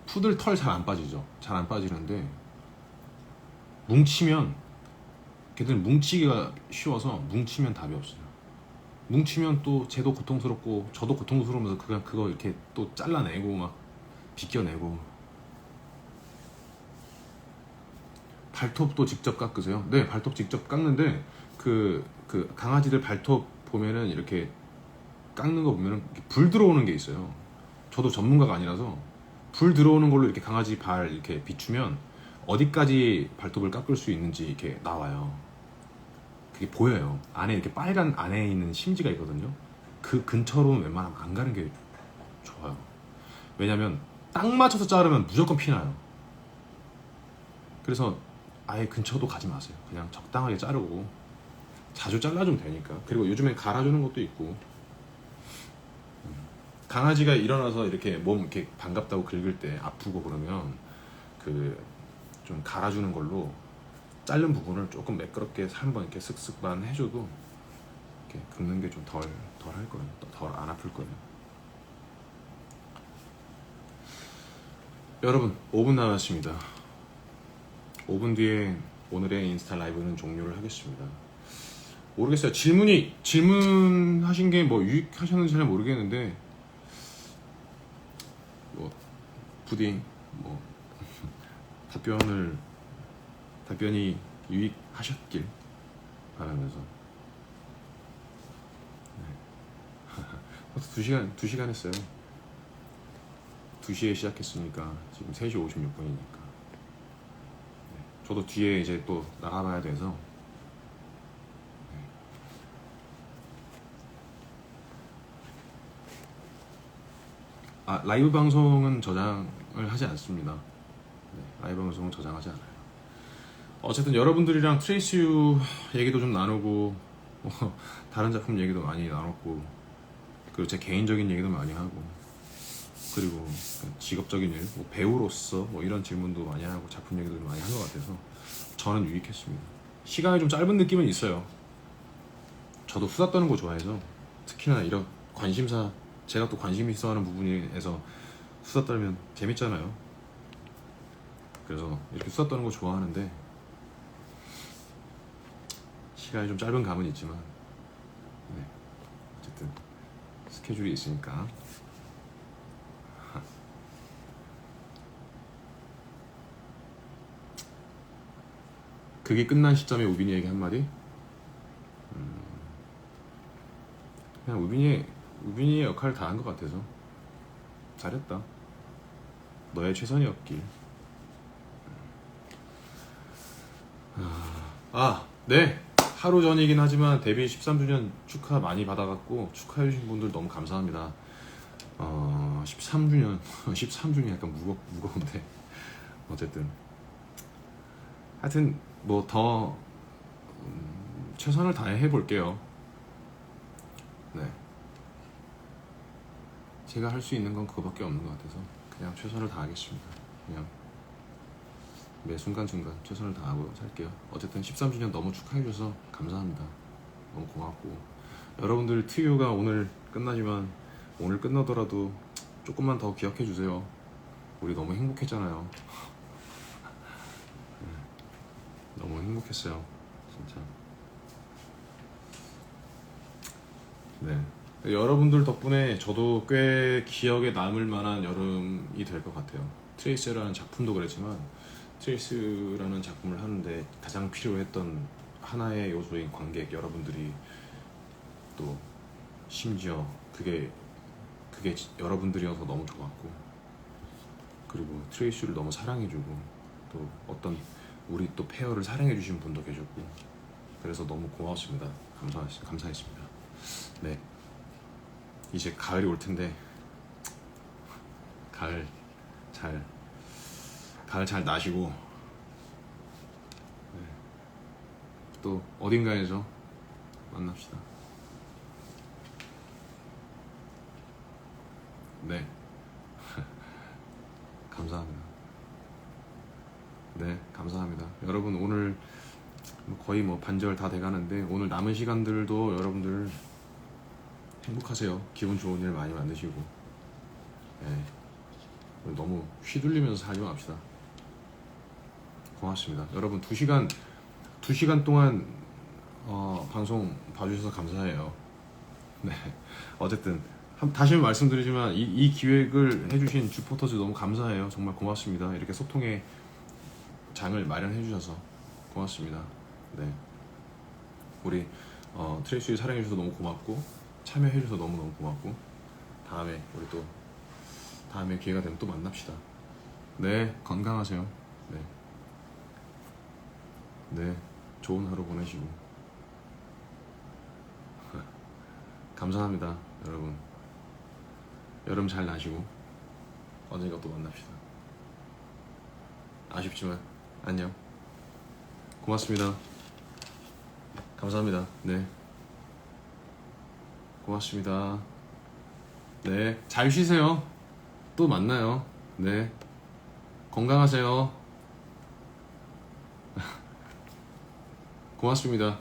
푸들 털 잘 안 빠지죠. 잘 안 빠지는데 뭉치면 걔들 뭉치기가 쉬워서 뭉치면 답이 없어요. 뭉치면 또 쟤도 고통스럽고 저도 고통스러우면서 그거 이렇게 또 잘라내고 막 비껴내고. 발톱도 직접 깎으세요? 네, 발톱 직접 깎는데 그 강아지들 발톱 보면은 이렇게 깎는 거 보면은 불 들어오는 게 있어요. 저도 전문가가 아니라서 불 들어오는 걸로 이렇게 강아지 발 이렇게 비추면 어디까지 발톱을 깎을 수 있는지 이렇게 나와요. 그게 보여요. 안에 이렇게 빨간 안에 있는 심지가 있거든요. 그 근처로는 웬만하면 안 가는 게 좋아요. 왜냐면 딱 맞춰서 자르면 무조건 피나요. 그래서 아예 근처도 가지 마세요. 그냥 적당하게 자르고 자주 잘라주면 되니까. 그리고 요즘에 갈아주는 것도 있고. 강아지가 일어나서 이렇게 몸 이렇게 반갑다고 긁을 때 아프고 그러면 좀 갈아주는 걸로 자른 부분을 조금 매끄럽게 한번 이렇게 쓱쓱만 해줘도 이렇게 긁는 게 좀 덜 할 거예요. 덜 안 아플 거예요. 여러분 5분 남았습니다. 5분 뒤에 오늘의 인스타 라이브는 종료를 하겠습니다. 모르겠어요. 질문하신 게 뭐 유익하셨는지 잘 모르겠는데 뭐 부디 뭐 답변이 유익하셨길 바라면서. 네. 2시간 했어요. 2시에 시작했으니까 지금 3시 56분이니까 저도 뒤에 이제 또 나가봐야 돼서. 라이브 방송은 저장을 하지 않습니다. 라이브 방송은 저장하지 않아요. 어쨌든 여러분들이랑 트레이스유 얘기도 좀 나누고 다른 작품 얘기도 많이 나눴고, 그리고 제 개인적인 얘기도 많이 하고, 그리고 직업적인 일, 뭐 배우로서 뭐 이런 질문도 많이 하고 작품 얘기도 많이 한 것 같아서 저는 유익했습니다. 시간이 좀 짧은 느낌은 있어요. 저도 수다 떠는 거 좋아해서, 특히나 이런 관심사, 제가 또 관심 있어 하는 부분에서 수다 떨면 재밌잖아요. 그래서 이렇게 수다 떠는 거 좋아하는데 시간이 좀 짧은 감은 있지만, 네, 어쨌든 스케줄이 있으니까. 그게 끝난 시점에 우빈이에게 한마디? 그냥 우빈이의 역할을 다 한 것 같아서 잘했다. 너의 최선이었길. 네. 하루 전이긴 하지만 데뷔 13주년 축하 많이 받아갖고 축하해주신 분들 너무 감사합니다. 13주년 13주년 약간 무거운데 어쨌든 하여튼 뭐 더 최선을 다해 해볼게요. 네, 제가 할 수 있는 건 그거밖에 없는 것 같아서 그냥 최선을 다하겠습니다. 그냥 매 순간순간 최선을 다하고 살게요. 어쨌든 13주년 너무 축하해줘서 감사합니다. 너무 고맙고, 여러분들 트유가 오늘 끝나지만 오늘 끝나더라도 조금만 더 기억해주세요. 우리 너무 행복했잖아요. 너무 행복했어요 진짜. 네, 여러분들 덕분에 저도 꽤 기억에 남을 만한 여름이 될 것 같아요. 트레이스라는 작품도 그랬지만 트레이스라는 작품을 하는데 가장 필요했던 하나의 요소인 관객 여러분들이, 또 심지어 그게 여러분들이어서 너무 좋았고, 그리고 트레이스를 너무 사랑해주고, 또 어떤 우리 또 페어를 사랑해주신 분도 계셨고, 그래서 너무 고마웠습니다. 감사했습니다. 네, 이제 가을이 올 텐데 가을 잘 나시고, 네, 또 어딘가에서 만납시다. 네. 감사합니다. 네, 감사합니다. 여러분 오늘 거의 뭐 반절 다 돼가는데, 오늘 남은 시간들도 여러분들 행복하세요. 기분 좋은 일 많이 만드시고, 네, 너무 휘둘리면서 살지 맙시다. 고맙습니다. 여러분 2시간 동안 방송 봐주셔서 감사해요. 네, 어쨌든 다시 한번 말씀드리지만 이 기획을 해주신 주포터즈 너무 감사해요. 정말 고맙습니다. 이렇게 소통의 장을 마련해 주셔서 고맙습니다. 네, 우리 트레이스 사랑해 주셔서 너무 고맙고, 참여해 주셔서 너무너무 고맙고, 다음에 우리 또 다음에 기회가 되면 또 만납시다. 네, 건강하세요. 네, 네, 좋은 하루 보내시고 감사합니다. 여러분 여름 잘 나시고 언젠가 또 만납시다. 아쉽지만 안녕. 고맙습니다. 감사합니다. 네, 고맙습니다. 네, 잘 쉬세요. 또 만나요. 네, 건강하세요. 고맙습니다.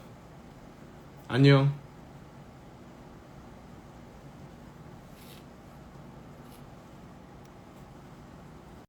안녕.